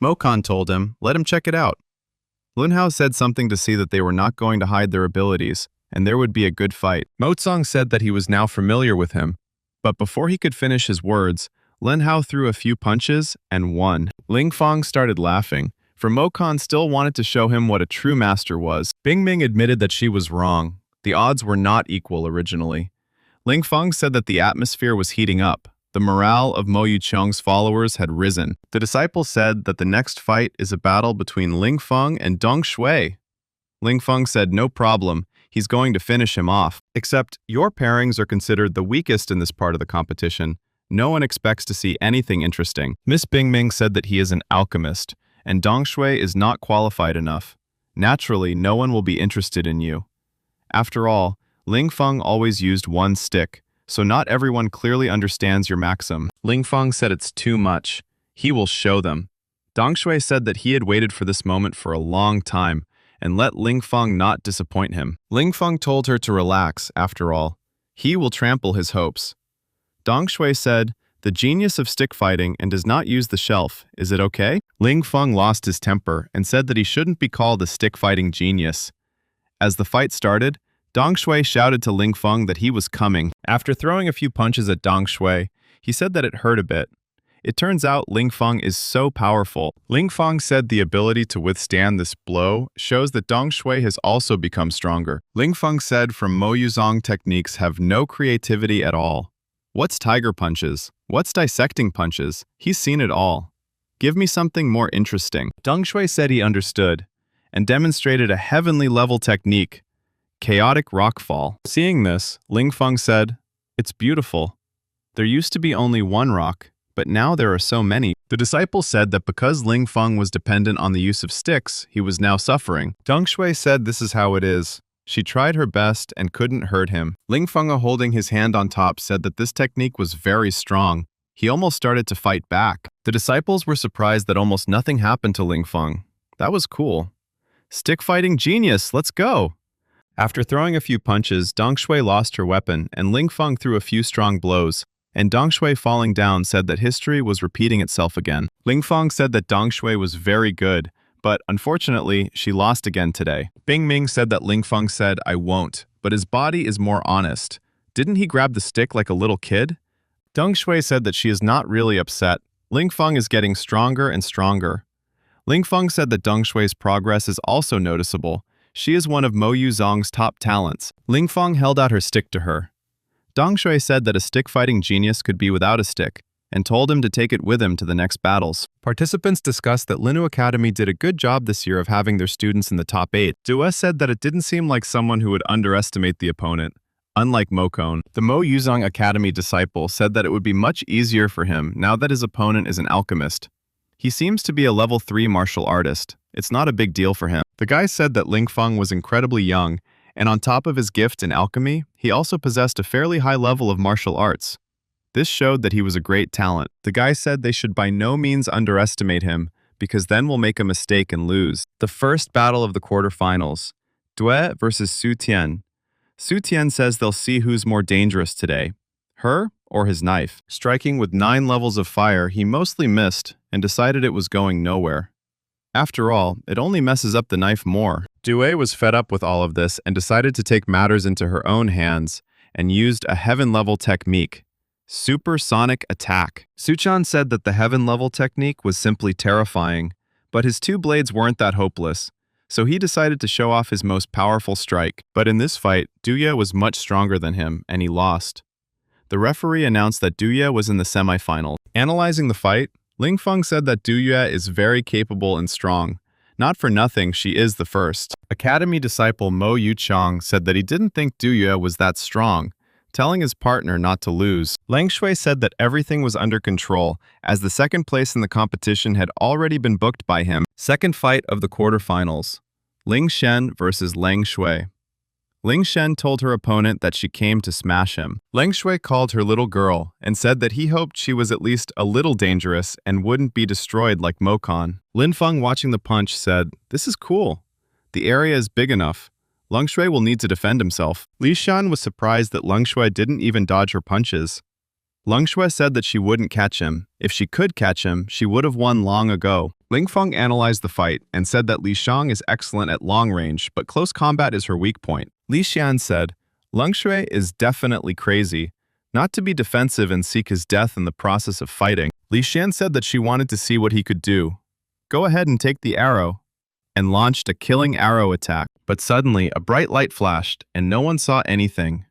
Mokan told him, let him check it out. Linhao said something to see that they were not going to hide their abilities, and there would be a good fight. Mozong said that he was now familiar with him, but before he could finish his words, Linhao threw a few punches and won. Lingfeng started laughing, for Mokan still wanted to show him what a true master was. Bingming admitted that she was wrong. The odds were not equal originally. Lingfeng said that the atmosphere was heating up. The morale of Mo Yucheng's followers had risen. The disciple said that the next fight is a battle between Lingfeng and Dong Shui. Lingfeng said no problem, he's going to finish him off. Except your pairings are considered the weakest in this part of the competition. No one expects to see anything interesting. Miss Bingming said that he is an alchemist, and Dong Shui is not qualified enough. Naturally, no one will be interested in you. After all, Lingfeng always used one stick, so not everyone clearly understands your maxim. Lingfeng said it's too much. He will show them. Dong Shui said that he had waited for this moment for a long time, and let Lingfeng not disappoint him. Lingfeng told her to relax, after all. He will trample his hopes. Dong Shui said, the genius of stick fighting and does not use the shelf. Is it okay? Lingfeng lost his temper and said that he shouldn't be called a stick fighting genius. As the fight started, Dong Shui shouted to Lingfeng that he was coming. After throwing a few punches at Dong Shui, he said that it hurt a bit. It turns out Lingfeng is so powerful. Lingfeng said the ability to withstand this blow shows that Dong Shui has also become stronger. Lingfeng said from Mo Yuzong techniques have no creativity at all. What's tiger punches? What's dissecting punches? He's seen it all. Give me something more interesting. Dong Shui said he understood, and demonstrated a heavenly level technique, chaotic rockfall. Seeing this, Lingfeng said, it's beautiful. There used to be only one rock, but now there are so many. The disciple said that because Lingfeng was dependent on the use of sticks, he was now suffering. Dong Shui said this is how it is. She tried her best and couldn't hurt him. Lingfeng, holding his hand on top, said that this technique was very strong. He almost started to fight back. The disciples were surprised that almost nothing happened to Lingfeng. That was cool. Stick fighting genius, let's go! After throwing a few punches, Dong Shui lost her weapon, and Lingfeng threw a few strong blows. And Dong Shui, falling down, said that history was repeating itself again. Lingfeng said that Dong Shui was very good, but unfortunately, she lost again today. Bingming said that Lingfeng said, I won't, but his body is more honest. Didn't he grab the stick like a little kid? Dong Shui said that she is not really upset. Lingfeng is getting stronger and stronger. Lingfeng said that Dong Shui's progress is also noticeable. She is one of Mo Yuzong's top talents. Lingfeng held out her stick to her. Dong Shui said that a stick-fighting genius could be without a stick, and told him to take it with him to the next battles. Participants discussed that Linu Academy did a good job this year of having their students in the top 8. Due said that it didn't seem like someone who would underestimate the opponent. Unlike Mokon, the Mo Yuzong Academy disciple said that it would be much easier for him now that his opponent is an alchemist. He seems to be a level 3 martial artist. It's not a big deal for him. The guy said that Lingfeng was incredibly young, and on top of his gift in alchemy, he also possessed a fairly high level of martial arts. This showed that he was a great talent. The guy said they should by no means underestimate him, because then we'll make a mistake and lose. The first battle of the quarterfinals, Due versus Su Tian. Su Tian says they'll see who's more dangerous today, her or his knife. Striking with 9 levels of fire, he mostly missed and decided it was going nowhere. After all, it only messes up the knife more. Due was fed up with all of this and decided to take matters into her own hands and used a heaven-level technique. Supersonic attack. Suchan said that the heaven-level technique was simply terrifying, but his 2 blades weren't that hopeless, so he decided to show off his most powerful strike. But in this fight, Duya was much stronger than him, and he lost. The referee announced that Duya was in the semifinals. Analyzing the fight, Lingfeng said that Duya is very capable and strong. Not for nothing, she is the first. Academy disciple Mo Yucheng said that he didn't think Duya was that strong, telling his partner not to lose. Lang Shui said that everything was under control, as the second place in the competition had already been booked by him. Second fight of the quarterfinals, Ling Shen versus Lang Shui. Ling Shen told her opponent that she came to smash him. Lang Shui called her little girl and said that he hoped she was at least a little dangerous and wouldn't be destroyed like Mokon. Linfeng, watching the punch, said, "This is cool. The area is big enough. Leng Shui will need to defend himself." Li Shan was surprised that Leng Shui didn't even dodge her punches. Leng Shui said that she wouldn't catch him. If she could catch him, she would have won long ago. Ling Feng analyzed the fight and said that Li Xiang is excellent at long range, but close combat is her weak point. Li Xian said, Leng Shui is definitely crazy, not to be defensive and seek his death in the process of fighting. Li Xian said that she wanted to see what he could do. Go ahead and take the arrow, and launched a killing arrow attack. But suddenly, a bright light flashed, and no one saw anything.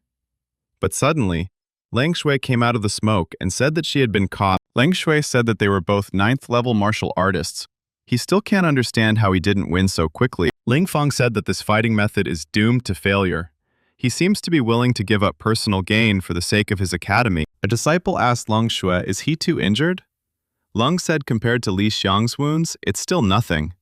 But suddenly, Leng Shui came out of the smoke and said that she had been caught. Leng Shui said that they were both 9th-level martial artists. He still can't understand how he didn't win so quickly. Ling Feng said that this fighting method is doomed to failure. He seems to be willing to give up personal gain for the sake of his academy. A disciple asked Leng Shui, is he too injured? Leng said compared to Li Xiang's wounds, it's still nothing.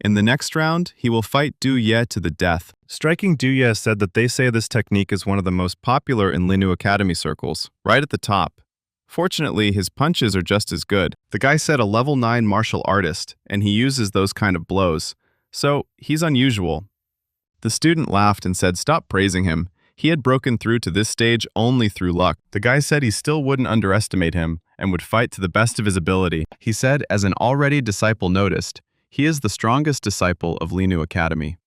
In the next round, he will fight Du Ye to the death. Striking Du Ye said that they say this technique is one of the most popular in Linu Academy circles, right at the top. Fortunately, his punches are just as good. The guy said a level 9 martial artist, and he uses those kind of blows. So, he's unusual. The student laughed and said stop praising him. He had broken through to this stage only through luck. The guy said he still wouldn't underestimate him and would fight to the best of his ability. He said, as an already disciple noticed, he is the strongest disciple of Linu Academy.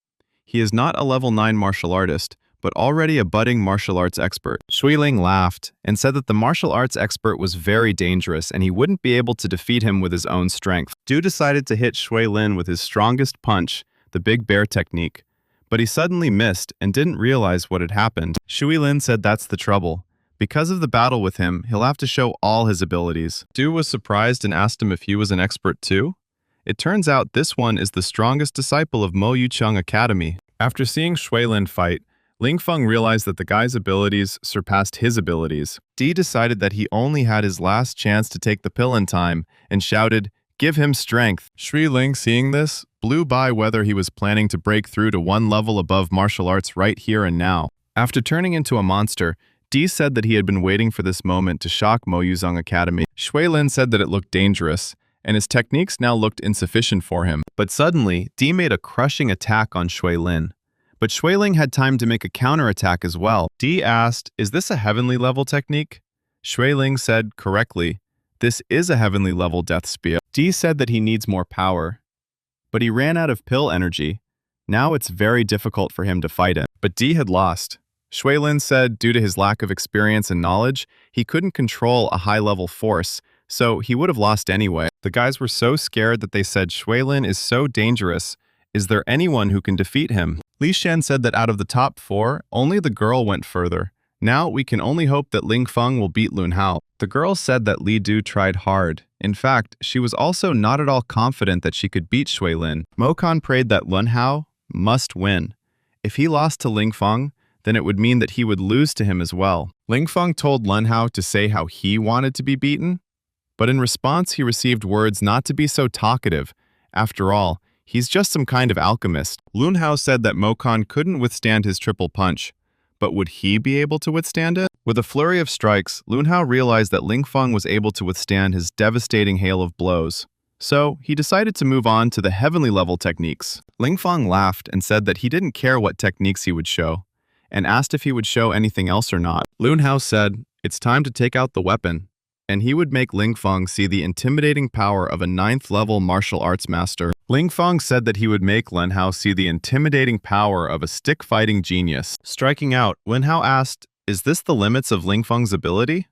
He is not a level 9 martial artist, but already a budding martial arts expert. Shui Ling laughed and said that the martial arts expert was very dangerous and he wouldn't be able to defeat him with his own strength. Du decided to hit Shui Lin with his strongest punch, the Big Bear technique, but he suddenly missed and didn't realize what had happened. Shui Lin said that's the trouble. Because of the battle with him, he'll have to show all his abilities. Du was surprised and asked him if he was an expert too. It turns out this one is the strongest disciple of Mo Yucheng Academy. After seeing Shui Lin fight, Ling Feng realized that the guy's abilities surpassed his abilities. Di decided that he only had his last chance to take the pill in time and shouted, "Give him strength." Shui Ling, seeing this, blew by whether he was planning to break through to one level above martial arts right here and now. After turning into a monster, Di said that he had been waiting for this moment to shock Mo Yuzong Academy. Shui Lin said that it looked dangerous, and his techniques now looked insufficient for him. But suddenly, Di made a crushing attack on Shui Lin. But Shui Ling had time to make a counterattack as well. Di asked, is this a heavenly level technique? Shui Ling said correctly, this is a heavenly level death spear. Di said that he needs more power. But he ran out of pill energy. Now it's very difficult for him to fight it. But Di had lost. Shui Lin said due to his lack of experience and knowledge, he couldn't control a high-level force, so he would have lost anyway. The guys were so scared that they said Shui Lin is so dangerous. Is there anyone who can defeat him? Li Shen said that out of the top 4, only the girl went further. Now we can only hope that Ling Feng will beat Lun Hao. The girl said that Li Du tried hard. In fact, she was also not at all confident that she could beat Shui Lin. Mo Kan prayed that Lun Hao must win. If he lost to Ling Feng, then it would mean that he would lose to him as well. Ling Feng told Lun Hao to say how he wanted to be beaten, but in response he received words not to be so talkative. After all, he's just some kind of alchemist. Lun Hao said that Mo Kan couldn't withstand his triple punch, but would he be able to withstand it? With a flurry of strikes, Lun Hao realized that Ling Feng was able to withstand his devastating hail of blows. So, he decided to move on to the heavenly level techniques. Ling Feng laughed and said that he didn't care what techniques he would show, and asked if he would show anything else or not. Lun Hao said, it's time to take out the weapon, and he would make Ling Feng see the intimidating power of a 9th level martial arts master. Ling Feng said that he would make Lun Hao see the intimidating power of a stick-fighting genius. Striking out, Lun Hao asked, is this the limits of Ling Feng's ability?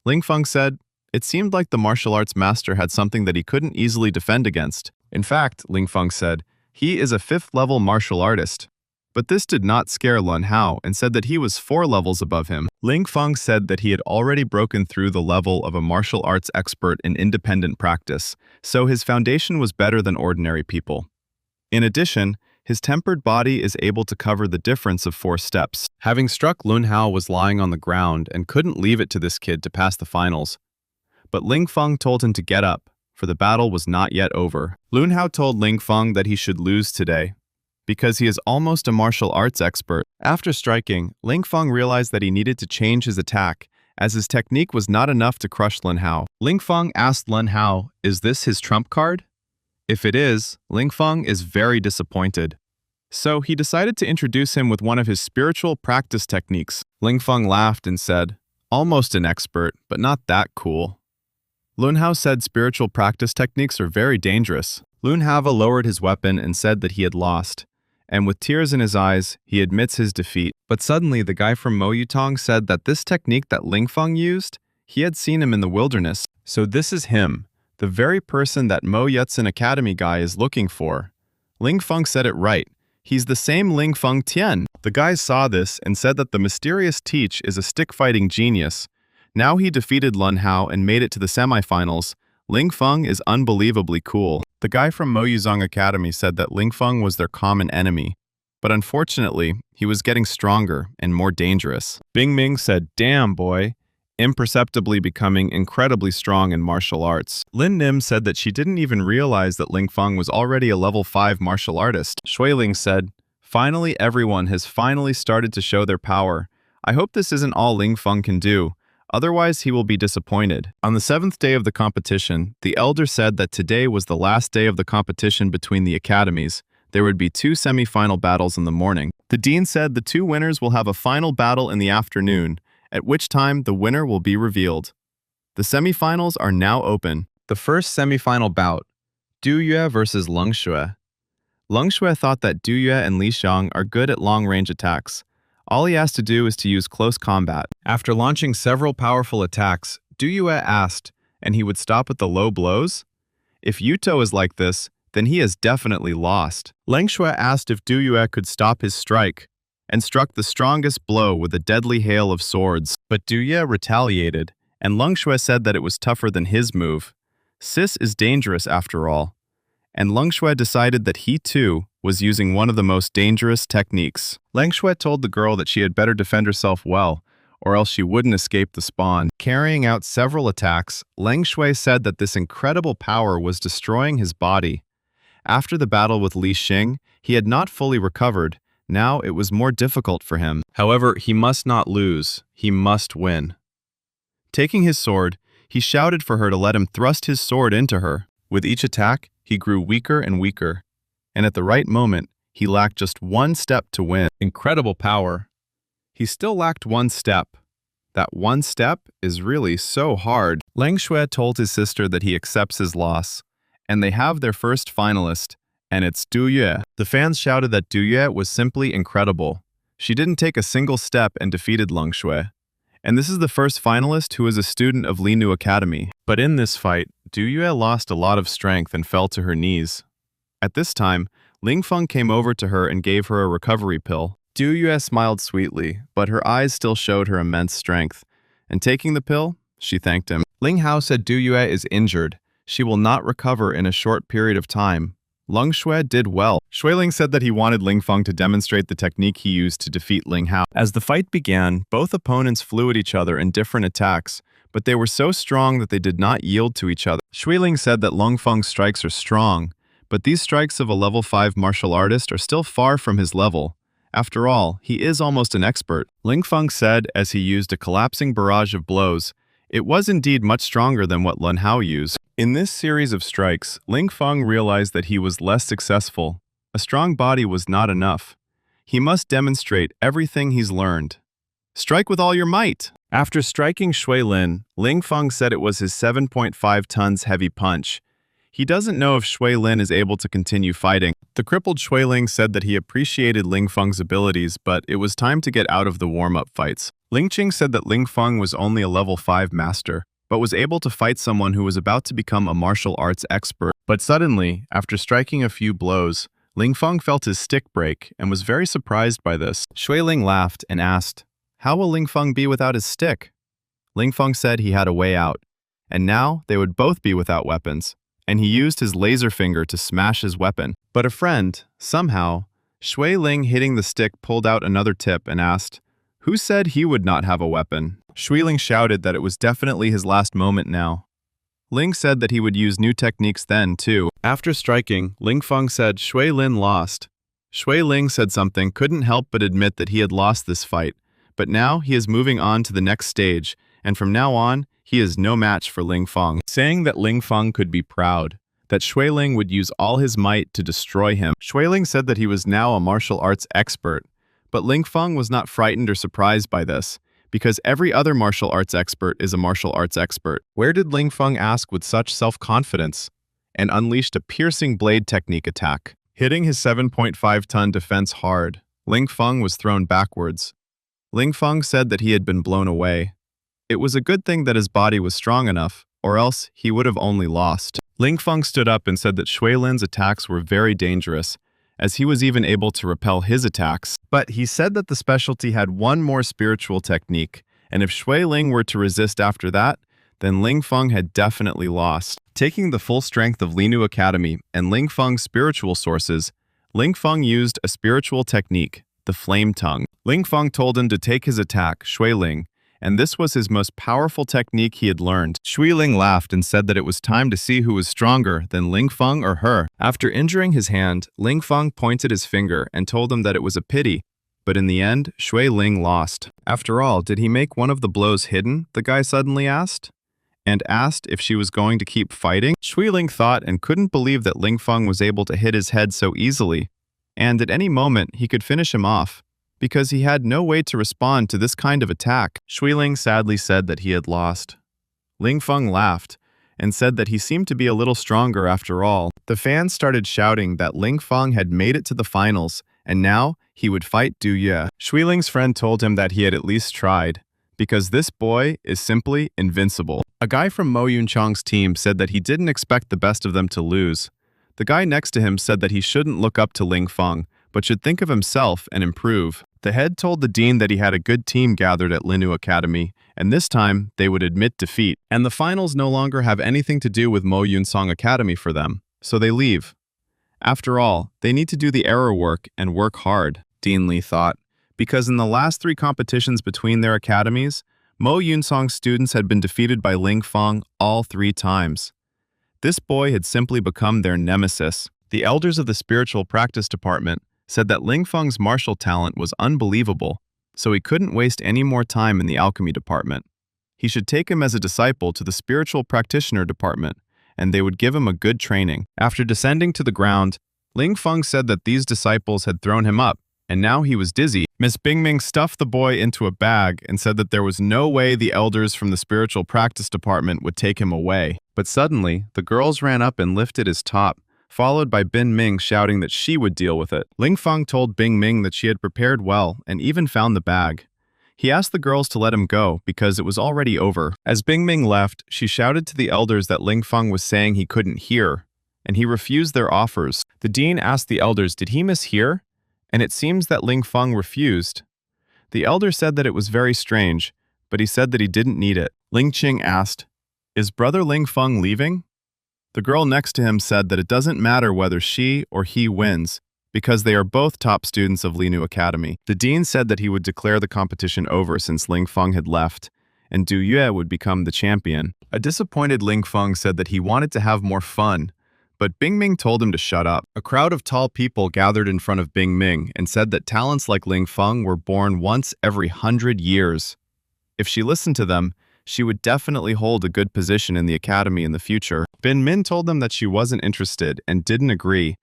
Ling Feng said, it seemed like the martial arts master had something that he couldn't easily defend against. In fact, Ling Feng said, he is a 5th level martial artist. But this did not scare Lun Hao and said that he was 4 levels above him. Ling Feng said that he had already broken through the level of a martial arts expert in independent practice, so his foundation was better than ordinary people. In addition, his tempered body is able to cover the difference of 4 steps. Having struck, Lun Hao was lying on the ground and couldn't leave it to this kid to pass the finals. But Ling Feng told him to get up, for the battle was not yet over. Lun Hao told Ling Feng that he should lose today, because he is almost a martial arts expert. After striking, Ling Feng realized that he needed to change his attack, as his technique was not enough to crush Lun Hao. Ling Feng asked Lun Hao, is this his trump card? If it is, Ling Feng is very disappointed. So he decided to introduce him with one of his spiritual practice techniques. Ling Feng laughed and said, almost an expert, but not that cool. Lun Hao said spiritual practice techniques are very dangerous. Lun Hava lowered his weapon and said that he had lost. And with tears in his eyes, he admits his defeat. But suddenly, the guy from Mo Yutong said that this technique that Ling Feng used, he had seen him in the wilderness. So this is him, the very person that Mo Yutsun Academy guy is looking for. Ling Feng said it right. He's the same Ling Feng Tian. The guys saw this and said that the mysterious Teach is a stick-fighting genius. Now he defeated Lun Hao and made it to the semifinals. Ling Feng is unbelievably cool. The guy from Mo Yuzong Academy said that Ling Feng was their common enemy. But unfortunately, he was getting stronger and more dangerous. Bing Ming said, "Damn, boy," imperceptibly becoming incredibly strong in martial arts. Lin Nim said that she didn't even realize that Ling Feng was already a level 5 martial artist. Shui Ling said, "Finally, everyone has finally started to show their power. I hope this isn't all Ling Feng can do. Otherwise, he will be disappointed." On the 7th day of the competition, the elder said that today was the last day of the competition between the academies. There would be 2 semi-final battles in the morning. The dean said the 2 winners will have a final battle in the afternoon, at which time the winner will be revealed. The semi-finals are now open. The first semi-final bout, Du Yue versus Leng Shui. Leng Shui thought that Du Yue and Li Xiang are good at long-range attacks. All he has to do is to use close combat. After launching several powerful attacks, Du Yue asked, and he would stop at the low blows? If Yuto is like this, then he has definitely lost. Leng Shui asked if Du Yue could stop his strike, and struck the strongest blow with a deadly hail of swords. But Du Yue retaliated, and Leng Shui said that it was tougher than his move. Sis is dangerous after all. And Leng Shui decided that he too was using one of the most dangerous techniques. Leng Shui told the girl that she had better defend herself well, or else she wouldn't escape the spawn. Carrying out several attacks, Leng Shui said that this incredible power was destroying his body. After the battle with Li Xing, he had not fully recovered. Now it was more difficult for him. However, he must not lose. He must win. Taking his sword, he shouted for her to let him thrust his sword into her. With each attack, he grew weaker and weaker. And at the right moment, he lacked just 1 step to win. Incredible power. He still lacked 1 step. That 1 step is really so hard. Leng Shui told his sister that he accepts his loss. And they have their first finalist, and it's Du Yue. The fans shouted that Du Yue was simply incredible. She didn't take a single step and defeated Leng Shui. And this is the first finalist who is a student of Li Nu Academy. But in this fight, Du Yue lost a lot of strength and fell to her knees. At this time, Ling Feng came over to her and gave her a recovery pill. Du Yue smiled sweetly, but her eyes still showed her immense strength. And taking the pill, she thanked him. Ling Hao said Du Yue is injured. She will not recover in a short period of time. Leng Shui did well. Shui Ling said that he wanted Ling Feng to demonstrate the technique he used to defeat Ling Hao. As the fight began, both opponents flew at each other in different attacks, but they were so strong that they did not yield to each other. Shui Ling said that Ling Feng's strikes are strong, but these strikes of a level 5 martial artist are still far from his level. After all, he is almost an expert. Ling Feng said as he used a collapsing barrage of blows, it was indeed much stronger than what Lun Hao used. In this series of strikes, Ling Feng realized that he was less successful. A strong body was not enough. He must demonstrate everything he's learned. Strike with all your might! After striking Shui Lin, Ling Feng said it was his 7.5 tons heavy punch. He doesn't know if Shui Lin is able to continue fighting. The crippled Shui Ling said that he appreciated Ling Feng's abilities, but it was time to get out of the warm-up fights. Ling Qing said that Ling Feng was only a level 5 master, but was able to fight someone who was about to become a martial arts expert. But suddenly, after striking a few blows, Ling Feng felt his stick break and was very surprised by this. Shui Ling laughed and asked, "How will Ling Feng be without his stick?" Ling Feng said he had a way out, and now they would both be without weapons, and he used his laser finger to smash his weapon. But a friend, somehow, Shui Ling hitting the stick pulled out another tip and asked, "Who said he would not have a weapon?" Shui Ling shouted that it was definitely his last moment now. Ling said that he would use new techniques then, too. After striking, Ling Feng said Shui Lin lost. Shui Ling said something couldn't help but admit that he had lost this fight, but now he is moving on to the next stage, and from now on, he is no match for Ling Feng, saying that Ling Feng could be proud, that Shui Ling would use all his might to destroy him. Shui Ling said that he was now a martial arts expert, but Ling Feng was not frightened or surprised by this, because every other martial arts expert is a martial arts expert. Where did Ling Feng ask with such self-confidence? and unleashed a piercing blade technique attack. Hitting his 7.5-ton defense hard, Ling Feng was thrown backwards. Ling Feng said that he had been blown away. It was a good thing that his body was strong enough, or else he would have only lost. Ling Feng stood up and said that Shui Lin's attacks were very dangerous, as he was even able to repel his attacks. But he said that the specialty had one more spiritual technique, and if Shui Ling were to resist after that, then Ling Feng had definitely lost. Taking the full strength of Linu Academy and Ling Feng's spiritual sources, Ling Feng used a spiritual technique, the Flame Tongue. Ling Feng told him to take his attack, Shui Ling, and this was his most powerful technique he had learned. Shui Ling laughed and said that it was time to see who was stronger than Ling Feng or her. After injuring his hand, Ling Feng pointed his finger and told him that it was a pity, but in the end, Shui Ling lost. After all, did he make one of the blows hidden? The guy suddenly asked. And asked if she was going to keep fighting. Shui Ling thought and couldn't believe that Ling Feng was able to hit his head so easily, and at any moment he could finish him off, because he had no way to respond to this kind of attack. Shui Ling sadly said that he had lost. Ling Feng laughed and said that he seemed to be a little stronger after all. The fans started shouting that Ling Feng had made it to the finals, and now he would fight Du Ye. Shui Ling's friend told him that he had at least tried, because this boy is simply invincible. A guy from Mo Yunchang's team said that he didn't expect the best of them to lose. The guy next to him said that he shouldn't look up to Ling Feng, but should think of himself and improve. The head told the dean that he had a good team gathered at Linu Academy, and this time they would admit defeat. And the finals no longer have anything to do with Mo Yunsong Academy for them, so they leave. After all, they need to do the error work and work hard, Dean Li thought, because in the last 3 competitions between their academies, Mo Yunsong's students had been defeated by Ling Feng all 3 times. This boy had simply become their nemesis. The elders of the spiritual practice department said that Ling Feng's martial talent was unbelievable, so he couldn't waste any more time in the alchemy department. He should take him as a disciple to the spiritual practitioner department, and they would give him a good training. After descending to the ground, Ling Feng said that these disciples had thrown him up, and now he was dizzy. Miss Bingming stuffed the boy into a bag and said that there was no way the elders from the spiritual practice department would take him away. But suddenly, the girls ran up and lifted his top, followed by Bin Ming shouting that she would deal with it. Ling Feng told Bing Ming that she had prepared well and even found the bag. He asked the girls to let him go because it was already over. As Bing Ming left, she shouted to the elders that Ling Feng was saying he couldn't hear, and he refused their offers. The dean asked the elders, did he mishear? And it seems that Ling Feng refused. The elder said that it was very strange, but he said that he didn't need it. Ling Qing asked, is brother Ling Feng leaving? The girl next to him said that it doesn't matter whether she or he wins, because they are both top students of Linu Academy. The dean said that he would declare the competition over since Ling Feng had left, and Du Yue would become the champion. A disappointed Ling Feng said that he wanted to have more fun, but Bing Ming told him to shut up. A crowd of tall people gathered in front of Bing Ming and said that talents like Ling Feng were born once every 100 years. If she listened to them, she would definitely hold a good position in the academy in the future. Bin Min told them that she wasn't interested and didn't agree.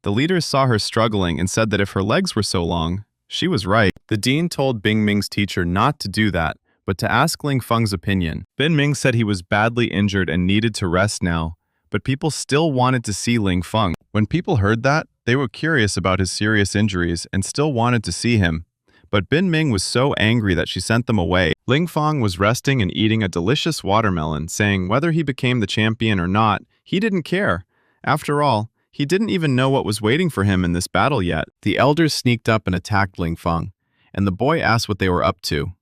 The leaders saw her struggling and said that if her legs were so long, she was right. The dean told Bing Ming's teacher not to do that, but to ask Ling Feng's opinion. Bin Ming said he was badly injured and needed to rest now, but people still wanted to see Ling Feng. When people heard that, they were curious about his serious injuries and still wanted to see him. But Bin Ming was so angry that she sent them away. Ling Feng was resting and eating a delicious watermelon, saying whether he became the champion or not, he didn't care. After all, he didn't even know what was waiting for him in this battle yet. The elders sneaked up and attacked Ling Feng, and the boy asked what they were up to.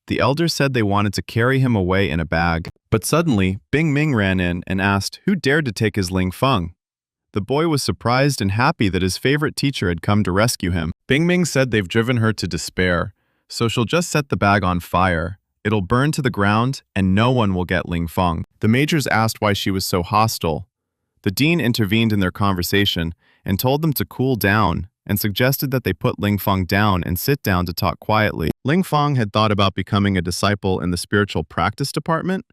The elders said they wanted to carry him away in a bag. But suddenly, Bing Ming ran in and asked who dared to take his Ling Feng. The boy was surprised and happy that his favorite teacher had come to rescue him. Bing Ming said they've driven her to despair, so she'll just set the bag on fire. It'll burn to the ground, and no one will get Ling Feng. The majors asked why she was so hostile. The dean intervened in their conversation and told them to cool down and suggested that they put Ling Feng down and sit down to talk quietly. Ling Feng had thought about becoming a disciple in the spiritual practice department,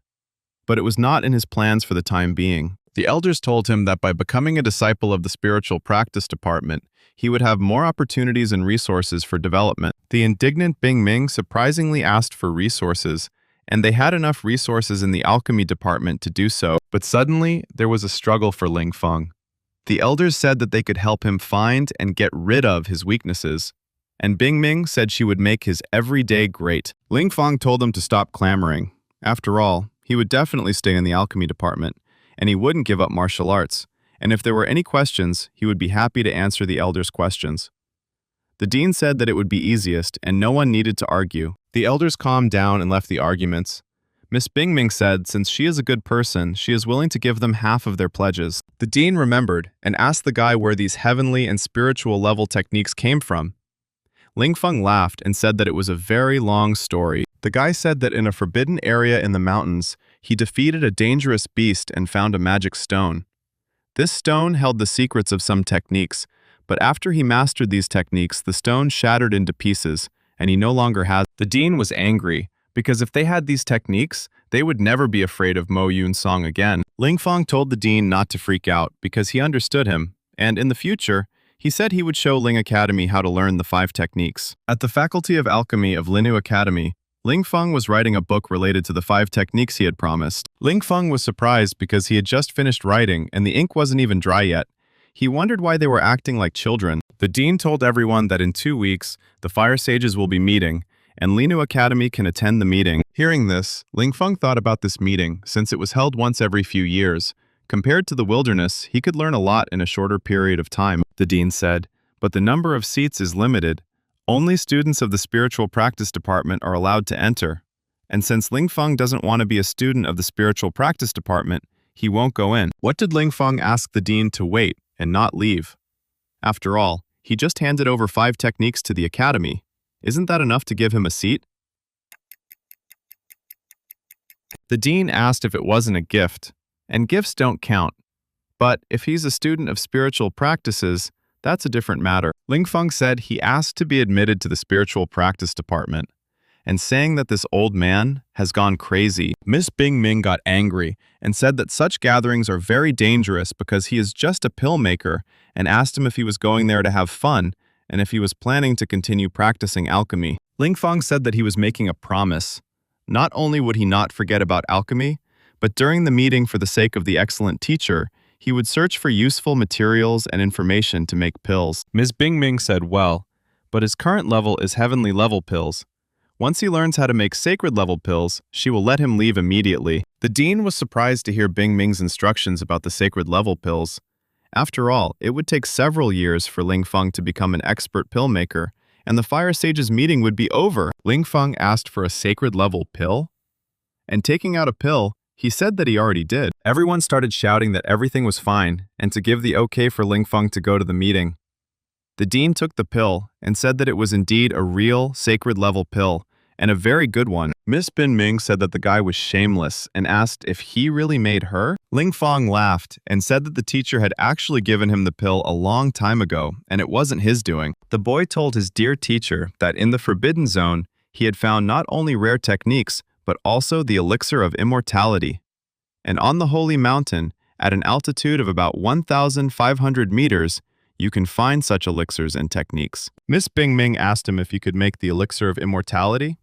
but it was not in his plans for the time being. The elders told him that by becoming a disciple of the spiritual practice department, he would have more opportunities and resources for development. The indignant Bing Ming surprisingly asked for resources and they had enough resources in the alchemy department to do so. But suddenly, there was a struggle for Ling Feng. The elders said that they could help him find and get rid of his weaknesses, and Bingming said she would make his every day great. Ling Feng told him to stop clamoring. After all, he would definitely stay in the alchemy department, and he wouldn't give up martial arts, and if there were any questions, he would be happy to answer the elders' questions. The dean said that it would be easiest, and no one needed to argue. The elders calmed down and left the arguments. Miss Bingming said since she is a good person, she is willing to give them half of their pledges. The dean remembered and asked the guy where these heavenly and spiritual level techniques came from. Ling Feng laughed and said that it was a very long story. The guy said that in a forbidden area in the mountains, he defeated a dangerous beast and found a magic stone. This stone held the secrets of some techniques, but after he mastered these techniques, the stone shattered into pieces, and he no longer had. The dean was angry, because if they had these techniques, they would never be afraid of Mo Yun's song again. Ling Feng told the dean not to freak out, because he understood him, and in the future, he said he would show Ling Academy how to learn the 5 techniques. At the Faculty of Alchemy of Linu Academy, Ling Feng was writing a book related to the 5 techniques he had promised. Ling Feng was surprised because he had just finished writing and the ink wasn't even dry yet. He wondered why they were acting like children. The dean told everyone that in 2 weeks, the fire sages will be meeting, and Linu Academy can attend the meeting. Hearing this, Ling Feng thought about this meeting since it was held once every few years. Compared to the wilderness, he could learn a lot in a shorter period of time, the dean said, but the number of seats is limited. Only students of the spiritual practice department are allowed to enter. And since Ling Feng doesn't want to be a student of the spiritual practice department, he won't go in. What did Ling Feng ask the dean to wait and not leave? After all, he just handed over 5 techniques to the academy. Isn't that enough to give him a seat? The dean asked if it wasn't a gift, and gifts don't count. But if he's a student of spiritual practices, that's a different matter. Ling Feng said he asked to be admitted to the spiritual practice department, and saying that this old man has gone crazy. Miss Bingming got angry and said that such gatherings are very dangerous because he is just a pill maker, and asked him if he was going there to have fun and if he was planning to continue practicing alchemy. Ling Feng said that he was making a promise. Not only would he not forget about alchemy, but during the meeting for the sake of the excellent teacher, he would search for useful materials and information to make pills. Ms. Bingming said, well, but his current level is heavenly level pills. Once he learns how to make sacred level pills, she will let him leave immediately. The dean was surprised to hear Bingming's instructions about the sacred level pills. After all, it would take several years for Ling Feng to become an expert pill maker, and the Fire Sages meeting would be over. Ling Feng asked for a sacred level pill? And taking out a pill, he said that he already did. Everyone started shouting that everything was fine and to give the okay for Ling Feng to go to the meeting. The dean took the pill and said that it was indeed a real sacred level pill and a very good one. Miss Bingming said that the guy was shameless and asked if he really made her. Ling Feng laughed and said that the teacher had actually given him the pill a long time ago and it wasn't his doing. The boy told his dear teacher that in the Forbidden Zone, he had found not only rare techniques, but also the elixir of immortality. And on the Holy Mountain, at an altitude of about 1,500 meters, you can find such elixirs and techniques. Miss Bingming asked him if he could make the elixir of immortality,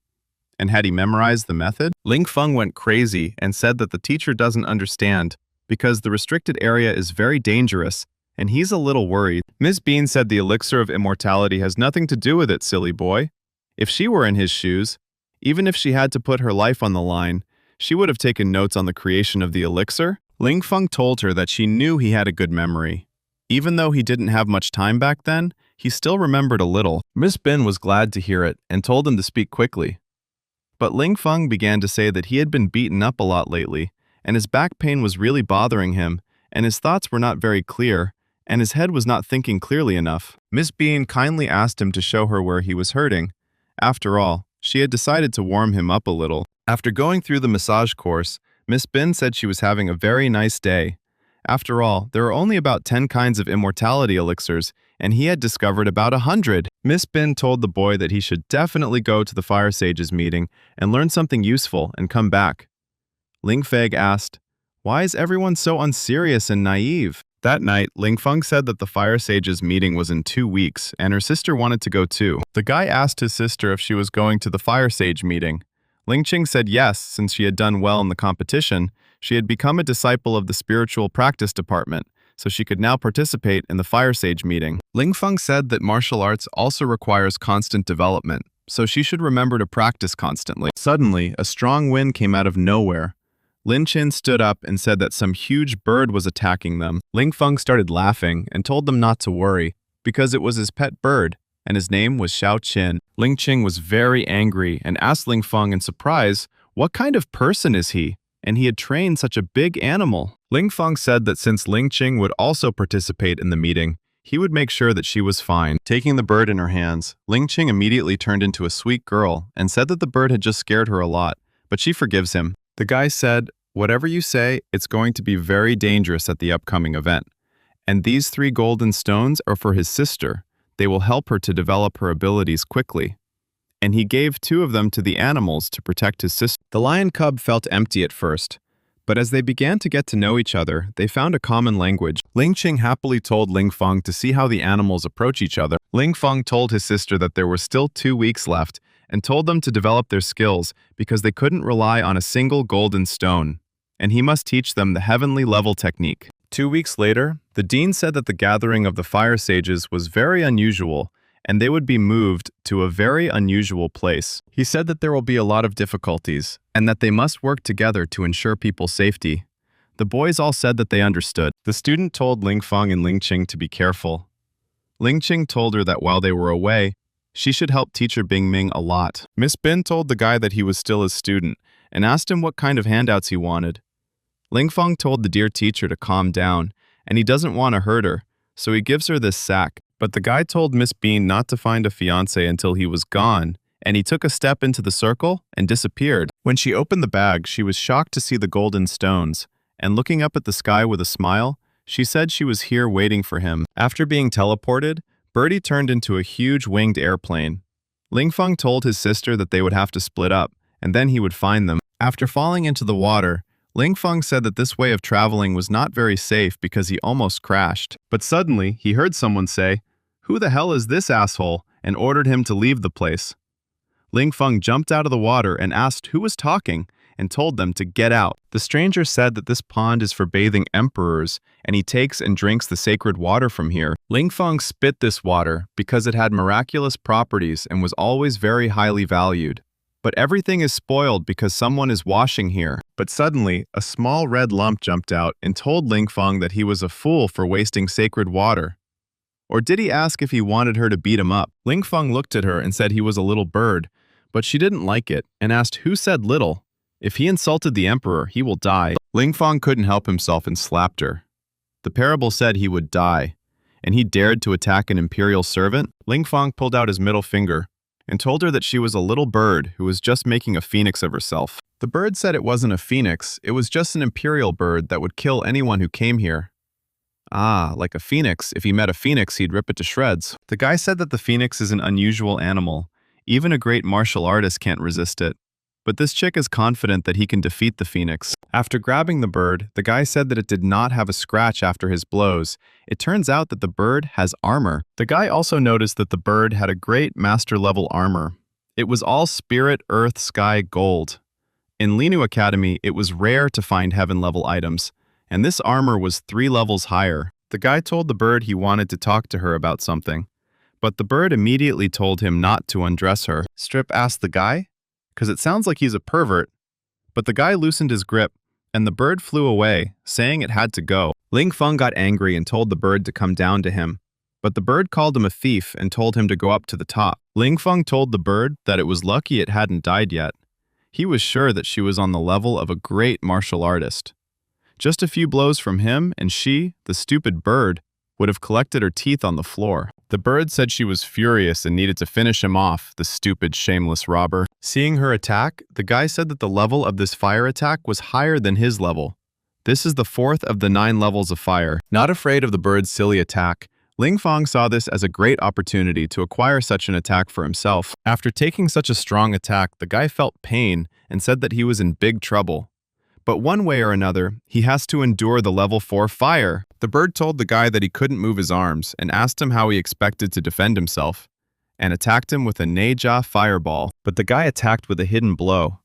and had he memorized the method? Ling Feng went crazy and said that the teacher doesn't understand, because the restricted area is very dangerous, and he's a little worried. Ms. Bean said the elixir of immortality has nothing to do with it, silly boy. If she were in his shoes, even if she had to put her life on the line, she would have taken notes on the creation of the elixir. Ling Feng told her that she knew he had a good memory. Even though he didn't have much time back then, he still remembered a little. Miss Bin was glad to hear it and told him to speak quickly. But Ling Feng began to say that he had been beaten up a lot lately, and his back pain was really bothering him, and his thoughts were not very clear, and his head was not thinking clearly enough. Miss Bean kindly asked him to show her where he was hurting. After all, she had decided to warm him up a little. After going through the massage course, Miss Bin said she was having a very nice day. After all, there are only about 10 kinds of immortality elixirs, and he had discovered about 100. Miss Bin told the boy that he should definitely go to the Fire Sages meeting and learn something useful and come back. Ling Feng asked, "Why is everyone so unserious and naive?" That night, Ling Feng said that the Fire Sages meeting was in 2 weeks, and her sister wanted to go too. The guy asked his sister if she was going to the Fire Sage meeting. Ling Qing said yes, since she had done well in the competition. She had become a disciple of the spiritual practice department, so she could now participate in the Fire Sage meeting. Ling Feng said that martial arts also requires constant development, so she should remember to practice constantly. Suddenly, a strong wind came out of nowhere. Lin Qin stood up and said that some huge bird was attacking them. Ling Feng started laughing and told them not to worry, because it was his pet bird, and his name was Xiao Qin. Ling Qing was very angry and asked Ling Feng in surprise, "What kind of person is he? And he had trained such a big animal." Ling Feng said that since Ling Qing would also participate in the meeting, he would make sure that she was fine. Taking the bird in her hands, Ling Qing immediately turned into a sweet girl and said that the bird had just scared her a lot, but she forgives him. The guy said, "Whatever you say, it's going to be very dangerous at the upcoming event. And these 3 golden stones are for his sister. They will help her to develop her abilities quickly." And he gave 2 of them to the animals to protect his sister. The lion cub felt empty at first, but as they began to get to know each other, they found a common language. Ling Qing happily told Ling Feng to see how the animals approach each other. Ling Feng told his sister that there were still 2 weeks left and told them to develop their skills because they couldn't rely on a single golden stone, and he must teach them the heavenly level technique. 2 weeks later, the dean said that the gathering of the fire sages was very unusual, and they would be moved to a very unusual place. He said that there will be a lot of difficulties, and that they must work together to ensure people's safety. The boys all said that they understood. The student told Ling Feng and Ling Qing to be careful. Ling Qing told her that while they were away, she should help teacher Bing Ming a lot. Miss Bin told the guy that he was still his student, and asked him what kind of handouts he wanted. Ling Feng told the dear teacher to calm down, and he doesn't want to hurt her, so he gives her this sack. But the guy told Miss Bean not to find a fiancé until he was gone, and he took a step into the circle and disappeared. When she opened the bag, she was shocked to see the golden stones, and looking up at the sky with a smile, she said she was here waiting for him. After being teleported, Birdie turned into a huge winged airplane. Ling Feng told his sister that they would have to split up, and then he would find them. After falling into the water, Ling Feng said that this way of traveling was not very safe because he almost crashed. But suddenly, he heard someone say, "Who the hell is this asshole?" and ordered him to leave the place. Ling Feng jumped out of the water and asked who was talking and told them to get out. The stranger said that this pond is for bathing emperors, and he takes and drinks the sacred water from here. Ling Feng spit this water because it had miraculous properties and was always very highly valued. But everything is spoiled because someone is washing here. But suddenly, a small red lump jumped out and told Ling Feng that he was a fool for wasting sacred water. Or did he ask if he wanted her to beat him up? Ling Feng looked at her and said he was a little bird, but she didn't like it and asked who said little. If he insulted the emperor, he will die. Ling Feng couldn't help himself and slapped her. The parable said he would die, and he dared to attack an imperial servant. Ling Feng pulled out his middle finger and told her that she was a little bird who was just making a phoenix of herself. The bird said it wasn't a phoenix, it was just an imperial bird that would kill anyone who came here. Ah, like a phoenix. If he met a phoenix, he'd rip it to shreds. The guy said that the phoenix is an unusual animal. Even a great martial artist can't resist it. But this chick is confident that he can defeat the phoenix. After grabbing the bird, the guy said that it did not have a scratch after his blows. It turns out that the bird has armor. The guy also noticed that the bird had a great master-level armor. It was all spirit, earth, sky, gold. In Linu Academy, it was rare to find heaven-level items, and this armor was 3 levels higher. The guy told the bird he wanted to talk to her about something, but the bird immediately told him not to undress her. Strip asked the guy, "'Cause it sounds like he's a pervert." But the guy loosened his grip, and the bird flew away, saying it had to go. Ling Feng got angry and told the bird to come down to him, but the bird called him a thief and told him to go up to the top. Ling Feng told the bird that it was lucky it hadn't died yet. He was sure that she was on the level of a great martial artist. Just a few blows from him, and she, the stupid bird, would have collected her teeth on the floor. The bird said she was furious and needed to finish him off, the stupid, shameless robber. Seeing her attack, the guy said that the level of this fire attack was higher than his level. This is the 4th of the 9 levels of fire. Not afraid of the bird's silly attack, Ling Feng saw this as a great opportunity to acquire such an attack for himself. After taking such a strong attack, the guy felt pain and said that he was in big trouble. But one way or another, he has to endure the level 4 fire. The bird told the guy that he couldn't move his arms and asked him how he expected to defend himself, and attacked him with a Neja fireball. But the guy attacked with a hidden blow.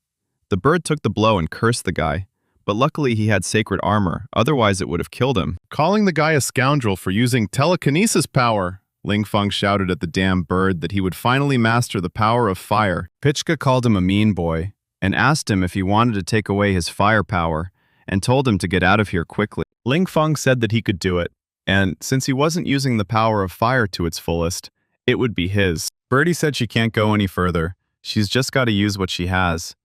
The bird took the blow and cursed the guy, but luckily he had sacred armor, otherwise it would have killed him. Calling the guy a scoundrel for using telekinesis power, Ling Feng shouted at the damn bird that he would finally master the power of fire. Pichka called him a mean boy and asked him if he wanted to take away his fire power and told him to get out of here quickly. Ling Feng said that he could do it, and since he wasn't using the power of fire to its fullest, it would be his. Birdie said she can't go any further. She's just got to use what she has.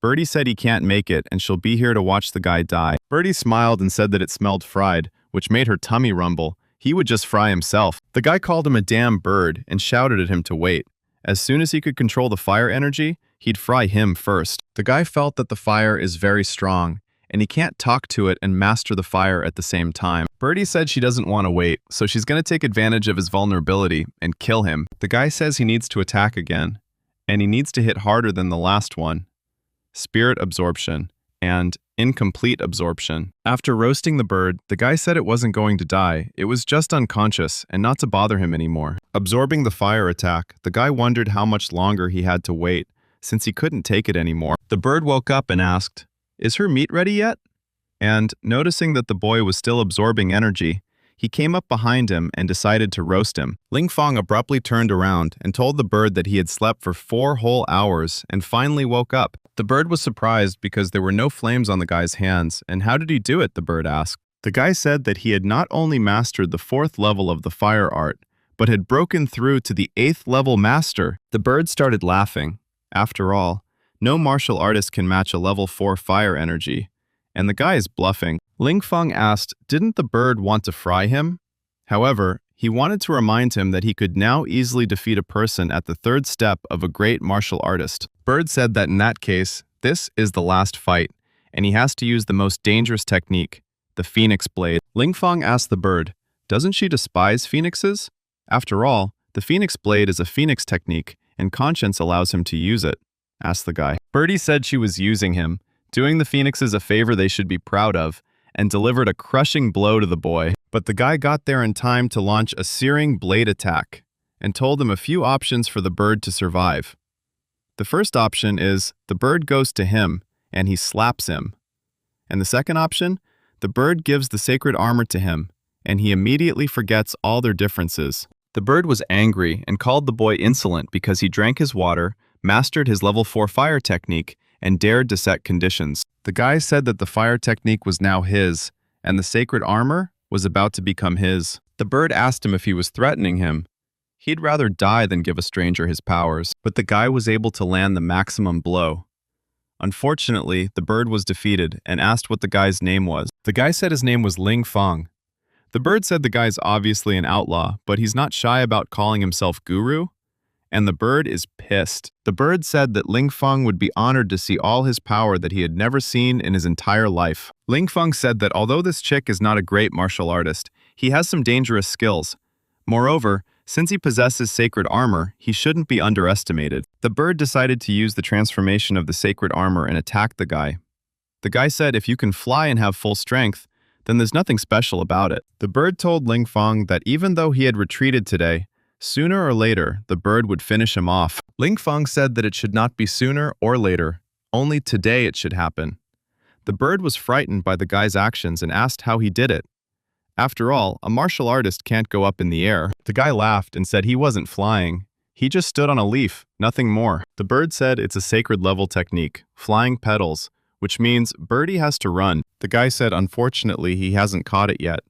Birdie said he can't make it and she'll be here to watch the guy die. Birdie smiled and said that it smelled fried, which made her tummy rumble. He would just fry himself. The guy called him a damn bird and shouted at him to wait. As soon as he could control the fire energy, he'd fry him first. The guy felt that the fire is very strong, and he can't talk to it and master the fire at the same time. Birdie said she doesn't want to wait, so she's going to take advantage of his vulnerability and kill him. The guy says he needs to attack again, and he needs to hit harder than the last one. Spirit absorption, and incomplete absorption. After roasting the bird, the guy said it wasn't going to die, it was just unconscious and not to bother him anymore. Absorbing the fire attack, the guy wondered how much longer he had to wait, since he couldn't take it anymore. The bird woke up and asked, "Is her meat ready yet?" And, noticing that the boy was still absorbing energy, he came up behind him and decided to roast him. Ling Feng abruptly turned around and told the bird that he had slept for 4 whole hours and finally woke up. The bird was surprised because there were no flames on the guy's hands, and how did he do it, the bird asked. The guy said that he had not only mastered the 4th level of the fire art, but had broken through to the 8th level master. The bird started laughing. After all, no martial artist can match a level 4 fire energy, and the guy is bluffing. Ling Feng asked, didn't the bird want to fry him? However, he wanted to remind him that he could now easily defeat a person at the 3rd step of a great martial artist. Bird said that in that case, this is the last fight, and he has to use the most dangerous technique, the Phoenix Blade. Ling Feng asked the bird, doesn't she despise phoenixes? After all, the Phoenix Blade is a phoenix technique, and conscience allows him to use it, asked the guy. Birdie said she was using him, doing the phoenixes a favor they should be proud of, and delivered a crushing blow to the boy. But the guy got there in time to launch a searing blade attack, and told him a few options for the bird to survive. The first option is, the bird goes to him, and he slaps him. And the second option, the bird gives the sacred armor to him, and he immediately forgets all their differences. The bird was angry and called the boy insolent because he drank his water, mastered his level 4 fire technique, and dared to set conditions. The guy said that the fire technique was now his, and the sacred armor was about to become his. The bird asked him if he was threatening him. He'd rather die than give a stranger his powers, but the guy was able to land the maximum blow. Unfortunately, the bird was defeated and asked what the guy's name was. The guy said his name was Ling Feng. The bird said the guy's obviously an outlaw, but he's not shy about calling himself guru, and the bird is pissed. The bird said that Ling Feng would be honored to see all his power that he had never seen in his entire life. Ling Feng said that although this chick is not a great martial artist, he has some dangerous skills. Moreover, since he possesses sacred armor, he shouldn't be underestimated. The bird decided to use the transformation of the sacred armor and attack the guy. The guy said if you can fly and have full strength, then there's nothing special about it. The bird told Ling Feng that even though he had retreated today, sooner or later, the bird would finish him off. Ling Feng said that it should not be sooner or later, only today it should happen. The bird was frightened by the guy's actions and asked how he did it. After all, a martial artist can't go up in the air. The guy laughed and said he wasn't flying. He just stood on a leaf, nothing more. The bird said it's a sacred level technique, flying petals, which means Birdie has to run. The guy said unfortunately he hasn't caught it yet.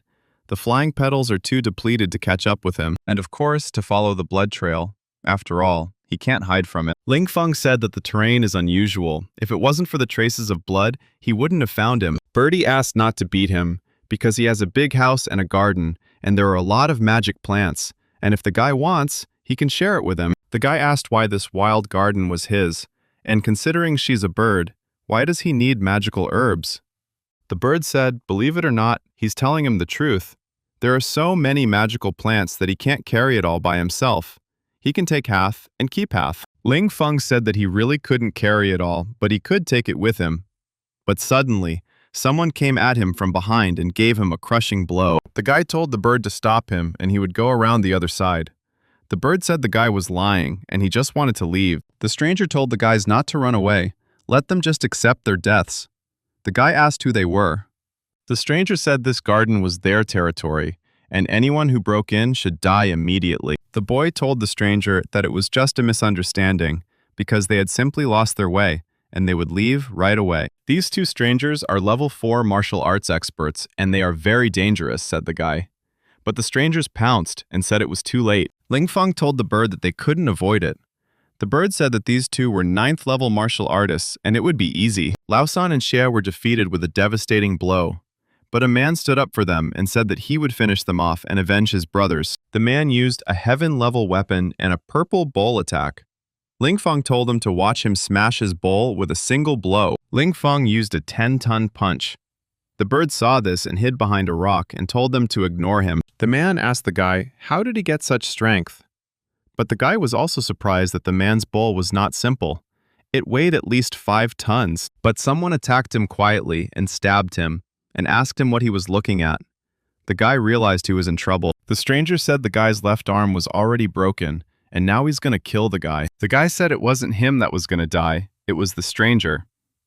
The flying petals are too depleted to catch up with him, and of course to follow the blood trail. After all, he can't hide from it. Ling Feng said that the terrain is unusual. If it wasn't for the traces of blood, he wouldn't have found him. Birdie asked not to beat him, because he has a big house and a garden, and there are a lot of magic plants, and if the guy wants, he can share it with him. The guy asked why this wild garden was his, and considering she's a bird, why does he need magical herbs? The bird said, believe it or not, he's telling him the truth. There are so many magical plants that he can't carry it all by himself. He can take half and keep half. Ling Feng said that he really couldn't carry it all, but he could take it with him. But suddenly, someone came at him from behind and gave him a crushing blow. The guy told the bird to stop him and he would go around the other side. The bird said the guy was lying and he just wanted to leave. The stranger told the guys not to run away. Let them just accept their deaths. The guy asked who they were. The stranger said this garden was their territory, and anyone who broke in should die immediately. The boy told the stranger that it was just a misunderstanding, because they had simply lost their way, and they would leave right away. These two strangers are level 4 martial arts experts, and they are very dangerous, said the guy. But the strangers pounced and said it was too late. Ling Feng told the bird that they couldn't avoid it. The bird said that these two were 9th level martial artists, and it would be easy. Lao San and Xie were defeated with a devastating blow. But a man stood up for them and said that he would finish them off and avenge his brothers. The man used a heaven-level weapon and a purple bowl attack. Ling Feng told him to watch him smash his bowl with a single blow. Ling Feng used a 10-ton punch. The bird saw this and hid behind a rock and told them to ignore him. The man asked the guy, how did he get such strength? But the guy was also surprised that the man's bowl was not simple. It weighed at least 5 tons. But someone attacked him quietly and stabbed him and asked him what he was looking at. The guy realized he was in trouble. The stranger said the guy's left arm was already broken, and now he's gonna kill the guy. The guy said it wasn't him that was gonna die, it was the stranger,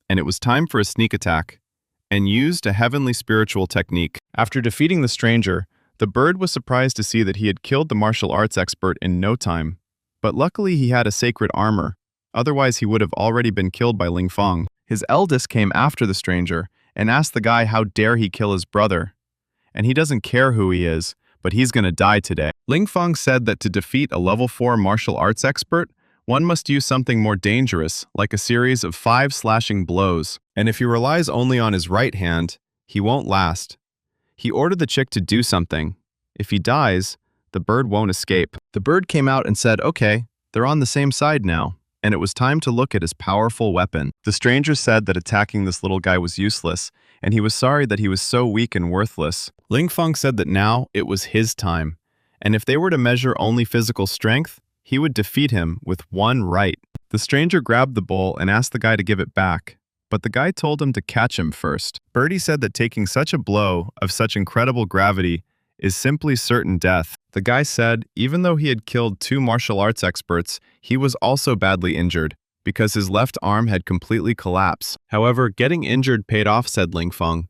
and it was time for a sneak attack, and used a heavenly spiritual technique. After defeating the stranger, the bird was surprised to see that he had killed the martial arts expert in no time. But luckily he had a sacred armor, otherwise he would have already been killed by Ling Feng. His eldest came after the stranger and asked the guy how dare he kill his brother. And he doesn't care who he is, but he's gonna die today. Ling Feng said that to defeat a level 4 martial arts expert, one must use something more dangerous, like a series of 5 slashing blows. And if he relies only on his right hand, he won't last. He ordered the chick to do something. If he dies, the bird won't escape. The bird came out and said, okay, they're on the same side now. And it was time to look at his powerful weapon. The stranger said that attacking this little guy was useless, and he was sorry that he was so weak and worthless. Ling Feng said that now it was his time, and if they were to measure only physical strength, he would defeat him with one right. The stranger grabbed the bowl and asked the guy to give it back, but the guy told him to catch him first. Birdie said that taking such a blow of such incredible gravity is simply certain death. The guy said even though he had killed 2 martial arts experts, he was also badly injured, because his left arm had completely collapsed. However, getting injured paid off, said Ling Feng.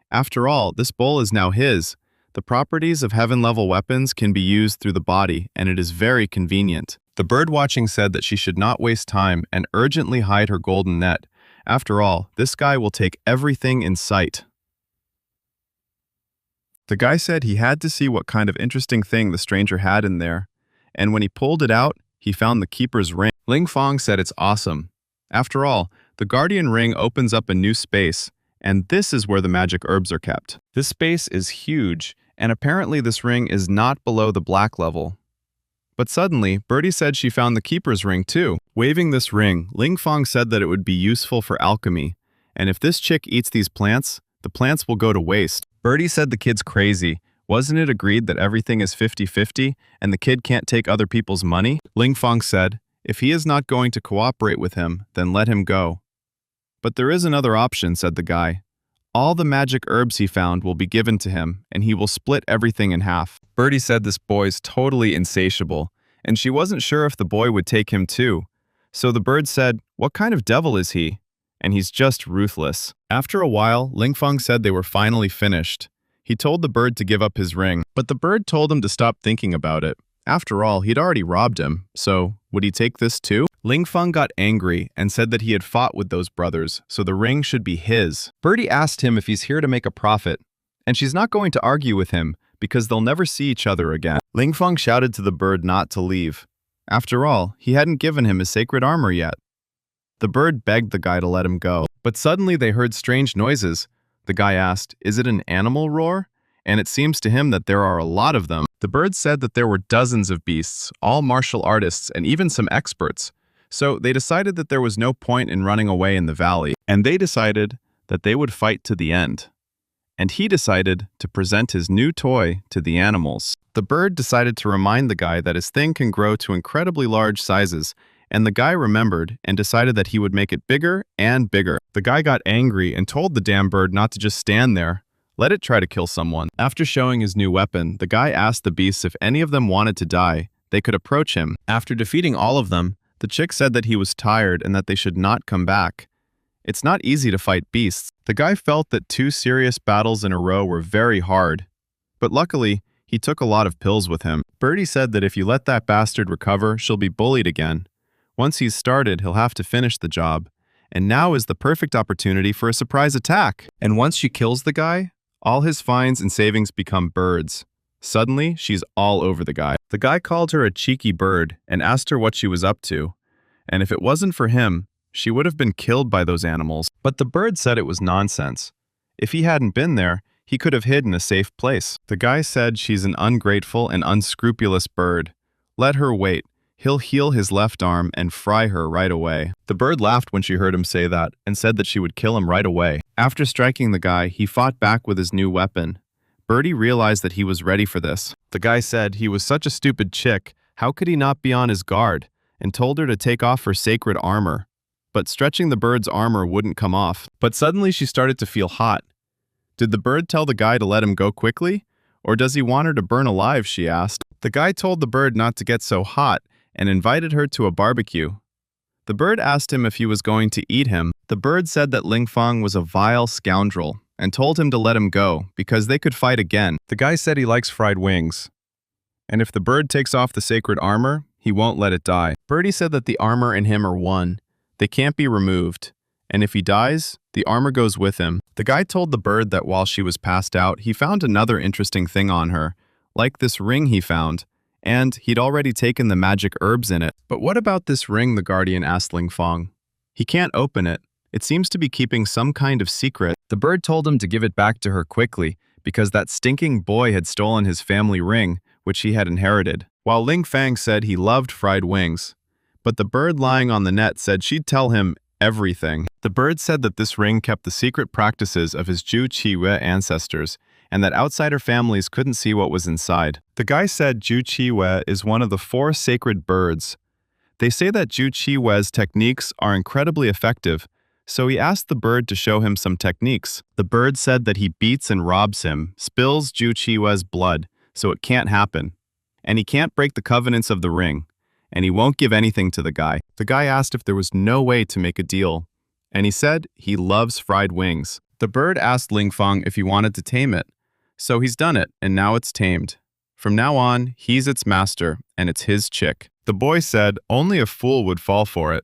After all, this bowl is now his. The properties of heaven-level weapons can be used through the body, and it is very convenient. The bird watching said that she should not waste time and urgently hide her golden net. After all, this guy will take everything in sight. The guy said he had to see what kind of interesting thing the stranger had in there, and when he pulled it out, he found the keeper's ring. Ling Feng said it's awesome. After all, the guardian ring opens up a new space, and this is where the magic herbs are kept. This space is huge, and apparently this ring is not below the black level. But suddenly, Birdie said she found the keeper's ring too. Waving this ring, Ling Feng said that it would be useful for alchemy, and if this chick eats these plants, the plants will go to waste. Birdie said the kid's crazy. Wasn't it agreed that everything is 50-50 and the kid can't take other people's money? Ling Feng said, if he is not going to cooperate with him, then let him go. But there is another option, said the guy. All the magic herbs he found will be given to him, and he will split everything in half. Birdie said this boy's totally insatiable, and she wasn't sure if the boy would take him too. So the bird said, what kind of devil is he? And he's just ruthless. After a while, Ling Feng said they were finally finished. He told the bird to give up his ring, but the bird told him to stop thinking about it. After all, he'd already robbed him, so would he take this too? Ling Feng got angry and said that he had fought with those brothers, so the ring should be his. Birdie asked him if he's here to make a profit, and she's not going to argue with him because they'll never see each other again. Ling Feng shouted to the bird not to leave. After all, he hadn't given him his sacred armor yet. The bird begged the guy to let him go, but suddenly they heard strange noises. The guy asked, is it an animal roar? And it seems to him that there are a lot of them. The bird said that there were dozens of beasts, all martial artists and even some experts. So they decided that there was no point in running away in the valley, and they decided that they would fight to the end. And he decided to present his new toy to the animals. The bird decided to remind the guy that his thing can grow to incredibly large sizes, and the guy remembered and decided that he would make it bigger and bigger. The guy got angry and told the damn bird not to just stand there. Let it try to kill someone. After showing his new weapon, the guy asked the beasts if any of them wanted to die, they could approach him. After defeating all of them, the chick said that he was tired and that they should not come back. It's not easy to fight beasts. The guy felt that 2 serious battles in a row were very hard. But luckily, he took a lot of pills with him. Birdie said that if you let that bastard recover, she'll be bullied again. Once he's started, he'll have to finish the job. And now is the perfect opportunity for a surprise attack. And once she kills the guy, all his fines and savings become birds. Suddenly, she's all over the guy. The guy called her a cheeky bird and asked her what she was up to. And if it wasn't for him, she would have been killed by those animals. But the bird said it was nonsense. If he hadn't been there, he could have hid in a safe place. The guy said she's an ungrateful and unscrupulous bird. Let her wait. He'll heal his left arm and fry her right away. The bird laughed when she heard him say that and said that she would kill him right away. After striking the guy, he fought back with his new weapon. Birdie realized that he was ready for this. The guy said he was such a stupid chick, how could he not be on his guard, and told her to take off her sacred armor. But stretching the bird's armor wouldn't come off. But suddenly she started to feel hot. Did the bird tell the guy to let him go quickly? Or does he want her to burn alive, she asked. The guy told the bird not to get so hot and invited her to a barbecue. The bird asked him if he was going to eat him. The bird said that Ling Feng was a vile scoundrel and told him to let him go because they could fight again. The guy said he likes fried wings. And if the bird takes off the sacred armor, he won't let it die. Birdie said that the armor and him are one. They can't be removed. And if he dies, the armor goes with him. The guy told the bird that while she was passed out, he found another interesting thing on her, like this ring he found, and he'd already taken the magic herbs in it. But what about this ring, the guardian asked Ling Feng. He can't open it. It seems to be keeping some kind of secret. The bird told him to give it back to her quickly, because that stinking boy had stolen his family ring, which he had inherited. While Ling Feng said he loved fried wings. But the bird lying on the net said she'd tell him everything. The bird said that this ring kept the secret practices of his Zhu Qiwei ancestors, and that outsider families couldn't see what was inside. The guy said Zhu Qiwei is one of the 4 sacred birds. They say that Zhu Qiwei's techniques are incredibly effective, so he asked the bird to show him some techniques. The bird said that he beats and robs him, spills Zhu Qiwei's blood, so it can't happen. And he can't break the covenants of the ring. And he won't give anything to the guy. The guy asked if there was no way to make a deal, and he said he loves fried wings. The bird asked Ling Feng if he wanted to tame it, so he's done it, and now it's tamed. From now on, he's its master, and it's his chick. The boy said only a fool would fall for it,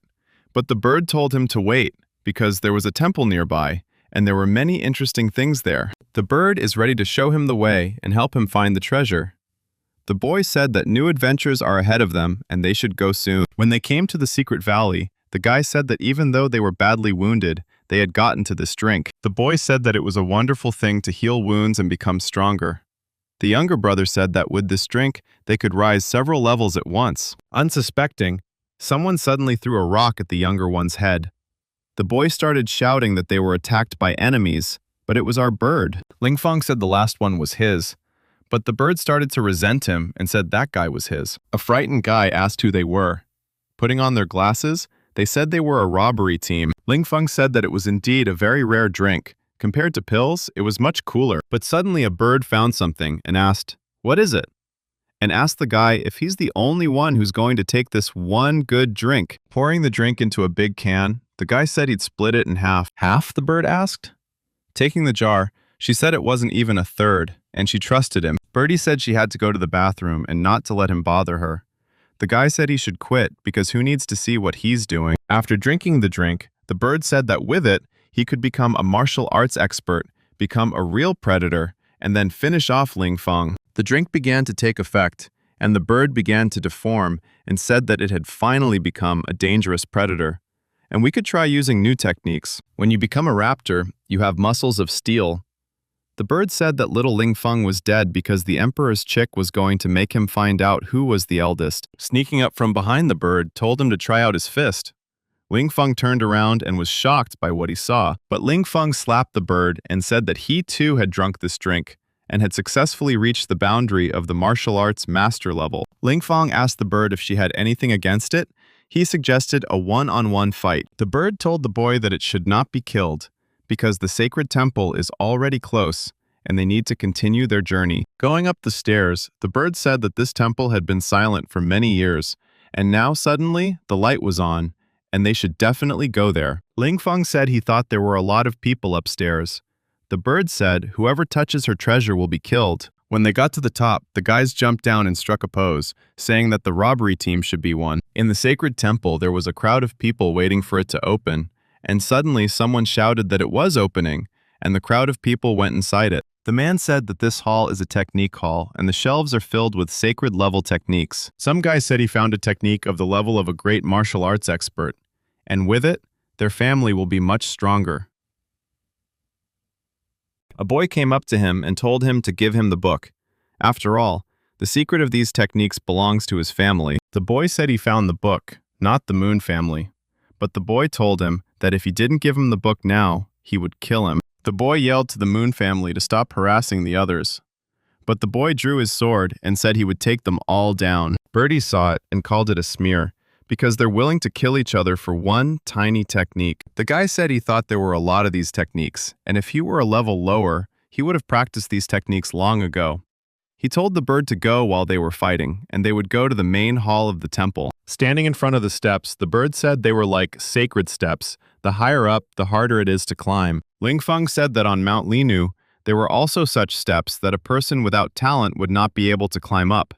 but the bird told him to wait, because there was a temple nearby, and there were many interesting things there. The bird is ready to show him the way and help him find the treasure. The boy said that new adventures are ahead of them and they should go soon. When they came to the secret valley, the guy said that even though they were badly wounded, they had gotten to this drink. The boy said that it was a wonderful thing to heal wounds and become stronger. The younger brother said that with this drink, they could rise several levels at once. Unsuspecting, someone suddenly threw a rock at the younger one's head. The boy started shouting that they were attacked by enemies, but it was our bird. Ling Feng said the last one was his. But the bird started to resent him and said that guy was his. A frightened guy asked who they were. Putting on their glasses, they said they were a robbery team. Ling Feng said that it was indeed a very rare drink. Compared to pills, it was much cooler. But suddenly a bird found something and asked, "What is it?" And asked the guy if he's the only one who's going to take this one good drink. Pouring the drink into a big can, the guy said he'd split it in half. Half, the bird asked? Taking the jar, she said it wasn't even a third, and she trusted him. Birdie said she had to go to the bathroom and not to let him bother her. The guy said he should quit because who needs to see what he's doing? After drinking the drink, the bird said that with it, he could become a martial arts expert, become a real predator, and then finish off Ling Feng. The drink began to take effect, and the bird began to deform and said that it had finally become a dangerous predator. And we could try using new techniques. When you become a raptor, you have muscles of steel. The bird said that little Ling Feng was dead because the emperor's chick was going to make him find out who was the eldest. Sneaking up from behind the bird told him to try out his fist. Ling Feng turned around and was shocked by what he saw. But Ling Feng slapped the bird and said that he too had drunk this drink and had successfully reached the boundary of the martial arts master level. Ling Feng asked the bird if she had anything against it. He suggested a one-on-one fight. The bird told the boy that it should not be killed, because the sacred temple is already close, and they need to continue their journey. Going up the stairs, the bird said that this temple had been silent for many years, and now suddenly the light was on, and they should definitely go there. Ling Feng said he thought there were a lot of people upstairs. The bird said whoever touches her treasure will be killed. When they got to the top, the guys jumped down and struck a pose, saying that the robbery team should be one. In the sacred temple, there was a crowd of people waiting for it to open, and suddenly someone shouted that it was opening, and the crowd of people went inside it. The man said that this hall is a technique hall, and the shelves are filled with sacred level techniques. Some guy said he found a technique of the level of a great martial arts expert, and with it, their family will be much stronger. A boy came up to him and told him to give him the book. After all, the secret of these techniques belongs to his family. The boy said he found the book, not the Moon family. But the boy told him that if he didn't give him the book now, he would kill him. The boy yelled to the Moon family to stop harassing the others. But the boy drew his sword and said he would take them all down. Birdie saw it and called it a smear, because they're willing to kill each other for one tiny technique. The guy said he thought there were a lot of these techniques, and if he were a level lower, he would have practiced these techniques long ago. He told the bird to go while they were fighting, and they would go to the main hall of the temple. Standing in front of the steps, the bird said they were like sacred steps. The higher up, the harder it is to climb. Ling Feng said that on Mount Linu, there were also such steps that a person without talent would not be able to climb up.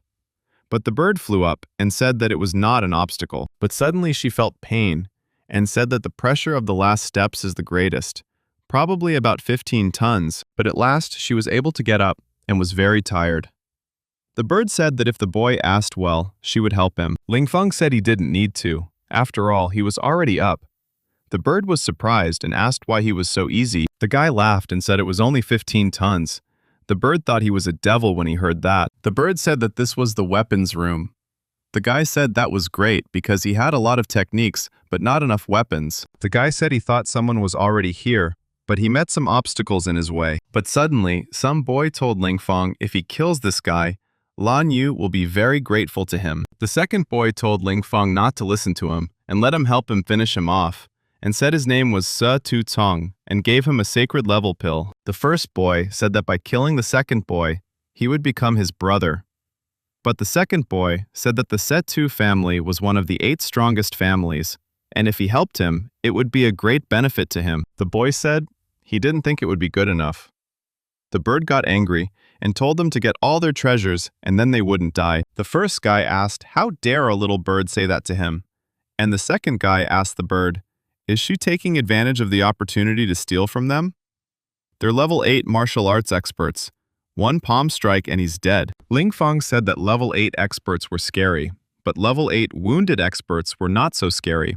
But the bird flew up and said that it was not an obstacle. But suddenly she felt pain and said that the pressure of the last steps is the greatest, probably about 15 tons, but at last she was able to get up and was very tired. The bird said that if the boy asked well, she would help him. Ling Feng said he didn't need to. After all, he was already up. The bird was surprised and asked why he was so easy. The guy laughed and said it was only 15 tons. The bird thought he was a devil when he heard that. The bird said that this was the weapons room. The guy said that was great because he had a lot of techniques, but not enough weapons. The guy said he thought someone was already here, but he met some obstacles in his way. But suddenly, some boy told Ling Feng if he kills this guy, Lan Yu will be very grateful to him. The second boy told Ling Feng not to listen to him and let him help him finish him off, and said his name was Se Tu Tong, and gave him a sacred level pill. The first boy said that by killing the second boy, he would become his brother. But the second boy said that the Se Tu family was one of the 8 strongest families, and if he helped him, it would be a great benefit to him. The boy said he didn't think it would be good enough. The bird got angry and told them to get all their treasures and then they wouldn't die. The first guy asked, how dare a little bird say that to him? And the second guy asked the bird, is she taking advantage of the opportunity to steal from them? They're level 8 martial arts experts. One palm strike and he's dead. Ling Feng said that level 8 experts were scary, but level 8 wounded experts were not so scary.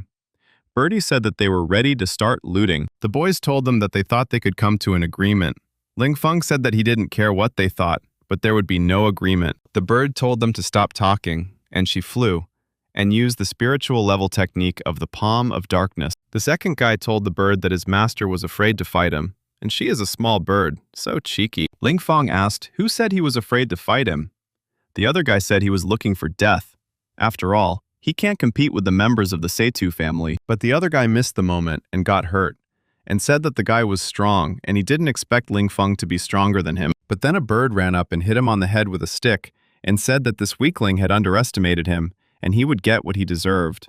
Birdie said that they were ready to start looting. The boys told them that they thought they could come to an agreement. Ling Feng said that he didn't care what they thought, but there would be no agreement. The bird told them to stop talking, and she flew, and used the spiritual level technique of the palm of darkness. The second guy told the bird that his master was afraid to fight him, and she is a small bird, so cheeky. Ling Feng asked who said he was afraid to fight him. The other guy said he was looking for death. After all, he can't compete with the members of the Seitu family, but the other guy missed the moment and got hurt, and said that the guy was strong and he didn't expect Ling Feng to be stronger than him. But then a bird ran up and hit him on the head with a stick and said that this weakling had underestimated him and he would get what he deserved.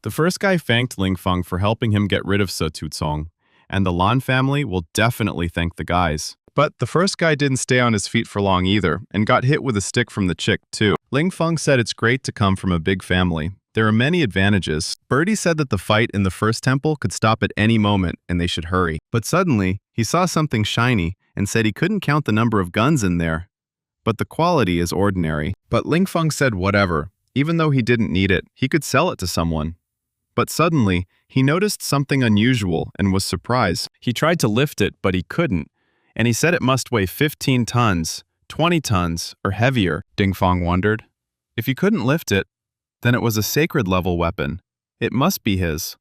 The first guy thanked Ling Feng for helping him get rid of Se Tu Cong, and the Lan family will definitely thank the guys. But the first guy didn't stay on his feet for long either, and got hit with a stick from the chick too. Ling Feng said it's great to come from a big family. There are many advantages. Birdie said that the fight in the first temple could stop at any moment and they should hurry. But suddenly, he saw something shiny and said he couldn't count the number of guns in there. But the quality is ordinary. But Ling Feng said whatever. Even though he didn't need it, he could sell it to someone. But suddenly, he noticed something unusual and was surprised. He tried to lift it, but he couldn't. And he said it must weigh 15 tons, 20 tons, or heavier. Ding Feng wondered. If he couldn't lift it, then it was a sacred level weapon. It must be his.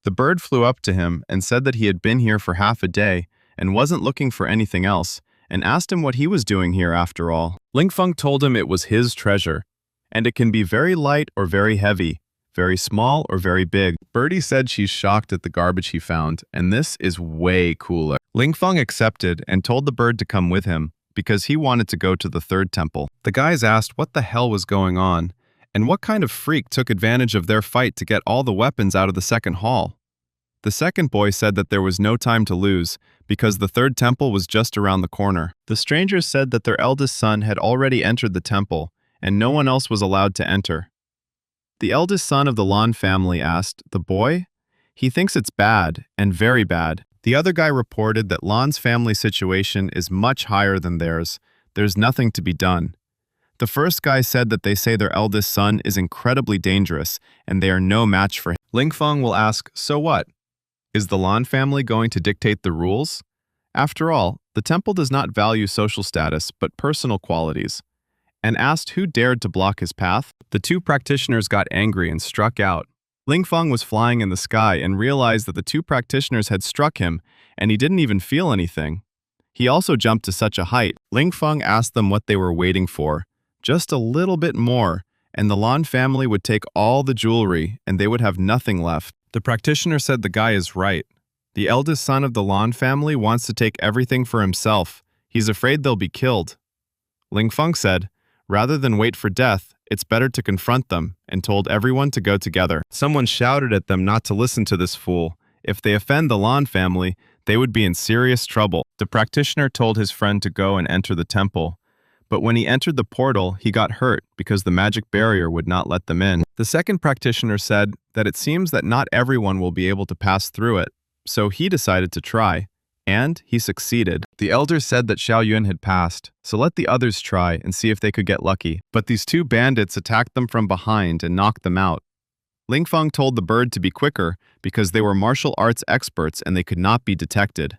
The bird flew up to him and said that he had been here for half a day and wasn't looking for anything else, and asked him what he was doing here after all. Ling Feng told him it was his treasure, and it can be very light or very heavy, very small or very big. Birdie said she's shocked at the garbage he found, and this is way cooler. Ling Feng accepted and told the bird to come with him, because he wanted to go to the third temple. The guys asked what the hell was going on, and what kind of freak took advantage of their fight to get all the weapons out of the second hall. The second boy said that there was no time to lose, because the third temple was just around the corner. The strangers said that their eldest son had already entered the temple, and no one else was allowed to enter. The eldest son of the Lan family asked, "The boy? He thinks it's bad, and very bad." The other guy reported that Lan's family situation is much higher than theirs. There's nothing to be done. The first guy said that they say their eldest son is incredibly dangerous, and they are no match for him. Ling Feng will ask, "So what? Is the Lan family going to dictate the rules?" After all, the temple does not value social status, but personal qualities. And asked who dared to block his path. The two practitioners got angry and struck out. Ling Feng was flying in the sky and realized that the two practitioners had struck him, and he didn't even feel anything. He also jumped to such a height. Ling Feng asked them what they were waiting for. Just a little bit more, and the Lan family would take all the jewelry, and they would have nothing left. The practitioner said the guy is right. The eldest son of the Lan family wants to take everything for himself. He's afraid they'll be killed. Ling Feng said, "Rather than wait for death, it's better to confront them," and told everyone to go together. Someone shouted at them not to listen to this fool. If they offend the Lan family, they would be in serious trouble. The practitioner told his friend to go and enter the temple. But when he entered the portal, he got hurt because the magic barrier would not let them in. The second practitioner said that it seems that not everyone will be able to pass through it, so he decided to try. And he succeeded. The elders said that Xiao Yun had passed, so let the others try and see if they could get lucky. But these two bandits attacked them from behind and knocked them out. Ling Feng told the bird to be quicker because they were martial arts experts and they could not be detected.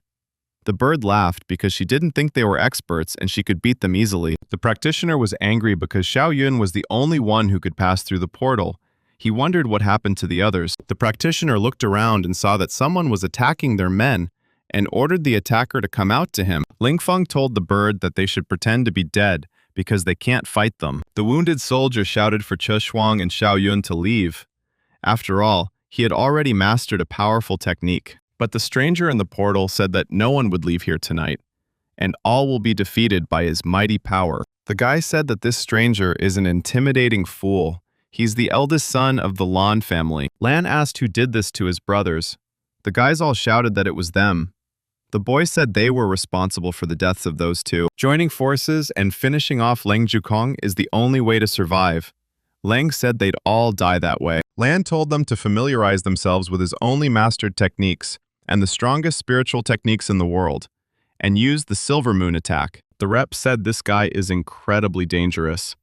The bird laughed because she didn't think they were experts and she could beat them easily. The practitioner was angry because Xiao Yun was the only one who could pass through the portal. He wondered what happened to the others. The practitioner looked around and saw that someone was attacking their men, and ordered the attacker to come out to him. Ling Feng told the bird that they should pretend to be dead because they can't fight them. The wounded soldier shouted for Che Shuang and Xiao Yun to leave. After all, he had already mastered a powerful technique. But the stranger in the portal said that no one would leave here tonight, and all will be defeated by his mighty power. The guy said that this stranger is an intimidating fool. He's the eldest son of the Lan family. Lan asked who did this to his brothers. The guys all shouted that it was them. The boy said they were responsible for the deaths of those two. Joining forces and finishing off Leng Zhukong is the only way to survive. Leng said they'd all die that way. Lan told them to familiarize themselves with his only mastered techniques, and the strongest spiritual techniques in the world, and use the Silver Moon attack. The rep said this guy is incredibly dangerous.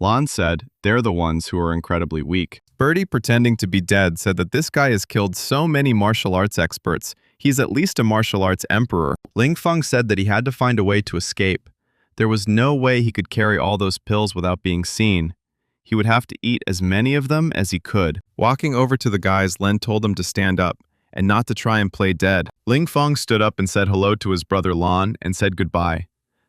Lan said they're the ones who are incredibly weak. Birdie, pretending to be dead, said that this guy has killed so many martial arts experts. He's at least a martial arts emperor. Ling Feng said that he had to find a way to escape. There was no way he could carry all those pills without being seen. He would have to eat as many of them as he could. Walking over to the guys, Len told them to stand up and not to try and play dead. Ling Feng stood up and said hello to his brother Lan and said goodbye.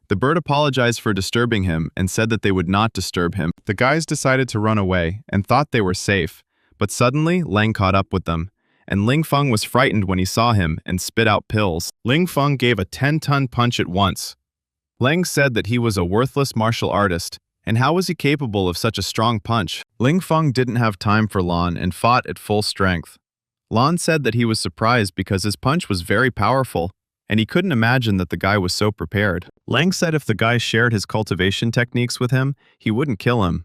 The bird apologized for disturbing him and said that they would not disturb him. The guys decided to run away and thought they were safe, but suddenly Lang caught up with them, and Ling Feng was frightened when he saw him and spit out pills. Ling Feng gave a 10-ton punch at once. Lang said that he was a worthless martial artist, and how was he capable of such a strong punch? Ling Feng didn't have time for Lan and fought at full strength. Lan said that he was surprised because his punch was very powerful, and he couldn't imagine that the guy was so prepared. Lang said if the guy shared his cultivation techniques with him, he wouldn't kill him.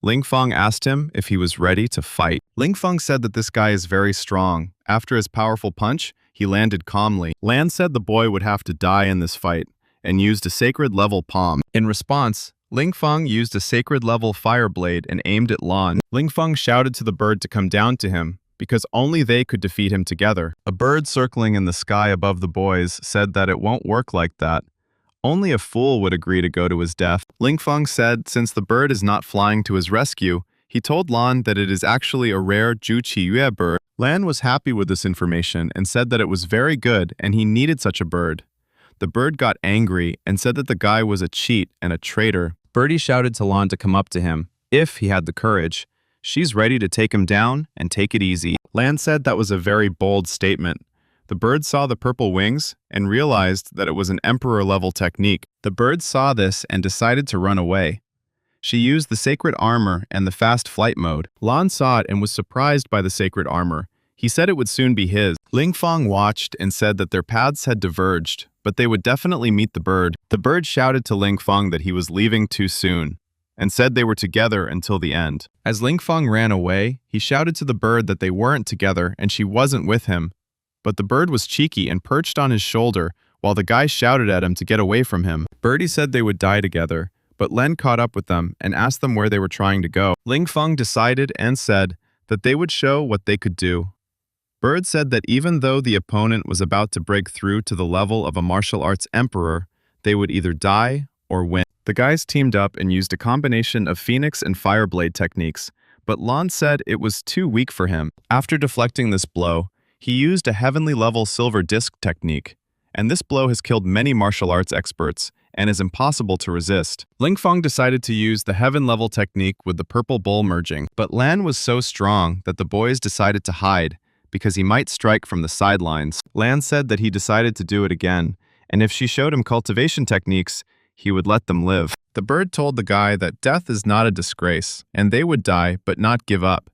Ling Feng asked him if he was ready to fight. Ling Feng said that this guy is very strong. After his powerful punch, he landed calmly. Lan said the boy would have to die in this fight, and used a sacred level palm. In response, Ling Feng used a sacred level fire blade and aimed at Lan. Ling Feng shouted to the bird to come down to him, because only they could defeat him together. A bird circling in the sky above the boys said that it won't work like that. Only a fool would agree to go to his death. Ling Feng said since the bird is not flying to his rescue, he told Lan that it is actually a rare Zhu Qiyue bird. Lan was happy with this information and said that it was very good and he needed such a bird. The bird got angry and said that the guy was a cheat and a traitor. Birdie shouted to Lan to come up to him, if he had the courage. She's ready to take him down and take it easy. Lan said that was a very bold statement. The bird saw the purple wings and realized that it was an emperor-level technique. The bird saw this and decided to run away. She used the sacred armor and the fast flight mode. Lan saw it and was surprised by the sacred armor. He said it would soon be his. Ling Fong watched and said that their paths had diverged, but they would definitely meet the bird. The bird shouted to Ling Fong that he was leaving too soon, and said they were together until the end. As Ling Fong ran away, he shouted to the bird that they weren't together and she wasn't with him. But the bird was cheeky and perched on his shoulder while the guy shouted at him to get away from him. Birdie said they would die together, but Len caught up with them and asked them where they were trying to go. Ling Fong decided and said that they would show what they could do. Bird said that even though the opponent was about to break through to the level of a martial arts emperor, they would either die or win. The guys teamed up and used a combination of Phoenix and Fireblade techniques, but Lon said it was too weak for him. After deflecting this blow, he used a heavenly level silver disc technique, and this blow has killed many martial arts experts and is impossible to resist. Ling Fong decided to use the heaven level technique with the purple bull merging, but Lan was so strong that the boys decided to hide because he might strike from the sidelines. Lan said that he decided to do it again, and if she showed him cultivation techniques, he would let them live. The bird told the guy that death is not a disgrace, and they would die but not give up.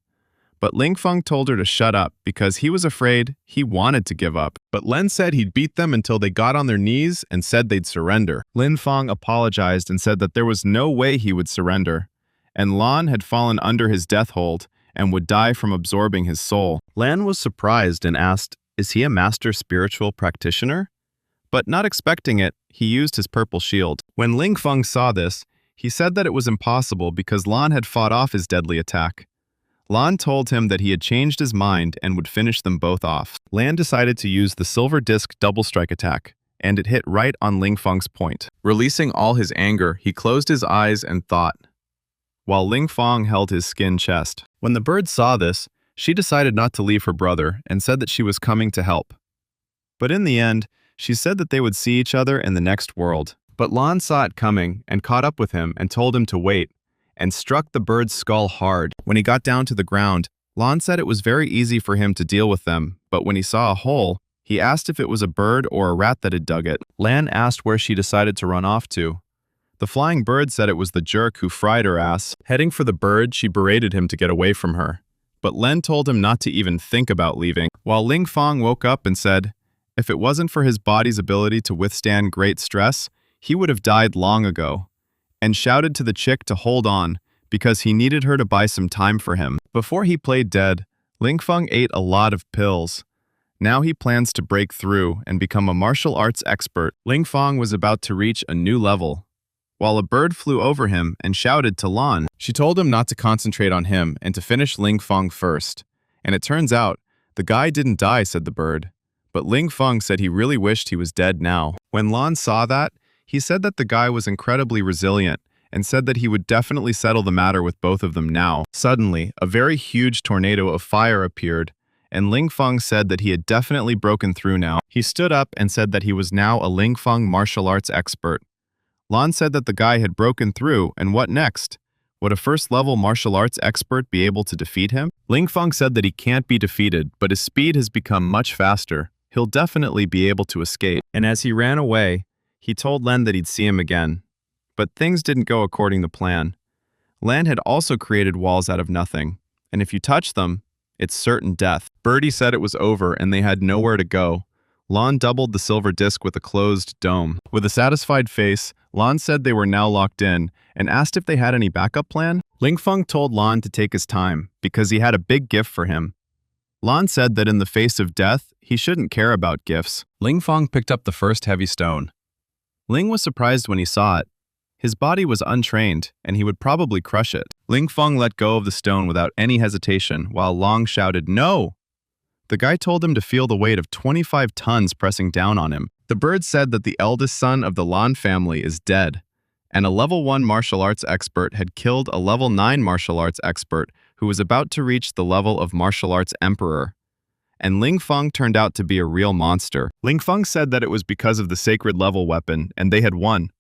But Ling Fong told her to shut up because he was afraid he wanted to give up. But Len said he'd beat them until they got on their knees and said they'd surrender. Lin Fong apologized and said that there was no way he would surrender, and Lan had fallen under his death hold and would die from absorbing his soul. Lan was surprised and asked, "Is he a master spiritual practitioner?" But not expecting it, he used his purple shield. When Ling Fong saw this, he said that it was impossible because Lan had fought off his deadly attack. Lan told him that he had changed his mind and would finish them both off. Lan decided to use the silver disc double strike attack, and it hit right on Ling Fong's point. Releasing all his anger, he closed his eyes and thought, while Ling Fong held his skin chest. When the bird saw this, she decided not to leave her brother and said that she was coming to help. But in the end, she said that they would see each other in the next world. But Lan saw it coming and caught up with him and told him to wait, and struck the bird's skull hard. When he got down to the ground, Lan said it was very easy for him to deal with them, but when he saw a hole, he asked if it was a bird or a rat that had dug it. Lan asked where she decided to run off to. The flying bird said it was the jerk who fried her ass. Heading for the bird, she berated him to get away from her. But Len told him not to even think about leaving, while Ling Fong woke up and said, if it wasn't for his body's ability to withstand great stress, he would have died long ago, and shouted to the chick to hold on because he needed her to buy some time for him. Before he played dead, Ling Fong ate a lot of pills. Now he plans to break through and become a martial arts expert. Ling Fong was about to reach a new level, while a bird flew over him and shouted to Lan. She told him not to concentrate on him and to finish Ling Fong first. And it turns out, the guy didn't die, said the bird. But Ling Fong said he really wished he was dead now. When Lan saw that, he said that the guy was incredibly resilient and said that he would definitely settle the matter with both of them now. Suddenly, a very huge tornado of fire appeared, and Ling Fong said that he had definitely broken through now. He stood up and said that he was now a Ling Fong martial arts expert. Lan said that the guy had broken through, and what next? Would a first-level martial arts expert be able to defeat him? Ling Fong said that he can't be defeated, but his speed has become much faster. He'll definitely be able to escape. And as he ran away, he told Len that he'd see him again. But things didn't go according to plan. Len had also created walls out of nothing, and if you touch them, it's certain death. Birdie said it was over and they had nowhere to go. Lan doubled the silver disc with a closed dome. With a satisfied face, Lan said they were now locked in and asked if they had any backup plan. Ling Fong told Lan to take his time because he had a big gift for him. Lan said that in the face of death, he shouldn't care about gifts. Ling Fong picked up the first heavy stone. Ling was surprised when he saw it. His body was untrained, and he would probably crush it. Ling Fong let go of the stone without any hesitation, while Long shouted, "No!" The guy told him to feel the weight of 25 tons pressing down on him. The bird said that the eldest son of the Lan family is dead, and a level 1 martial arts expert had killed a level 9 martial arts expert who was about to reach the level of martial arts emperor. And Ling Fong turned out to be a real monster. Ling Fong said that it was because of the sacred level weapon, and they had won.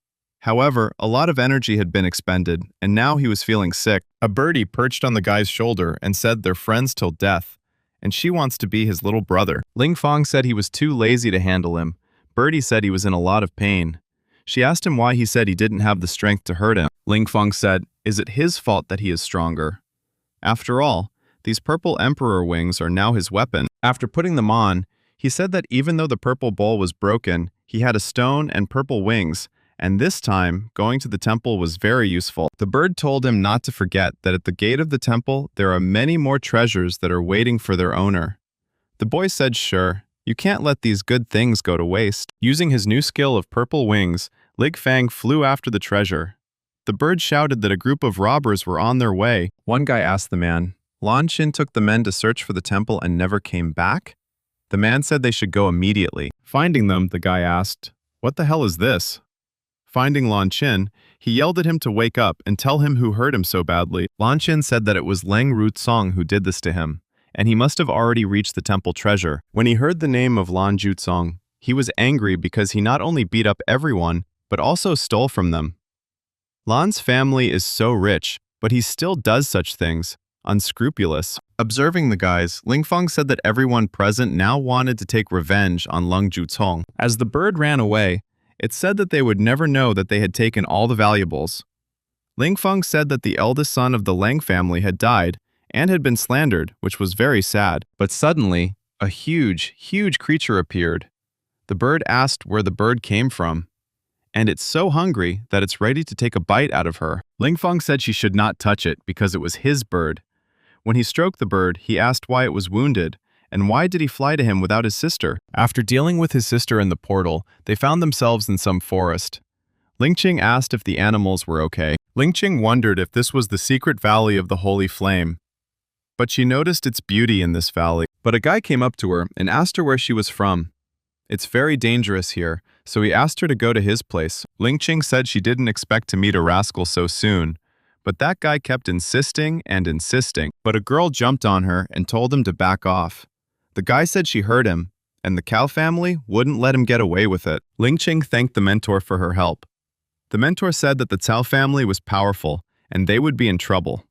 However, a lot of energy had been expended, and now he was feeling sick. A birdie perched on the guy's shoulder and said they're friends till death, and she wants to be his little brother. Ling Fong said he was too lazy to handle him. Birdie said he was in a lot of pain. She asked him why he said he didn't have the strength to hurt him. Ling Fong said, is it his fault that he is stronger? After all, these purple emperor wings are now his weapon. After putting them on, He said that even though the purple bowl was broken, he had a stone and purple wings, and this time, going to the temple was very useful. The bird told him not to forget that at the gate of the temple, there are many more treasures that are waiting for their owner. The boy said, "Sure, you can't let these good things go to waste." Using his new skill of purple wings, Lig Fang flew after the treasure. The bird shouted that a group of robbers were on their way. One guy asked the man, "Lan Xin took the men to search for the temple and never came back?" The man said they should go immediately. Finding them, the guy asked, "What the hell is this?" Finding Lan Xin, he yelled at him to wake up and tell him who hurt him so badly. Lan Xin said that it was Lang Rutsong who did this to him, and he must have already reached the temple treasure. When he heard the name of Lan Jutsong, he was angry because he not only beat up everyone, but also stole from them. Lan's family is so rich, but he still does such things. Unscrupulous. Observing the guys, Lingfeng said that everyone present now wanted to take revenge on Leng Jutong. As the bird ran away, it said that they would never know that they had taken all the valuables. Lingfeng said that the eldest son of the Lang family had died and had been slandered, which was very sad. But suddenly, a huge, huge creature appeared. The bird asked where the bird came from, and it's so hungry that it's ready to take a bite out of her. Lingfeng said she should not touch it because it was his bird. When he stroked the bird, he asked why it was wounded, and why did he fly to him without his sister? After dealing with his sister in the portal, they found themselves in some forest. Lingqing asked if the animals were okay. Lingqing wondered if this was the secret valley of the Holy Flame. But she noticed its beauty in this valley. But a guy came up to her and asked her where she was from. It's very dangerous here, so he asked her to go to his place. Lingqing said she didn't expect to meet a rascal so soon. But that guy kept insisting and insisting. But a girl jumped on her and told him to back off. The guy said she heard him, and the Cao family wouldn't let him get away with it. Lingqing thanked the mentor for her help. The mentor said that the Cao family was powerful, and they would be in trouble.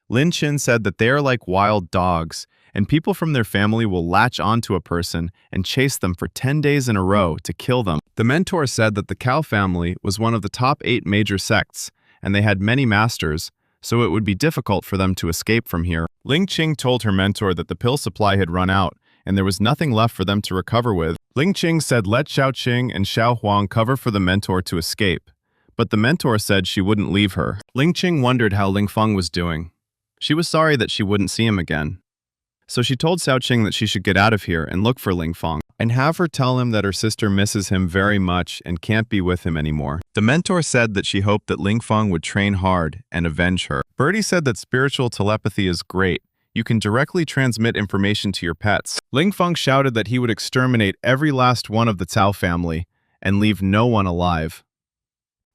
Lin Qin said that they are like wild dogs, and people from their family will latch onto a person and chase them for 10 days in a row to kill them. The mentor said that the Cao family was one of the top 8 major sects, and they had many masters, so it would be difficult for them to escape from here. Ling Qing told her mentor that the pill supply had run out, and there was nothing left for them to recover with. Ling Qing said let Xiao Qing and Xiao Huang cover for the mentor to escape, but the mentor said she wouldn't leave her. Ling Qing wondered how Ling Feng was doing. She was sorry that she wouldn't see him again. So she told Xiao Qing that she should get out of here and look for Ling Feng, and have her tell him that her sister misses him very much and can't be with him anymore. The mentor said that she hoped that Ling Feng would train hard and avenge her. Birdie said that spiritual telepathy is great. You can directly transmit information to your pets. Ling Feng shouted that he would exterminate every last one of the Cao family and leave no one alive.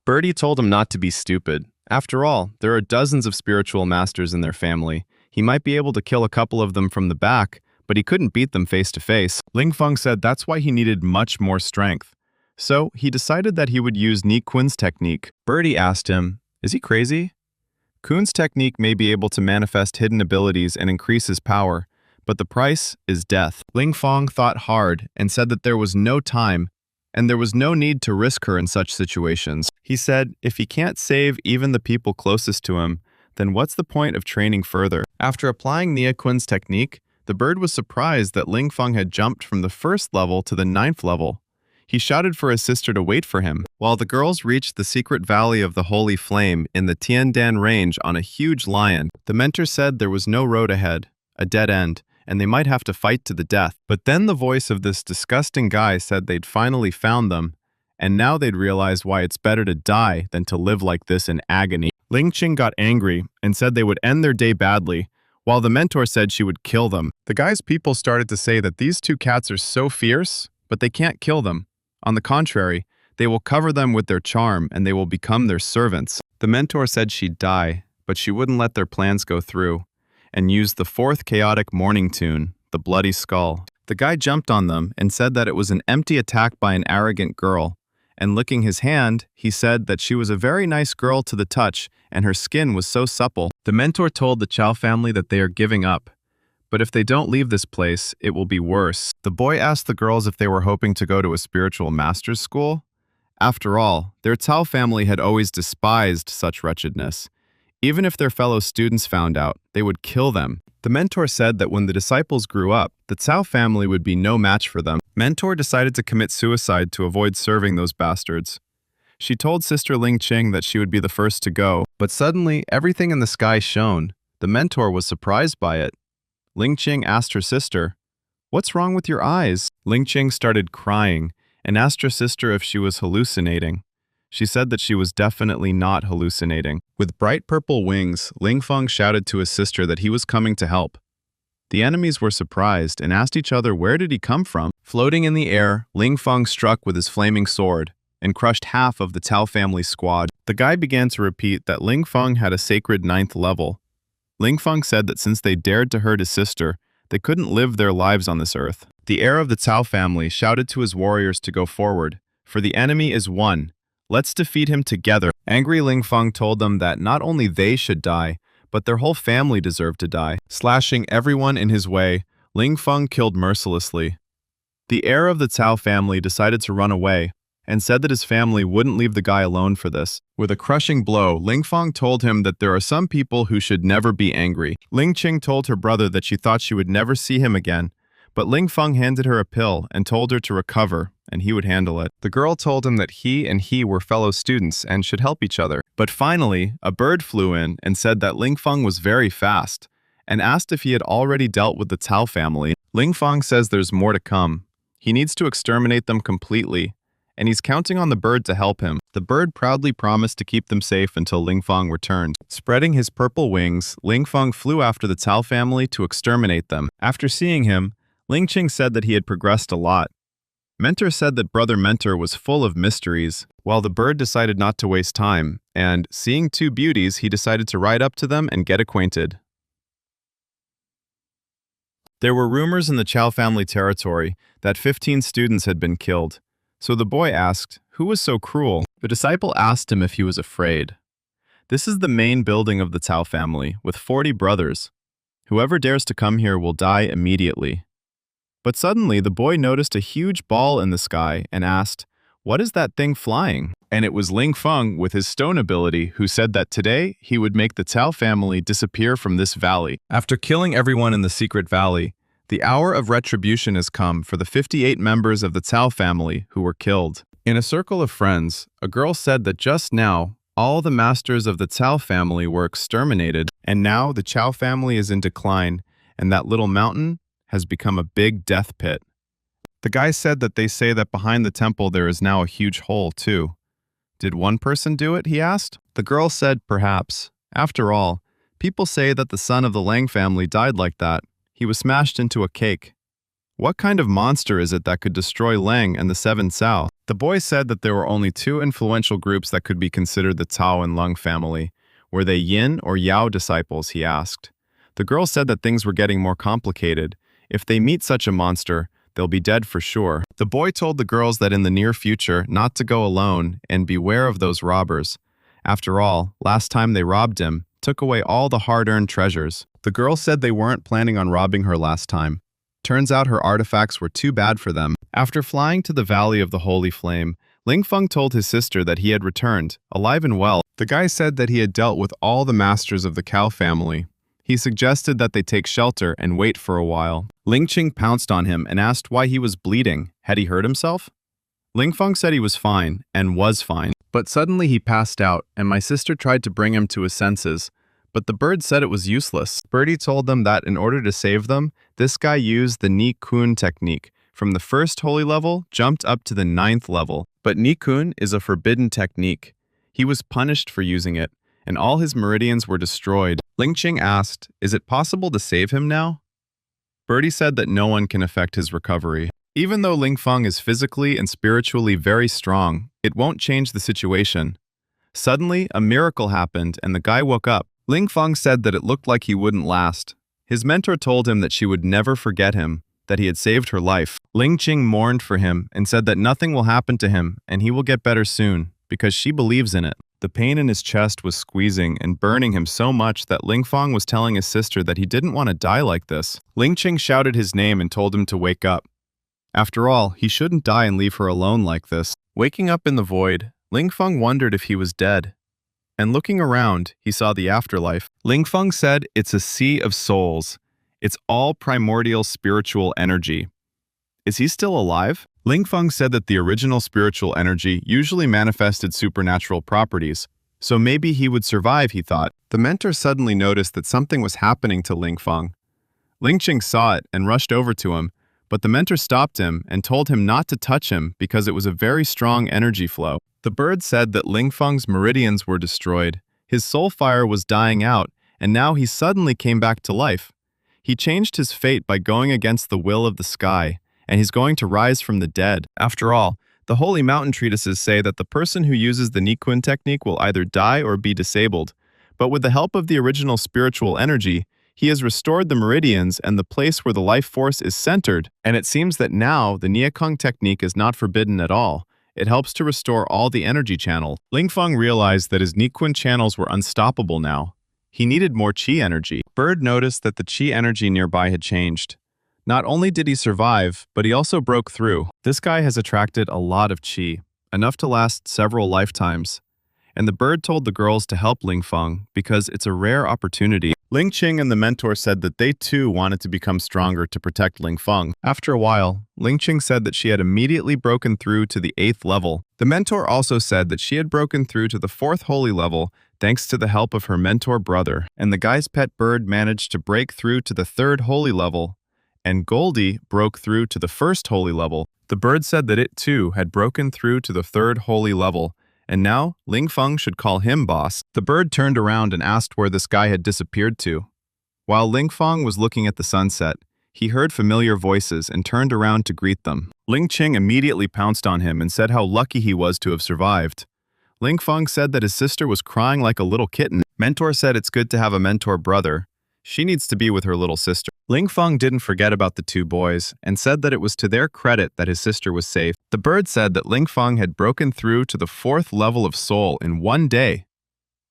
Birdie told him not to be stupid. After all, there are dozens of spiritual masters in their family. He might be able to kill a couple of them from the back, but he couldn't beat them face to face. Ling Feng said that's why he needed much more strength. So he decided that he would use Ni Kun's technique. Birdie asked him, is he crazy? Kun's technique may be able to manifest hidden abilities and increase his power, but the price is death. Ling Feng thought hard and said that there was no time, and there was no need to risk her in such situations. He said, if he can't save even the people closest to him, then what's the point of training further? After applying Nia Kun's technique, the bird was surprised that Ling Feng had jumped from the 1st level to the 9th level. He shouted for his sister to wait for him. While the girls reached the secret valley of the Holy Flame in the Tiandan range on a huge lion, the mentor said there was no road ahead, a dead end, and they might have to fight to the death. But then the voice of this disgusting guy said they'd finally found them, and now they'd realize why it's better to die than to live like this in agony. Ling Qing got angry and said they would end their day badly, while the mentor said she would kill them. The guy's people started to say that these 2 cats are so fierce, but they can't kill them. On the contrary, they will cover them with their charm and they will become their servants. The mentor said she'd die, but she wouldn't let their plans go through, and used the 4th chaotic morning tune, the Bloody Skull. The guy jumped on them and said that it was an empty attack by an arrogant girl, and licking his hand, he said that she was a very nice girl to the touch and her skin was so supple. The mentor told the Chow family that they are giving up, but if they don't leave this place, it will be worse. The boy asked the girls if they were hoping to go to a spiritual master's school. After all, their Cao family had always despised such wretchedness. Even if their fellow students found out, they would kill them. The mentor said that when the disciples grew up, the Cao family would be no match for them. Mentor decided to commit suicide to avoid serving those bastards. She told Sister Ling Qing that she would be the first to go, but suddenly everything in the sky shone. The mentor was surprised by it. Ling Qing asked her sister, "What's wrong with your eyes?" Ling Qing started crying and asked her sister if she was hallucinating. She said that she was definitely not hallucinating. With bright purple wings, Ling Feng shouted to his sister that he was coming to help. The enemies were surprised and asked each other where did he come from. Floating in the air, Ling Feng struck with his flaming sword and crushed half of the Cao family squad. The guy began to repeat that Ling Feng had a sacred 9th level. Ling Feng said that since they dared to hurt his sister, they couldn't live their lives on this earth. The heir of the Cao family shouted to his warriors to go forward, for the enemy is one. Let's defeat him together. Angry Ling Feng told them that not only they should die, but their whole family deserved to die. Slashing everyone in his way, Ling Feng killed mercilessly. The heir of the Cao family decided to run away, and said that his family wouldn't leave the guy alone for this. With a crushing blow, Ling Feng told him that there are some people who should never be angry. Ling Qing told her brother that she thought she would never see him again, but Ling Feng handed her a pill and told her to recover, and he would handle it. The girl told him that he were fellow students and should help each other. But finally, a bird flew in and said that Ling Feng was very fast, and asked if he had already dealt with the Cao family. Ling Feng says there's more to come. He needs to exterminate them completely, and he's counting on the bird to help him. The bird proudly promised to keep them safe until Ling Feng returned. Spreading his purple wings, Ling Feng flew after the Cao family to exterminate them. After seeing him, Ling Qing said that he had progressed a lot. Mentor said that Brother Mentor was full of mysteries, while the bird decided not to waste time, and, seeing two beauties, he decided to ride up to them and get acquainted. There were rumors in the Cao family territory that 15 students had been killed. So the boy asked, who was so cruel? The disciple asked him if he was afraid. This is the main building of the Cao family, with 40 brothers. Whoever dares to come here will die immediately. But suddenly the boy noticed a huge ball in the sky and asked, what is that thing flying? And it was Ling Feng with his stone ability who said that today he would make the Cao family disappear from this valley. After killing everyone in the secret valley, the hour of retribution has come for the 58 members of the Cao family who were killed. In a circle of friends, a girl said that just now, all the masters of the Cao family were exterminated, and now the Cao family is in decline, and that little mountain has become a big death pit. The guy said that they say that behind the temple there is now a huge hole, too. Did one person do it, he asked? The girl said, perhaps. After all, people say that the son of the Lang family died like that. He was smashed into a cake. What kind of monster is it that could destroy Lang and the 7 Cao? The boy said that there were only 2 influential groups that could be considered the Cao and Lung family. Were they Yin or Yao disciples, he asked. The girl said that things were getting more complicated. If they meet such a monster, they'll be dead for sure. The boy told the girls that in the near future not to go alone and beware of those robbers. After all, last time they robbed him, took away all the hard-earned treasures. The girl said they weren't planning on robbing her last time. Turns out her artifacts were too bad for them. After flying to the Valley of the Holy Flame, Ling Feng told his sister that he had returned, alive and well. The guy said that he had dealt with all the masters of the Cao family. He suggested that they take shelter and wait for a while. Ling Qing pounced on him and asked why he was bleeding. Had he hurt himself? Ling Feng said he was fine, and was fine. But suddenly he passed out, and my sister tried to bring him to his senses. But the bird said it was useless. Birdie told them that in order to save them, this guy used the Ni Kun technique. From the first holy level, jumped up to the 9th level. But Ni Kun is a forbidden technique. He was punished for using it, and all his meridians were destroyed. Ling Qing asked, is it possible to save him now? Birdie said that no one can affect his recovery. Even though Ling Feng is physically and spiritually very strong, it won't change the situation. Suddenly, a miracle happened and the guy woke up. Ling Feng said that it looked like he wouldn't last. His mentor told him that she would never forget him, that he had saved her life. Ling Qing mourned for him and said that nothing will happen to him and he will get better soon, because she believes in it. The pain in his chest was squeezing and burning him so much that Ling Feng was telling his sister that he didn't want to die like this. Ling Qing shouted his name and told him to wake up. After all, he shouldn't die and leave her alone like this. Waking up in the void, Ling Feng wondered if he was dead. and looking around, he saw the afterlife. Ling Feng said, "It's a sea of souls. It's all primordial spiritual energy." Is he still alive? Ling Feng said that the original spiritual energy usually manifested supernatural properties, so maybe he would survive, he thought. The mentor suddenly noticed that something was happening to Ling Feng. Ling Qing saw it and rushed over to him, but the mentor stopped him and told him not to touch him because it was a very strong energy flow. The bird said that Ling Feng's meridians were destroyed, his soul fire was dying out, and now he suddenly came back to life. He changed his fate by going against the will of the sky, and he's going to rise from the dead. After all, the holy mountain treatises say that the person who uses the Niquin technique will either die or be disabled, but with the help of the original spiritual energy, he has restored the meridians and the place where the life force is centered, and it seems that now the Niakong technique is not forbidden at all. It helps to restore all the energy channel. Ling Feng realized that his Niquin channels were unstoppable now. He needed more qi energy. Bird noticed that the qi energy nearby had changed. Not only did he survive, but he also broke through. This guy has attracted a lot of qi, enough to last several lifetimes. And the bird told the girls to help Ling Feng because it's a rare opportunity. Ling Qing and the mentor said that they too wanted to become stronger to protect Ling Feng. After a while, Ling Qing said that she had immediately broken through to the 8th level. The mentor also said that she had broken through to the 4th holy level thanks to the help of her mentor brother. And the guy's pet bird managed to break through to the 3rd holy level, and Goldie broke through to the 1st holy level. The bird said that it too had broken through to the 3rd holy level, and now Ling Feng should call him boss. The bird turned around and asked where this guy had disappeared to. While Ling Feng was looking at the sunset, he heard familiar voices and turned around to greet them. Ling Qing immediately pounced on him and said how lucky he was to have survived. Ling Feng said that his sister was crying like a little kitten. Mentor said it's good to have a mentor brother. She needs to be with her little sister. Ling Feng didn't forget about the two boys and said that it was to their credit that his sister was safe. The bird said that Ling Feng had broken through to the 4th level of soul in one day.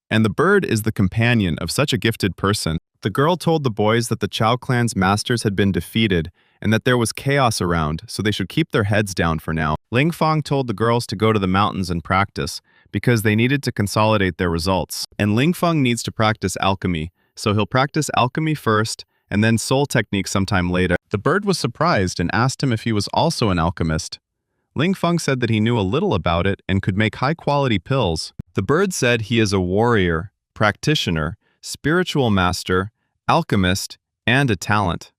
And the bird is the companion of such a gifted person. The girl told the boys that the Chao clan's masters had been defeated and that there was chaos around, so they should keep their heads down for now. Ling Feng told the girls to go to the mountains and practice because they needed to consolidate their results. And Ling Feng needs to practice alchemy, so he'll practice alchemy first and then soul technique sometime later. The bird was surprised and asked him if he was also an alchemist. Ling Feng said that he knew a little about it and could make high-quality pills. The bird said he is a warrior, practitioner, spiritual master, alchemist, and a talent.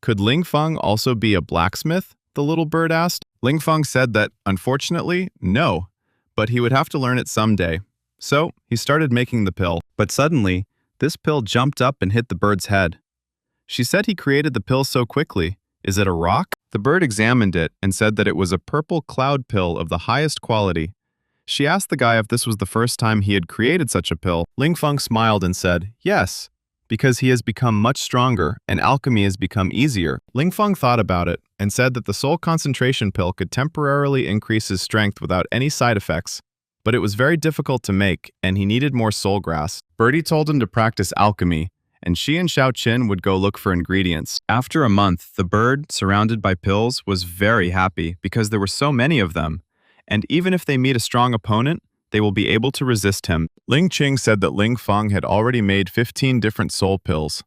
Could Ling Feng also be a blacksmith? The little bird asked. Ling Feng said that, unfortunately, no, but he would have to learn it someday. So he started making the pill, but suddenly, this pill jumped up and hit the bird's head. She said he created the pill so quickly. Is it a rock? The bird examined it and said that it was a purple cloud pill of the highest quality. She asked the guy if this was the first time he had created such a pill. Ling Feng smiled and said, yes, because he has become much stronger and alchemy has become easier. Ling Feng thought about it and said that the soul concentration pill could temporarily increase his strength without any side effects. But it was very difficult to make, and he needed more soul grass. Birdie told him to practice alchemy, and she and Xiao Qin would go look for ingredients. After a month, the bird, surrounded by pills, was very happy because there were so many of them, and even if they meet a strong opponent, they will be able to resist him. Ling Qing said that Ling Feng had already made 15 different soul pills.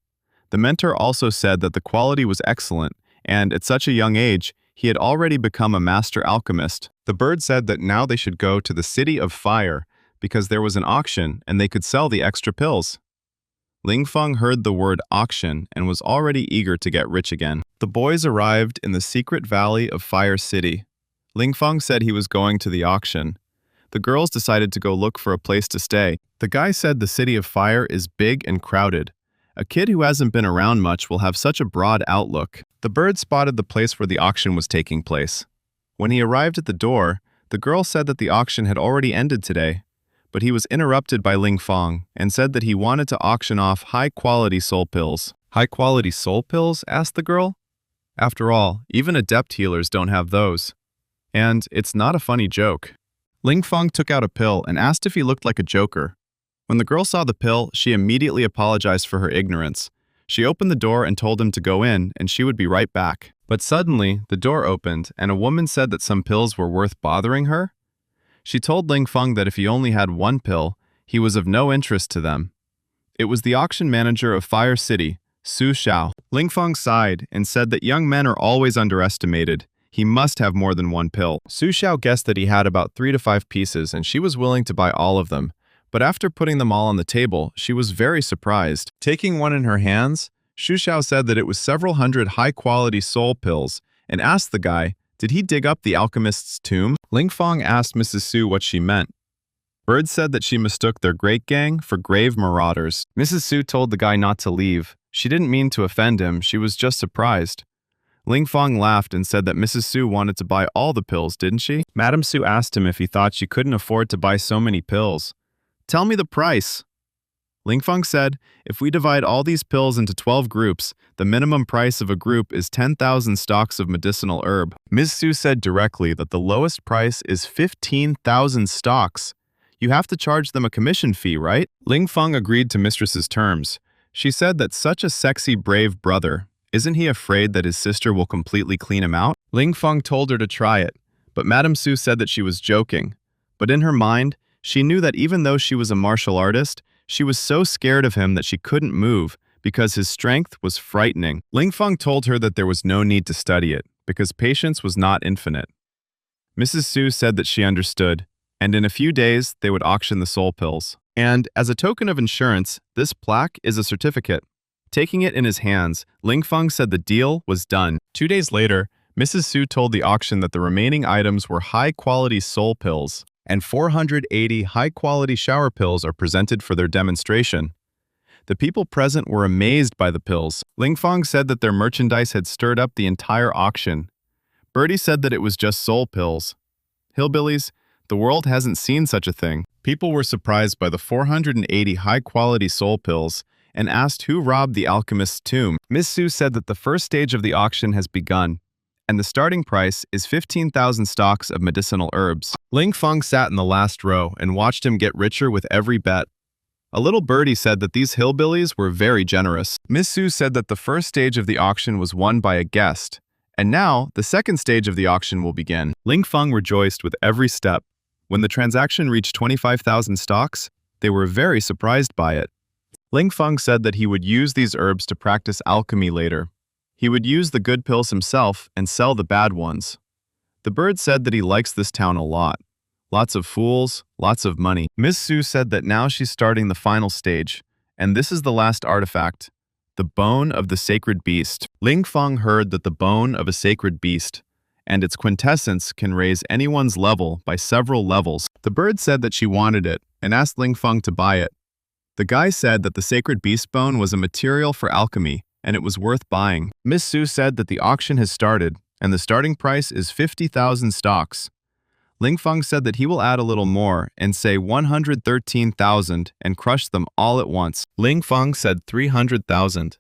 The mentor also said that the quality was excellent, and at such a young age, he had already become a master alchemist. The bird said that now they should go to the City of Fire because there was an auction and they could sell the extra pills. Ling Feng heard the word auction and was already eager to get rich again. The boys arrived in the secret valley of Fire City. Ling Feng said he was going to the auction. The girls decided to go look for a place to stay. The guy said the City of Fire is big and crowded. A kid who hasn't been around much will have such a broad outlook. The bird spotted the place where the auction was taking place. When he arrived at the door, the girl said that the auction had already ended today. But he was interrupted by Ling Feng and said that he wanted to auction off high-quality soul pills. High-quality soul pills? Asked the girl. After all, even adept healers don't have those. And it's not a funny joke. Ling Feng took out a pill and asked if he looked like a joker. When the girl saw the pill, she immediately apologized for her ignorance. She opened the door and told him to go in and she would be right back. But suddenly, the door opened and a woman said that some pills were worth bothering her. She told Ling Feng that if he only had one pill, He was of no interest to them. It was the auction manager of Fire City, Su Xiao. Lingfeng sighed and said that young men are always underestimated. He must have more than one pill. Su Xiao guessed that he had about 3 to 5 pieces, and she was willing to buy all of them. But after putting them all on the table, she was very surprised. Taking one in her hands, Su Xiao said that it was several hundred high-quality soul pills, and asked the guy, did he dig up the alchemist's tomb? Lingfeng asked Mrs. Su what she meant. Bird said that she mistook their great gang for grave marauders. Mrs. Su told the guy not to leave. She didn't mean to offend him, she was just surprised. Lingfeng laughed and said that Mrs. Su wanted to buy all the pills, didn't she? Madame Su asked him if he thought she couldn't afford to buy so many pills. Tell me the price. Lingfeng said, if we divide all these pills into 12 groups, the minimum price of a group is 10,000 stalks of medicinal herb. Ms. Su said directly that the lowest price is 15,000 stalks. You have to charge them a commission fee, right? Lingfeng agreed to mistress's terms. She said that such a sexy, brave brother, isn't he afraid that his sister will completely clean him out? Lingfeng told her to try it, but Madame Su said that she was joking. But in her mind, she knew that even though she was a martial artist, she was so scared of him that she couldn't move because his strength was frightening. Lingfeng told her that there was no need to study it, because patience was not infinite. Mrs. Su said that she understood, and in a few days they would auction the soul pills. And, as a token of insurance, this plaque is a certificate. Taking it in his hands, Lingfeng said the deal was done. 2 days later, Mrs. Su told the auction that the remaining items were high-quality soul pills, and 480 high-quality shower pills are presented for their demonstration. The people present were amazed by the pills. Lingfeng said that their merchandise had stirred up the entire auction. Birdie said that it was just soul pills. Hillbillies, the world hasn't seen such a thing. People were surprised by the 480 high-quality soul pills and asked who robbed the alchemist's tomb. Miss Su said that the first stage of the auction has begun, and the starting price is 15,000 stalks of medicinal herbs. Lingfeng sat in the last row and watched him get richer with every bet. A little birdie said that these hillbillies were very generous. Miss Su said that the first stage of the auction was won by a guest, and now the second stage of the auction will begin. Lingfeng rejoiced with every step. When the transaction reached 25,000 stalks, they were very surprised by it. Lingfeng said that he would use these herbs to practice alchemy later. He would use the good pills himself and sell the bad ones. The bird said that he likes this town a lot. Lots of fools, lots of money. Miss Su said that now she's starting the final stage, and this is the last artifact, the bone of the sacred beast. Lingfeng heard that the bone of a sacred beast and its quintessence can raise anyone's level by several levels. The bird said that she wanted it and asked Lingfeng to buy it. The guy said that the sacred beast bone was a material for alchemy and it was worth buying. Miss Su said that the auction has started and the starting price is 50,000 stalks. Lingfeng said that he will add a little more and say 113,000 and crush them all at once. Lingfeng said 300,000.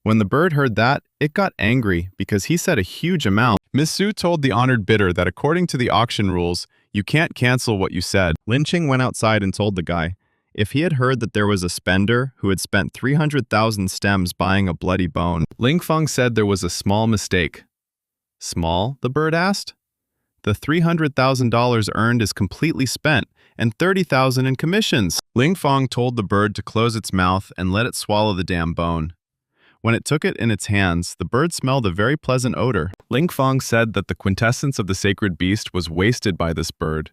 When the bird heard that, it got angry because he said a huge amount. Miss Su told the honored bidder that according to the auction rules, you can't cancel what you said. Lin-Ching went outside and told the guy, if he had heard that there was a spender who had spent 300,000 stems buying a bloody bone. Lingfeng said there was a small mistake. Small? The bird asked. The $300,000 earned is completely spent, and $30,000 in commissions. Lingfeng told the bird to close its mouth and let it swallow the damn bone. When it took it in its hands, the bird smelled a very pleasant odor. Lingfeng said that the quintessence of the sacred beast was wasted by this bird.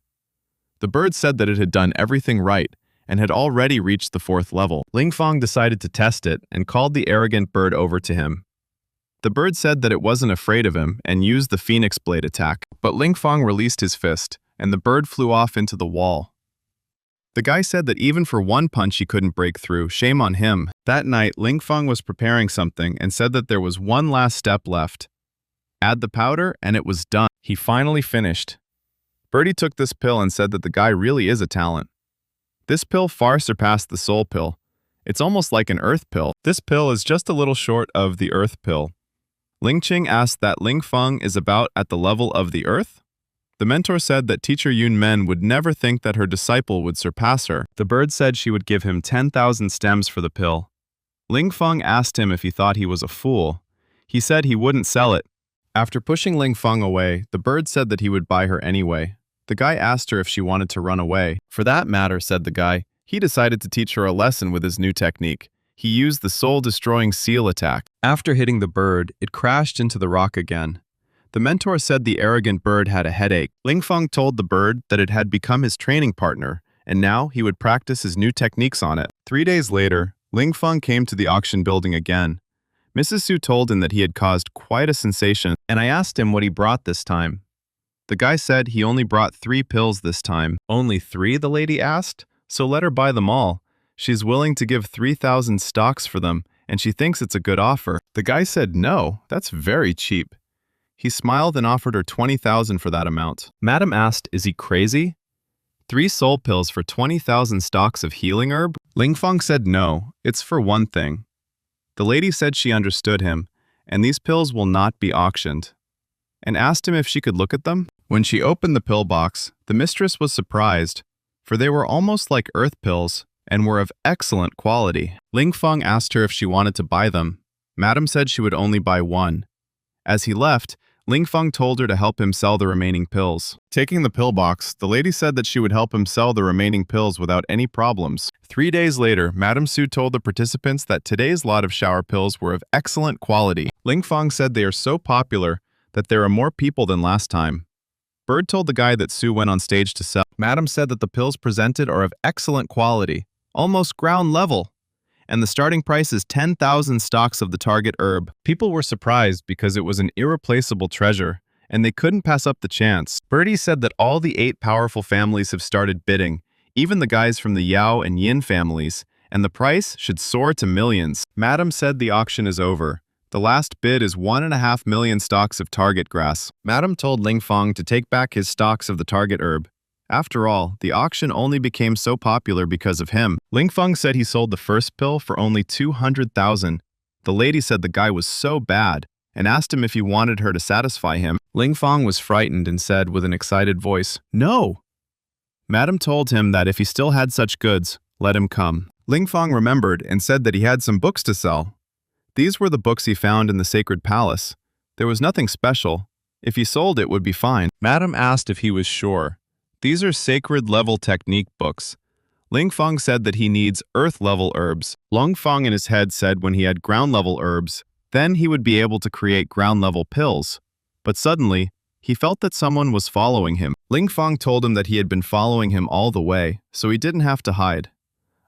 The bird said that it had done everything right, and had already reached the 4th level. Lingfeng decided to test it and called the arrogant bird over to him. The bird said that it wasn't afraid of him and used the phoenix blade attack, but Lingfeng released his fist, and the bird flew off into the wall. The guy said that even for one punch he couldn't break through, shame on him. That night, Lingfeng was preparing something and said that there was one last step left. Add the powder and it was done. He finally finished. Birdie took this pill and said that the guy really is a talent. This pill far surpassed the soul pill. It's almost like an earth pill. This pill is just a little short of the earth pill. Ling-Ching asked that Lingfeng is about at the level of the earth? The mentor said that teacher Yun Men would never think that her disciple would surpass her. The bird said she would give him 10,000 stems for the pill. Lingfeng asked him if he thought he was a fool. He said he wouldn't sell it. After pushing Lingfeng away, the bird said that he would buy her anyway. The guy asked her if she wanted to run away. For that matter, said the guy, He decided to teach her a lesson with his new technique. He used the soul-destroying seal attack. After hitting the bird, it crashed into the rock again. The mentor said the arrogant bird had a headache. Lingfeng told the bird that it had become his training partner, and now he would practice his new techniques on it. 3 days later, Lingfeng came to the auction building again. Mrs. Su told him that he had caused quite a sensation, and I asked him what he brought this time. The guy said he only brought 3 pills this time. Only 3, the lady asked? So let her buy them all. She's willing to give 3,000 stocks for them, and she thinks it's a good offer. The guy said no, that's very cheap. He smiled and offered her 20,000 for that amount. Madam asked, is he crazy? 3 soul pills for 20,000 stocks of healing herb? Lingfeng said no, it's for one thing. The lady said she understood him, and these pills will not be auctioned, and asked him if she could look at them. When she opened the pill box, the mistress was surprised, for they were almost like earth pills and were of excellent quality. Lingfeng asked her if she wanted to buy them. Madam said she would only buy 1. As he left, Lingfeng told her to help him sell the remaining pills. Taking the pill box, the lady said that she would help him sell the remaining pills without any problems. 3 days later, Madam Su told the participants that today's lot of shower pills were of excellent quality. Lingfeng said they are so popular that there are more people than last time. Bird told the guy that Su went on stage to sell. Madam said that the pills presented are of excellent quality, almost ground level, and the starting price is 10,000 stocks of the target herb. People were surprised because it was an irreplaceable treasure, and they couldn't pass up the chance. Birdie said that all the 8 powerful families have started bidding, even the guys from the Yao and Yin families, and the price should soar to millions. Madam said the auction is over. The last bid is 1.5 million stocks of target grass. Madam told Lingfeng to take back his stocks of the target herb. After all, the auction only became so popular because of him. Lingfeng said he sold the first pill for only 200,000. The lady said the guy was so bad and asked him if he wanted her to satisfy him. Lingfeng was frightened and said with an excited voice, "No." Madam told him that if he still had such goods, let him come. Lingfeng remembered and said that he had some books to sell. These were the books he found in the sacred palace. There was nothing special. If he sold it, would be fine. Madam asked if he was sure. These are sacred level technique books. Lingfeng said that he needs earth level herbs. Lingfeng in his head said when he had ground level herbs, then he would be able to create ground level pills. But suddenly, he felt that someone was following him. Lingfeng told him that he had been following him all the way, so he didn't have to hide.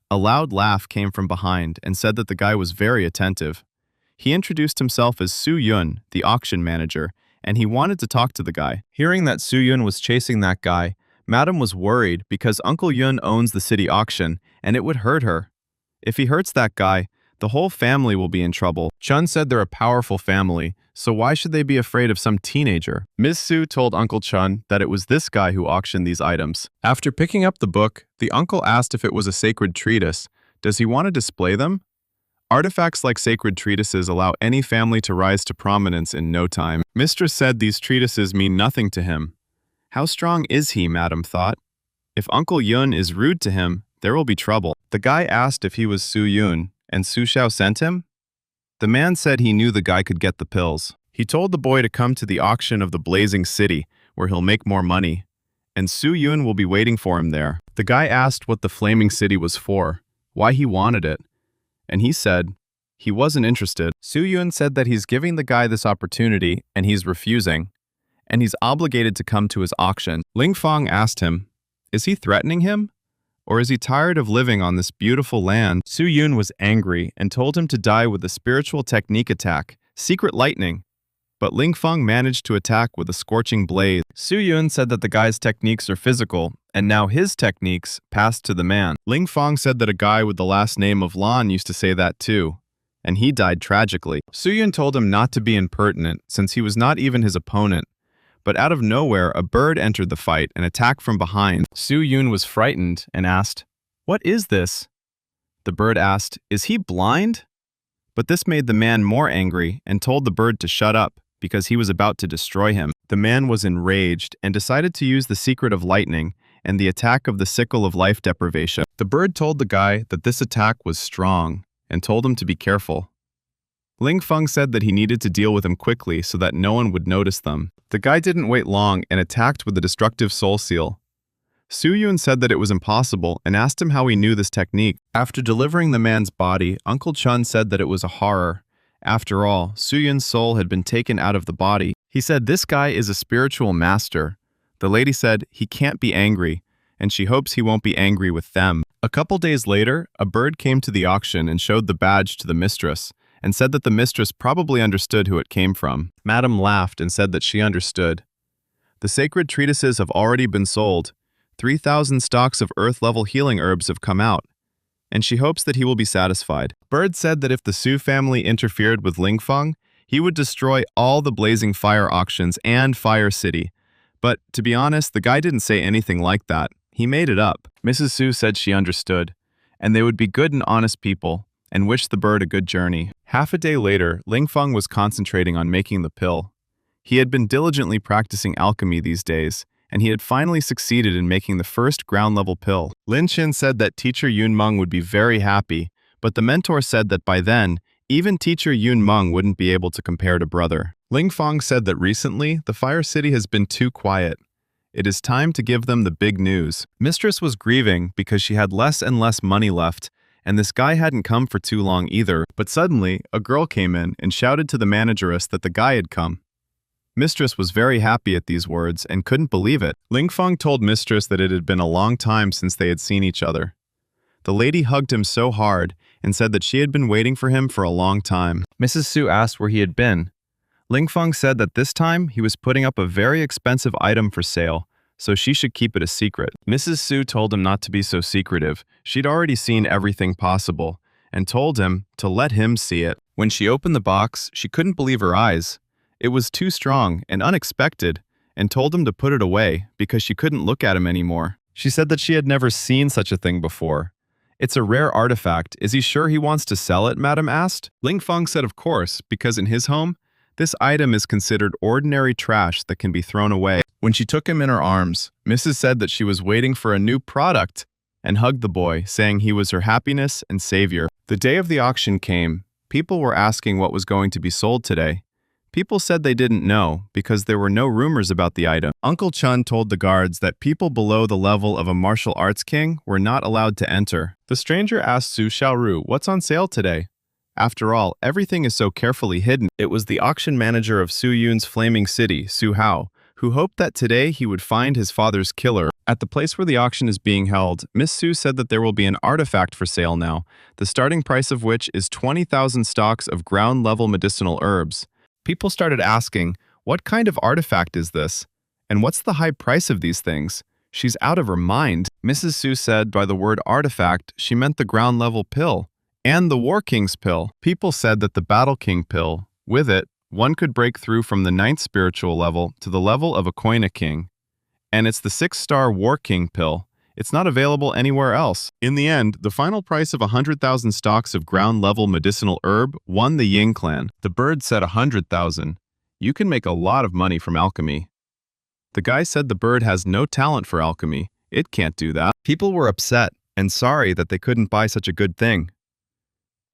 A loud laugh came from behind and said that the guy was very attentive. He introduced himself as Su Yun, the auction manager, and he wanted to talk to the guy. Hearing that Su Yun was chasing that guy, Madam was worried because Uncle Yun owns the city auction, and it would hurt her. If he hurts that guy, the whole family will be in trouble. Chun said they're a powerful family, so why should they be afraid of some teenager? Ms. Su told Uncle Chun that it was this guy who auctioned these items. After picking up the book, the uncle asked if it was a sacred treatise. Does he want to display them? Artifacts like sacred treatises allow any family to rise to prominence in no time. Mistress said these treatises mean nothing to him. How strong is he, Madam thought. If Uncle Yun is rude to him, there will be trouble. The guy asked if he was Su Yun, and Su Xiao sent him? The man said he knew the guy could get the pills. He told the boy to come to the auction of the Blazing City, where he'll make more money, and Su Yun will be waiting for him there. The guy asked what the Flaming City was for, why he wanted it, and he said he wasn't interested. Su Yun said that he's giving the guy this opportunity, and he's refusing, and he's obligated to come to his auction. Lingfeng asked him, is he threatening him? Or is he tired of living on this beautiful land? Su Yun was angry and told him to die with a spiritual technique attack, secret lightning. But Lingfeng managed to attack with a scorching blaze. Su Yun said that the guy's techniques are physical, and now his techniques passed to the man. Lingfeng said that a guy with the last name of Lan used to say that too, and he died tragically. Su Yun told him not to be impertinent, since he was not even his opponent. But out of nowhere, a bird entered the fight and attacked from behind. Su Yun was frightened and asked, "What is this?" The bird asked, "Is he blind?" But this made the man more angry and told the bird to shut up because he was about to destroy him. The man was enraged and decided to use the secret of lightning and the attack of the sickle of life deprivation. The bird told the guy that this attack was strong and told him to be careful. Lingfeng said that he needed to deal with him quickly so that no one would notice them. The guy didn't wait long and attacked with the destructive soul seal. Yun said that it was impossible and asked him how he knew this technique. After delivering the man's body, Uncle Chun said that it was a horror. After all, Yun's soul had been taken out of the body. He said this guy is a spiritual master. The lady said he can't be angry, and she hopes he won't be angry with them. A couple days later, a bird came to the auction and showed the badge to the mistress, and said that the mistress probably understood who it came from. Madame laughed and said that she understood. The sacred treatises have already been sold. 3,000 stocks of earth-level healing herbs have come out, and she hopes that he will be satisfied. Bird said that if the Su family interfered with Lingfeng, he would destroy all the Blazing Fire auctions and Fire City. But, to be honest, the guy didn't say anything like that. He made it up. Mrs. Su said she understood, and they would be good and honest people, and wished the bird a good journey. Half a day later, Lingfeng was concentrating on making the pill. He had been diligently practicing alchemy these days, and he had finally succeeded in making the first ground-level pill. Lin Qin said that teacher Yun Meng would be very happy, but the mentor said that by then, even teacher Yun Meng wouldn't be able to compare to brother. Lingfeng said that recently, the Fire City has been too quiet. It is time to give them the big news. Mistress was grieving because she had less and less money left, and this guy hadn't come for too long either. But suddenly, a girl came in and shouted to the manageress that the guy had come. Mistress was very happy at these words and couldn't believe it. Lingfeng told Mistress that it had been a long time since they had seen each other. The lady hugged him so hard and said that she had been waiting for him for a long time. Mrs. Su asked where he had been. Lingfeng said that this time he was putting up a very expensive item for sale, so she should keep it a secret. Mrs. Su told him not to be so secretive. She'd already seen everything possible, and told him to let him see it. When she opened the box, she couldn't believe her eyes. It was too strong and unexpected, and told him to put it away because she couldn't look at him anymore. She said that she had never seen such a thing before. It's a rare artifact. Is he sure he wants to sell it? Madame asked. Lingfeng said of course, because in his home, this item is considered ordinary trash that can be thrown away. When she took him in her arms, Mrs. said that she was waiting for a new product and hugged the boy, saying he was her happiness and savior. The day of the auction came. People were asking what was going to be sold today. People said they didn't know because there were no rumors about the item. Uncle Chun told the guards that people below the level of a martial arts king were not allowed to enter. The stranger asked Su Xiaoru, "What's on sale today?" After all, everything is so carefully hidden. It was the auction manager of Su Yun's flaming city, Su Hao, who hoped that today he would find his father's killer. At the place where the auction is being held, Miss Su said that there will be an artifact for sale now, the starting price of which is 20,000 stocks of ground-level medicinal herbs. People started asking, what kind of artifact is this? And what's the high price of these things? She's out of her mind. Mrs. Su said by the word artifact, she meant the ground-level pill and the War King's pill. People said that the Battle King pill, with it, one could break through from the 9th spiritual level to the level of a Koina King. And it's the 6-star War King pill. It's not available anywhere else. In the end, the final price of 100,000 stocks of ground-level medicinal herb won the Ying clan. The bird said 100,000. You can make a lot of money from alchemy. The guy said the bird has no talent for alchemy. It can't do that. People were upset and sorry that they couldn't buy such a good thing.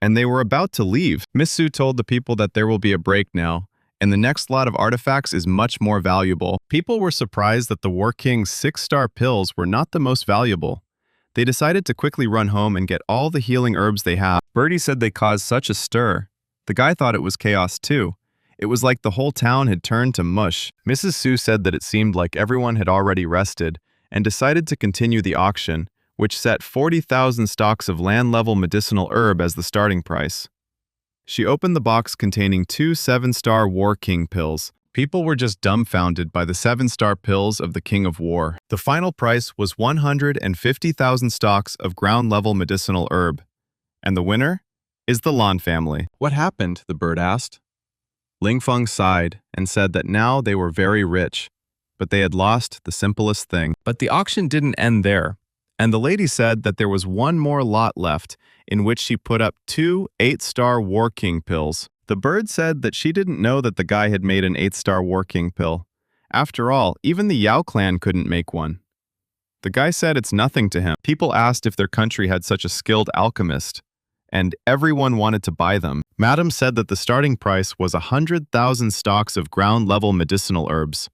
And they were about to leave. Miss Su told the people that there will be a break now, and the next lot of artifacts is much more valuable. People were surprised that the War King's 6-star pills were not the most valuable. They decided to quickly run home and get all the healing herbs they have. Birdie said they caused such a stir. The guy thought it was chaos too. It was like the whole town had turned to mush. Mrs. Su said that it seemed like everyone had already rested and decided to continue the auction, which set 40,000 stocks of land-level medicinal herb as the starting price. She opened the box containing 2 7-star War King pills. People were just dumbfounded by the 7-star pills of the King of War. The final price was 150,000 stocks of ground-level medicinal herb. And the winner is the Lan family. What happened? The bird asked. Lingfeng sighed and said that now they were very rich, but they had lost the simplest thing. But the auction didn't end there, and the lady said that there was one more lot left in which she put up 2 8-star War King pills. The bird said that she didn't know that the guy had made an 8-star War King pill. After all, even the Yao clan couldn't make one. The guy said it's nothing to him. People asked if their country had such a skilled alchemist, and everyone wanted to buy them. Madam said that the starting price was 100,000 stocks of ground-level medicinal herbs.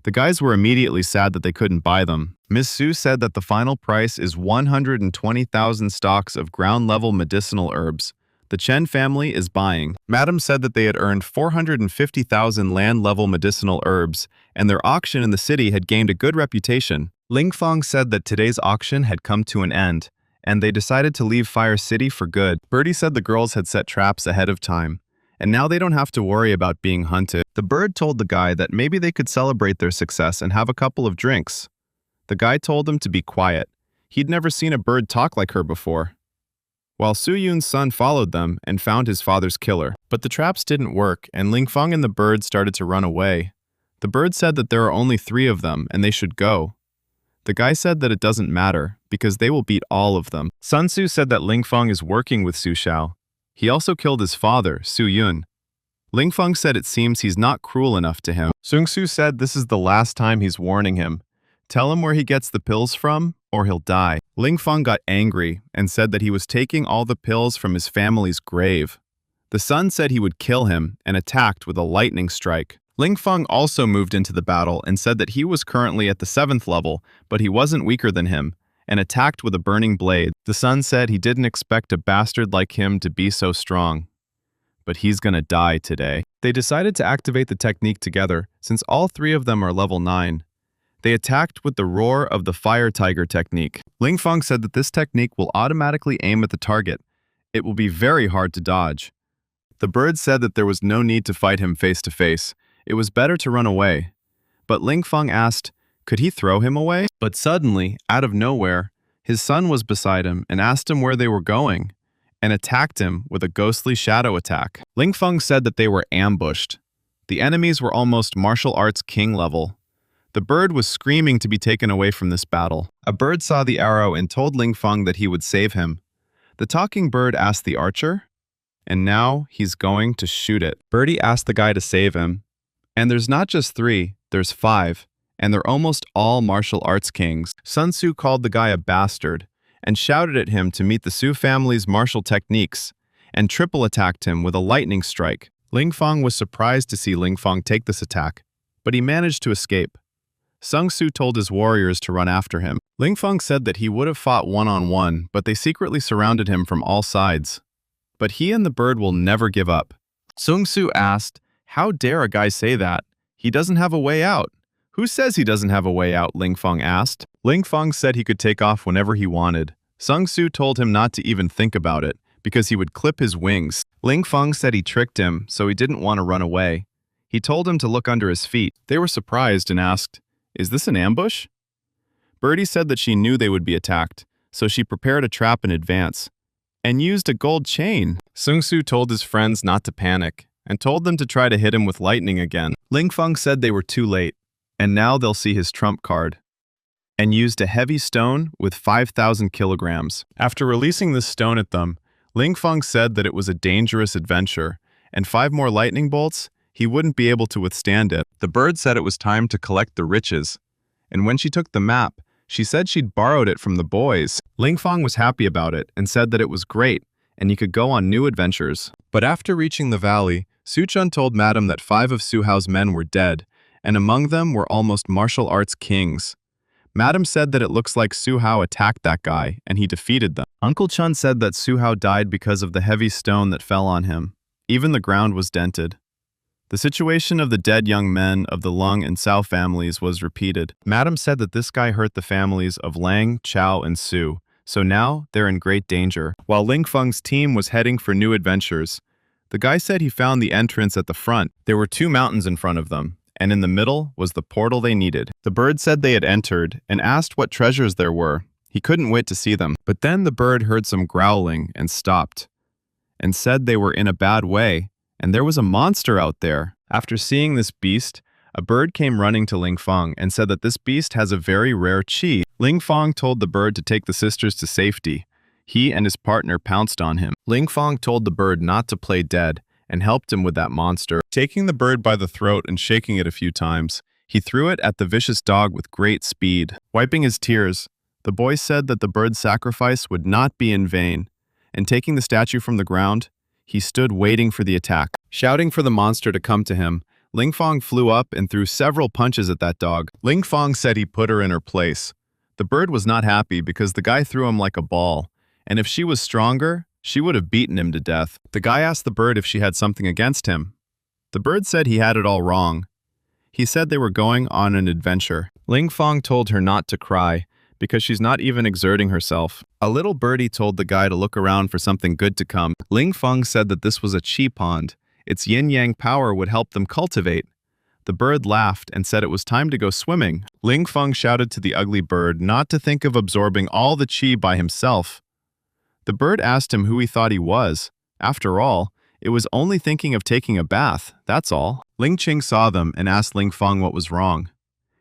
The guys were immediately sad that they couldn't buy them. Miss Su said that the final price is 120,000 stalks of ground-level medicinal herbs. The Chen family is buying. Madam said that they had earned 450,000 land-level medicinal herbs, and their auction in the city had gained a good reputation. Ling Feng said that today's auction had come to an end, and they decided to leave Fire City for good. Birdie said the girls had set traps ahead of time, and now they don't have to worry about being hunted. The bird told the guy that maybe they could celebrate their success and have a couple of drinks. The guy told him to be quiet. He'd never seen a bird talk like her before. While Su Yun's son followed them and found his father's killer. But the traps didn't work, and Ling Feng and the bird started to run away. The bird said that there are only 3 of them and they should go. The guy said that it doesn't matter, because they will beat all of them. Sun Tzu said that Ling Feng is working with Su Xiao. He also killed his father, Su Yun. Ling Feng said it seems he's not cruel enough to him. Sun Tzu said this is the last time he's warning him. Tell him where he gets the pills from, or he'll die. Ling Feng got angry and said that he was taking all the pills from his family's grave. The son said he would kill him and attacked with a lightning strike. Ling Feng also moved into the battle and said that he was currently at the 7th level, but he wasn't weaker than him, and attacked with a burning blade. The son said he didn't expect a bastard like him to be so strong. But he's gonna die today. They decided to activate the technique together, since all 3 of them are level 9. They attacked with the Roar of the Fire Tiger technique. Ling Feng said that this technique will automatically aim at the target. It will be very hard to dodge. The bird said that there was no need to fight him face to face. It was better to run away. But Ling Feng asked, could he throw him away? But suddenly, out of nowhere, his son was beside him and asked him where they were going, and attacked him with a ghostly shadow attack. Ling Feng said that they were ambushed. The enemies were almost martial arts king level. The bird was screaming to be taken away from this battle. A bird saw the arrow and told Ling Feng that he would save him. The talking bird asked the archer, and now he's going to shoot it. Birdie asked the guy to save him. And there's not just 3, there's 5, and they're almost all martial arts kings. Sun Tzu called the guy a bastard, and shouted at him to meet the Su family's martial techniques, and triple attacked him with a lightning strike. Ling Feng was surprised to see Ling Feng take this attack, but he managed to escape. Sun Tzu told his warriors to run after him. Ling Feng said that he would have fought one-on-one, but they secretly surrounded him from all sides. But he and the bird will never give up. Sun Tzu asked, how dare a guy say that? He doesn't have a way out. Who says he doesn't have a way out? Ling Feng asked. Ling Feng said he could take off whenever he wanted. Sun Tzu told him not to even think about it, because he would clip his wings. Ling Feng said he tricked him, so he didn't want to run away. He told him to look under his feet. They were surprised and asked, is this an ambush? Birdie said that she knew they would be attacked, so she prepared a trap in advance, and used a gold chain. Sun Tzu told his friends not to panic, and told them to try to hit him with lightning again. Ling Feng said they were too late, and now they'll see his trump card, and used a heavy stone with 5,000 kilograms. After releasing this stone at them, Ling Feng said that it was a dangerous adventure, and 5 more lightning bolts, he wouldn't be able to withstand it. The bird said it was time to collect the riches, and when she took the map, she said she'd borrowed it from the boys. Ling Feng was happy about it and said that it was great, and he could go on new adventures. But after reaching the valley, Su Chun told Madam that 5 of Su Hao's men were dead, and among them were almost martial arts kings. Madam said that it looks like Su Hao attacked that guy, and he defeated them. Uncle Chun said that Su Hao died because of the heavy stone that fell on him. Even the ground was dented. The situation of the dead young men of the Lung and Cao families was repeated. Madam said that this guy hurt the families of Lang, Chao, and Su, so now they're in great danger. While Ling Feng's team was heading for new adventures, the guy said he found the entrance at the front. There were 2 mountains in front of them, and in the middle was the portal they needed. The bird said they had entered and asked what treasures there were. He couldn't wait to see them. But then the bird heard some growling and stopped, and said they were in a bad way, and there was a monster out there. After seeing this beast, a bird came running to Ling Feng and said that this beast has a very rare qi. Ling Feng told the bird to take the sisters to safety. He and his partner pounced on him. Ling Feng told the bird not to play dead and helped him with that monster. Taking the bird by the throat and shaking it a few times, he threw it at the vicious dog with great speed. Wiping his tears, the boy said that the bird's sacrifice would not be in vain, and taking the statue from the ground, he stood waiting for the attack. Shouting for the monster to come to him, Ling Fong flew up and threw several punches at that dog. Ling Fong said he put her in her place. The bird was not happy because the guy threw him like a ball, and if she was stronger, she would have beaten him to death. The guy asked the bird if she had something against him. The bird said he had it all wrong. He said they were going on an adventure. Ling Fong told her not to cry, because she's not even exerting herself. A little birdie told the guy to look around for something good to come. Ling Fong said that this was a chi pond. Its yin-yang power would help them cultivate. The bird laughed and said it was time to go swimming. Ling Fong shouted to the ugly bird not to think of absorbing all the chi by himself. The bird asked him who he thought he was. After all, it was only thinking of taking a bath, that's all. Ling Qing saw them and asked Ling Fong what was wrong.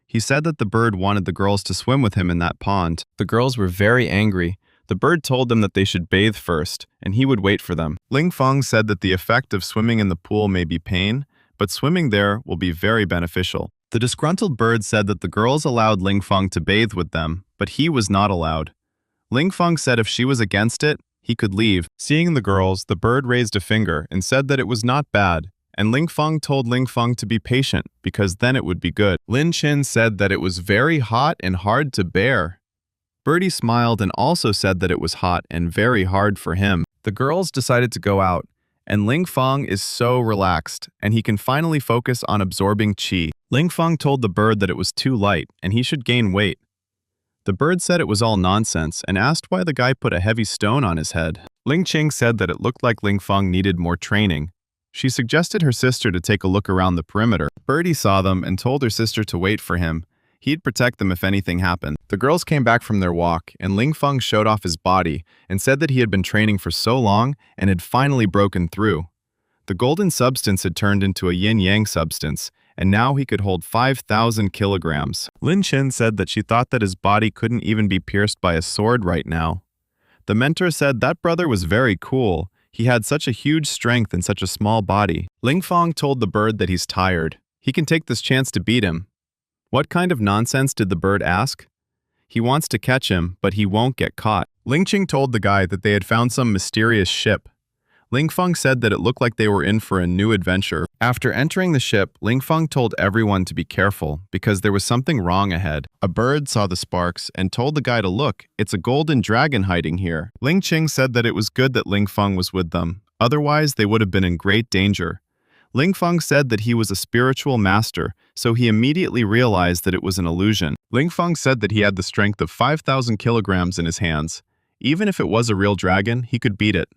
He said that the bird wanted the girls to swim with him in that pond. The girls were very angry. The bird told them that they should bathe first, and he would wait for them. Ling Fong said that the effect of swimming in the pool may be pain, but swimming there will be very beneficial. The disgruntled bird said that the girls allowed Ling Fong to bathe with them, but he was not allowed. Ling Fong said if she was against it, he could leave. Seeing the girls, the bird raised a finger and said that it was not bad, and Ling Fong told Ling Fong to be patient, because then it would be good. Lin Chin said that it was very hot and hard to bear. Birdie smiled and also said that it was hot and very hard for him. The girls decided to go out, and Ling Fong is so relaxed, and he can finally focus on absorbing chi. Ling Fong told the bird that it was too light, and he should gain weight. The bird said it was all nonsense and asked why the guy put a heavy stone on his head. Ling Qing said that it looked like Ling Fong needed more training. She suggested her sister to take a look around the perimeter. Birdie saw them and told her sister to wait for him. He'd protect them if anything happened. The girls came back from their walk, and Ling Fong showed off his body and said that he had been training for so long and had finally broken through. The golden substance had turned into a yin-yang substance, and now he could hold 5,000 kilograms. Lin Chen said that she thought that his body couldn't even be pierced by a sword right now. The mentor said that brother was very cool. He had such a huge strength in such a small body. Ling Fong told the bird that he's tired. He can take this chance to beat him. What kind of nonsense did the bird ask? He wants to catch him, but he won't get caught. Ling Qing told the guy that they had found some mysterious ship. Ling Fong said that it looked like they were in for a new adventure. After entering the ship, Ling Fong told everyone to be careful because there was something wrong ahead. A bird saw the sparks and told the guy to look. It's a golden dragon hiding here. Ling Qing said that it was good that Ling Fong was with them. Otherwise, they would have been in great danger. Ling Fong said that he was a spiritual master, so he immediately realized that it was an illusion. Ling Fong said that he had the strength of 5,000 kilograms in his hands. Even if it was a real dragon, he could beat it.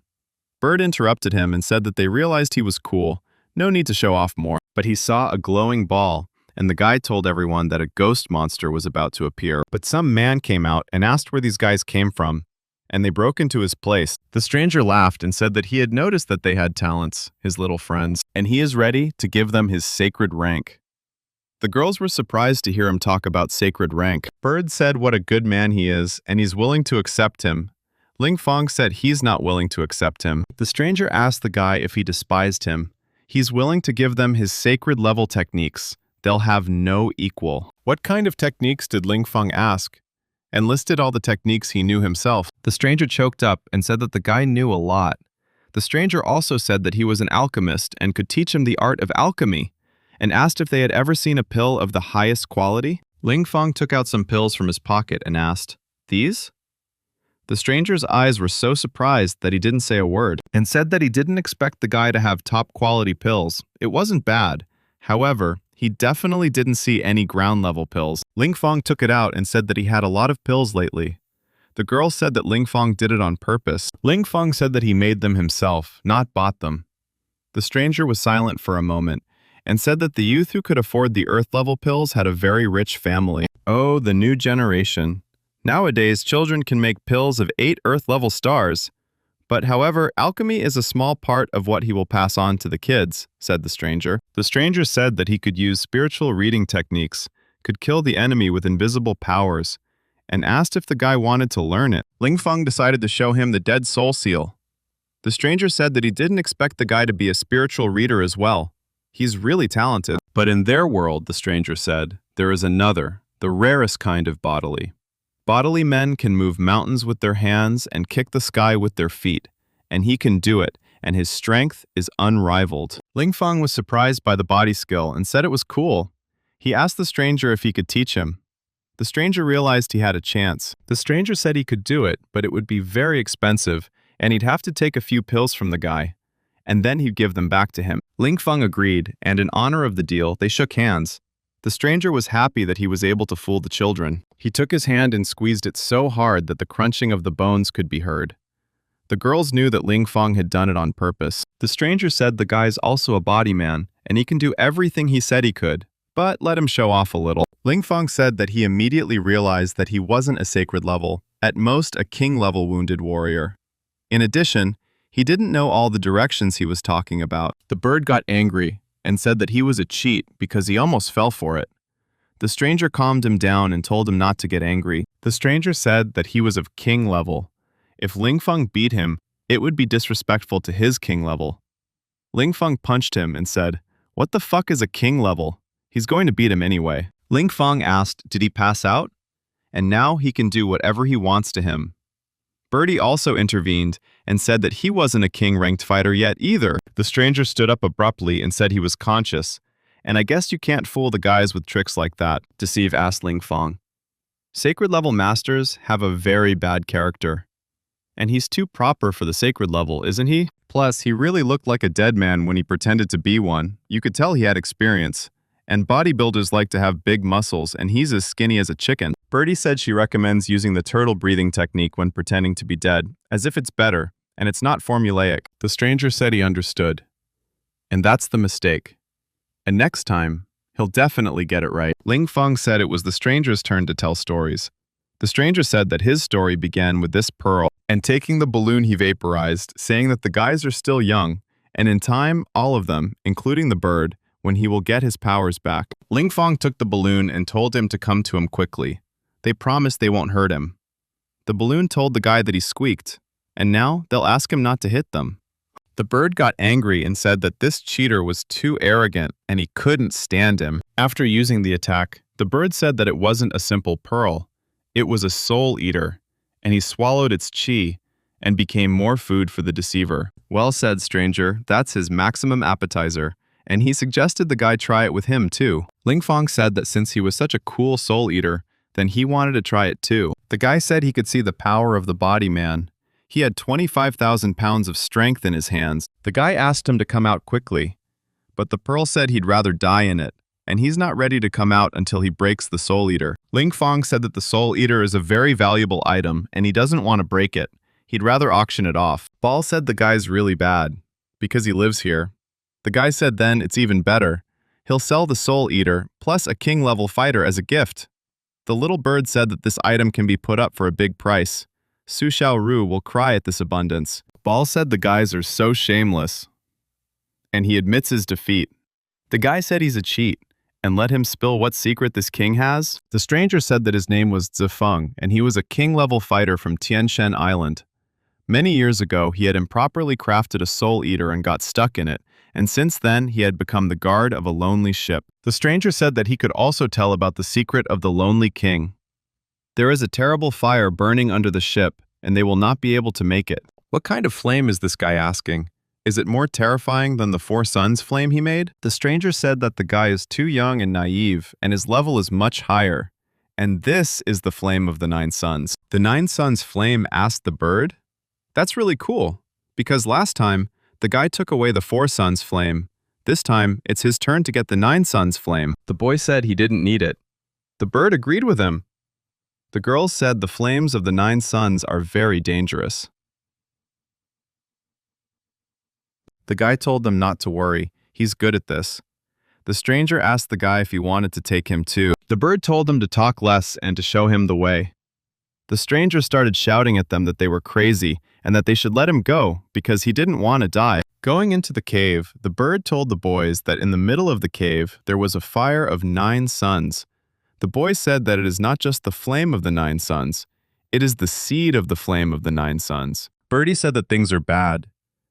Bird interrupted him and said that they realized he was cool. No need to show off more. But he saw a glowing ball, and the guy told everyone that a ghost monster was about to appear. But some man came out and asked where these guys came from, and they broke into his place. The stranger laughed and said that he had noticed that they had talents, his little friends, and he is ready to give them his sacred rank. The girls were surprised to hear him talk about sacred rank. Bird said what a good man he is, and he's willing to accept him. Ling Fong said he's not willing to accept him. The stranger asked the guy if he despised him. He's willing to give them his sacred level techniques. They'll have no equal. What kind of techniques did Ling Fong ask? And listed all the techniques he knew himself. The stranger choked up and said that the guy knew a lot. The stranger also said that he was an alchemist and could teach him the art of alchemy, and asked if they had ever seen a pill of the highest quality. Ling Fong took out some pills from his pocket and asked, "These?" The stranger's eyes were so surprised that he didn't say a word, and said that he didn't expect the guy to have top-quality pills. It wasn't bad. However, he definitely didn't see any ground-level pills. Ling Fong took it out and said that he had a lot of pills lately. The girl said that Ling Fong did it on purpose. Ling Fong said that he made them himself, not bought them. The stranger was silent for a moment, and said that the youth who could afford the Earth-level pills had a very rich family. Oh, the new generation. Nowadays, children can make pills of 8 Earth-level stars. But however, alchemy is a small part of what he will pass on to the kids, said the stranger. The stranger said that he could use spiritual reading techniques, could kill the enemy with invisible powers, and asked if the guy wanted to learn it. Ling Fong decided to show him the dead soul seal. The stranger said that he didn't expect the guy to be a spiritual reader as well. He's really talented. But in their world, the stranger said, there is another, the rarest kind of bodily. Bodily men can move mountains with their hands and kick the sky with their feet, and he can do it, and his strength is unrivaled. Ling Feng was surprised by the body skill and said it was cool. He asked the stranger if he could teach him. The stranger realized he had a chance. The stranger said he could do it, but it would be very expensive, and he'd have to take a few pills from the guy, and then he'd give them back to him. Ling Feng agreed, and in honor of the deal, they shook hands. The stranger was happy that he was able to fool the children. He took his hand and squeezed it so hard that the crunching of the bones could be heard. The girls knew that Ling Feng had done it on purpose. The stranger said the guy's also a body man, and he can do everything he said he could, but let him show off a little. Ling Feng said that he immediately realized that he wasn't a sacred level, at most a king-level wounded warrior. In addition, he didn't know all the directions he was talking about. The bird got angry and said that he was a cheat because he almost fell for it. The stranger calmed him down and told him not to get angry. The stranger said that he was of king level. If Ling Feng beat him, it would be disrespectful to his king level. Ling Feng punched him and said, "What the fuck is a king level? He's going to beat him anyway." Ling Feng asked, did he pass out? And now he can do whatever he wants to him. Birdie also intervened and said that he wasn't a king-ranked fighter yet either. The stranger stood up abruptly and said he was conscious. And I guess you can't fool the guys with tricks like that, Deceive asked Ling Feng. Sacred level masters have a very bad character. And he's too proper for the sacred level, isn't he? Plus, he really looked like a dead man when he pretended to be one. You could tell he had experience. And bodybuilders like to have big muscles, and he's as skinny as a chicken. Birdie said she recommends using the turtle breathing technique when pretending to be dead, as if it's better, and it's not formulaic. The stranger said he understood. And that's the mistake. And next time, he'll definitely get it right. Ling Feng said it was the stranger's turn to tell stories. The stranger said that his story began with this pearl, and taking the balloon he vaporized, saying that the guys are still young, and in time, all of them, including the bird, when he will get his powers back. Ling Feng took the balloon and told him to come to him quickly. They promised they won't hurt him. The balloon told the guy that he squeaked, and now they'll ask him not to hit them. The bird got angry and said that this cheater was too arrogant and he couldn't stand him. After using the attack, the bird said that it wasn't a simple pearl. It was a soul eater, and he swallowed its chi and became more food for the deceiver. Well said, stranger, that's his maximum appetizer. And he suggested the guy try it with him too. Ling Feng said that since he was such a cool soul eater, then he wanted to try it too. The guy said he could see the power of the body man. He had 25,000 pounds of strength in his hands. The guy asked him to come out quickly, but the pearl said he'd rather die in it, and he's not ready to come out until he breaks the soul eater. Ling Feng said that the soul eater is a very valuable item, and he doesn't want to break it. He'd rather auction it off. Ball said the guy's really bad, because he lives here. The guy said then it's even better. He'll sell the soul eater, plus a king-level fighter as a gift. The little bird said that this item can be put up for a big price. Su Xiaoru will cry at this abundance. Ball said the guys are so shameless. And he admits his defeat. The guy said he's a cheat, and let him spill what secret this king has. The stranger said that his name was Zifeng, and he was a king-level fighter from Tianshan Island. Many years ago, he had improperly crafted a soul eater and got stuck in it, and since then he had become the guard of a lonely ship. The stranger said that he could also tell about the secret of the lonely king. There is a terrible fire burning under the ship, and they will not be able to make it. What kind of flame is this guy asking? Is it more terrifying than the Four Suns flame he made? The stranger said that the guy is too young and naive, and his level is much higher. And this is the flame of the Nine Suns. The Nine Suns flame asked the bird? That's really cool, because last time, the guy took away the Four Suns flame. This time, it's his turn to get the Nine Suns flame. The boy said he didn't need it. The bird agreed with him. The girls said the flames of the Nine Suns are very dangerous. The guy told them not to worry. He's good at this. The stranger asked the guy if he wanted to take him too. The bird told him to talk less and to show him the way. The stranger started shouting at them that they were crazy and that they should let him go because he didn't want to die. Going into the cave, the bird told the boys that in the middle of the cave there was a fire of 9 suns. The boys said that it is not just the flame of the 9 suns, it is the seed of the flame of the 9 suns. Birdie said that things are bad.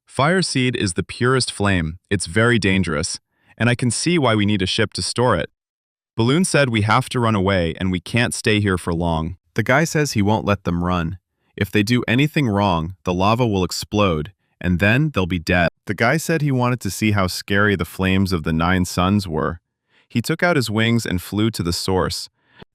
Fire seed is the purest flame. It's very dangerous, and I can see why we need a ship to store it. Balloon said we have to run away and we can't stay here for long. The guy says he won't let them run. If they do anything wrong, the lava will explode, and then they'll be dead. The guy said he wanted to see how scary the flames of the 9 suns were. He took out his wings and flew to the source.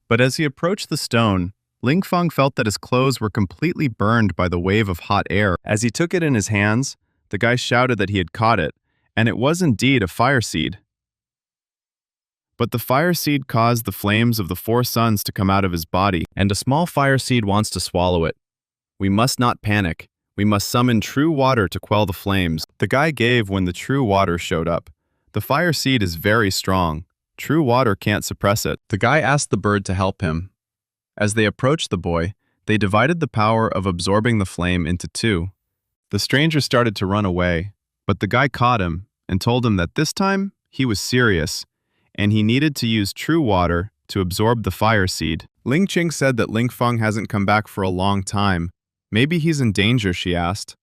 But as he approached the stone, Lingfeng felt that his clothes were completely burned by the wave of hot air. As he took it in his hands, the guy shouted that he had caught it, and it was indeed a fire seed. But the fire seed caused the flames of the 4 suns to come out of his body, and a small fire seed wants to swallow it. We must not panic. We must summon true water to quell the flames. The guy gave when the true water showed up. The fire seed is very strong. True water can't suppress it. The guy asked the bird to help him. As they approached the boy, they divided the power of absorbing the flame into 2. The stranger started to run away, but the guy caught him and told him that this time he was serious, and he needed to use true water to absorb the fire seed. Ling Qing said that Lingfeng hasn't come back for a long time. Maybe he's in danger, she asked.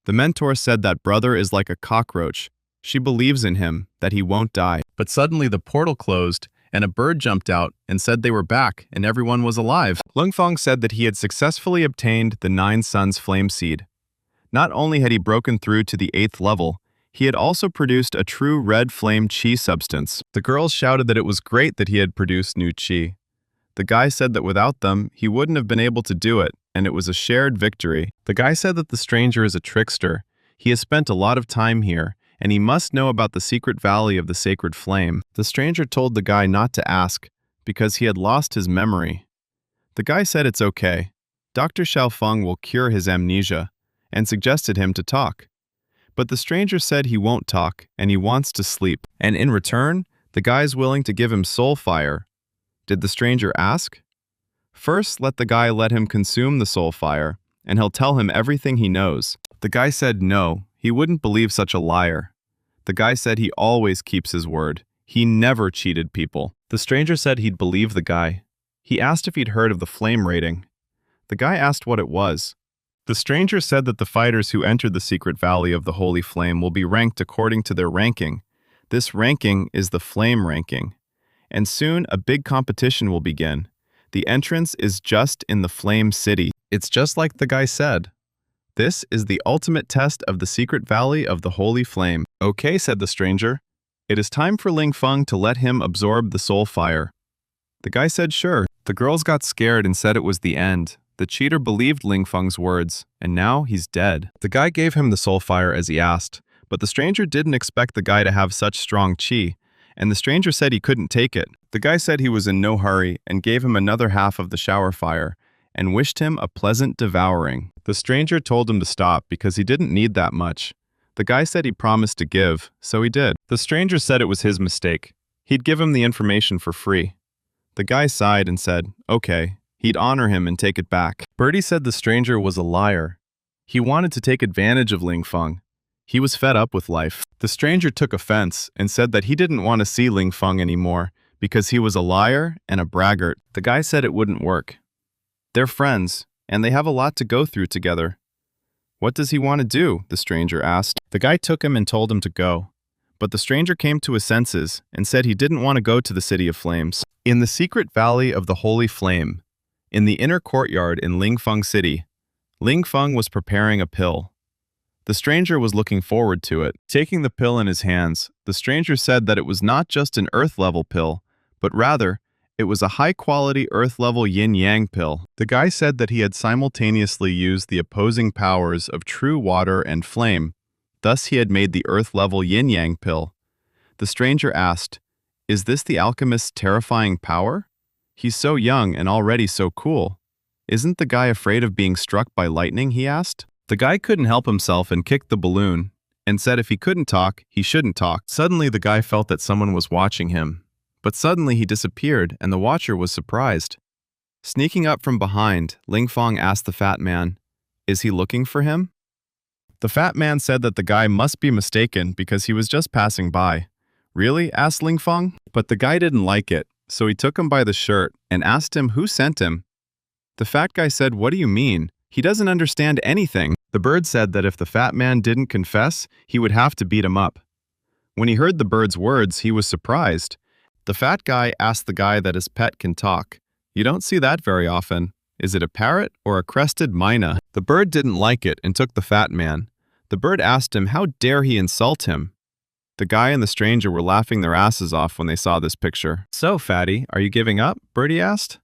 The mentor said that brother is like a cockroach. She believes in him, that he won't die. But suddenly the portal closed, and a bird jumped out and said they were back and everyone was alive. Lingfeng said that he had successfully obtained the 9 suns flame seed. Not only had he broken through to the 8th level, he had also produced a true red flame qi substance. The girls shouted that it was great that he had produced new qi. The guy said that without them, he wouldn't have been able to do it, and it was a shared victory. The guy said that the stranger is a trickster. He has spent a lot of time here, and he must know about the secret valley of the sacred flame. The stranger told the guy not to ask, because he had lost his memory. The guy said it's okay. Dr. Xiaofeng will cure his amnesia, and suggested him to talk. But the stranger said he won't talk, and he wants to sleep. And in return, the guy is willing to give him soul fire. Did the stranger ask? First, let the guy let him consume the soul fire, and he'll tell him everything he knows. The guy said no, he wouldn't believe such a liar. The guy said he always keeps his word. He never cheated people. The stranger said he'd believe the guy. He asked if he'd heard of the flame rating. The guy asked what it was. The stranger said that the fighters who entered the secret valley of the holy flame will be ranked according to their ranking. This ranking is the flame ranking. And soon a big competition will begin. The entrance is just in the flame city. It's just like the guy said. This is the ultimate test of the secret valley of the holy flame. Okay, said the stranger. It is time for Lingfeng to let him absorb the soul fire. The guy said sure. The girls got scared and said it was the end. The cheater believed Lingfeng's words, and now he's dead. The guy gave him the soul fire as he asked, but the stranger didn't expect the guy to have such strong qi, and the stranger said he couldn't take it. The guy said he was in no hurry and gave him another half of the shower fire, and wished him a pleasant devouring. The stranger told him to stop because he didn't need that much. The guy said he promised to give, so he did. The stranger said it was his mistake. He'd give him the information for free. The guy sighed and said, okay. He'd honor him and take it back. Birdie said the stranger was a liar. He wanted to take advantage of Lingfeng. He was fed up with life. The stranger took offense and said that he didn't want to see Lingfeng anymore because he was a liar and a braggart. The guy said it wouldn't work. They're friends, and they have a lot to go through together. What does he want to do? The stranger asked. The guy took him and told him to go. But the stranger came to his senses and said he didn't want to go to the City of Flames. In the secret valley of the Holy Flame, in the inner courtyard in Lingfeng City, Lingfeng was preparing a pill. The stranger was looking forward to it. Taking the pill in his hands, the stranger said that it was not just an earth-level pill, but rather, it was a high-quality earth-level yin-yang pill. The guy said that he had simultaneously used the opposing powers of true water and flame. Thus he had made the earth-level yin-yang pill. The stranger asked, "Is this the alchemist's terrifying power? He's so young and already so cool. Isn't the guy afraid of being struck by lightning?" he asked. The guy couldn't help himself and kicked the balloon, and said if he couldn't talk, he shouldn't talk. Suddenly the guy felt that someone was watching him. But suddenly he disappeared, and the watcher was surprised. Sneaking up from behind, Lingfeng asked the fat man, "Is he looking for him?" The fat man said that the guy must be mistaken because he was just passing by. "Really?" asked Lingfeng. But the guy didn't like it, so he took him by the shirt and asked him who sent him. The fat guy said, "What do you mean? He doesn't understand anything." The bird said that if the fat man didn't confess, he would have to beat him up. When he heard the bird's words, he was surprised. The fat guy asked the guy that his pet can talk. "You don't see that very often. Is it a parrot or a crested myna?" The bird didn't like it and took the fat man. The bird asked him how dare he insult him. The guy and the stranger were laughing their asses off when they saw this picture. "So, fatty, are you giving up?" Birdie asked.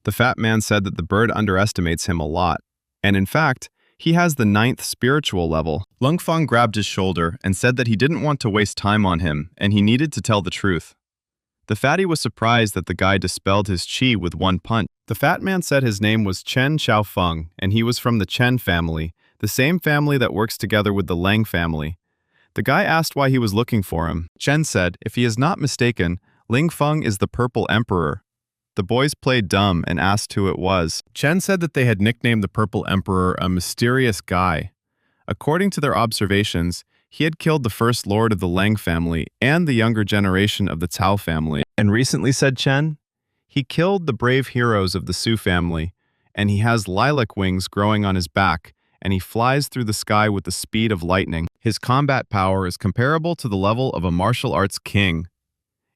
The fat man said that the bird underestimates him a lot, and in fact, he has the 9th spiritual level. Lung Feng grabbed his shoulder and said that he didn't want to waste time on him, and he needed to tell the truth. The fatty was surprised that the guy dispelled his qi with one punch. The fat man said his name was Chen Xiaofeng, and he was from the Chen family, the same family that works together with the Leng family. The guy asked why he was looking for him. Chen said, if he is not mistaken, Ling Feng is the Purple Emperor. The boys played dumb and asked who it was. Chen said that they had nicknamed the Purple Emperor a mysterious guy. According to their observations, he had killed the first lord of the Leng family and the younger generation of the Cao family. And recently, said Chen, he killed the brave heroes of the Su family, and he has lilac wings growing on his back, and he flies through the sky with the speed of lightning. His combat power is comparable to the level of a martial arts king.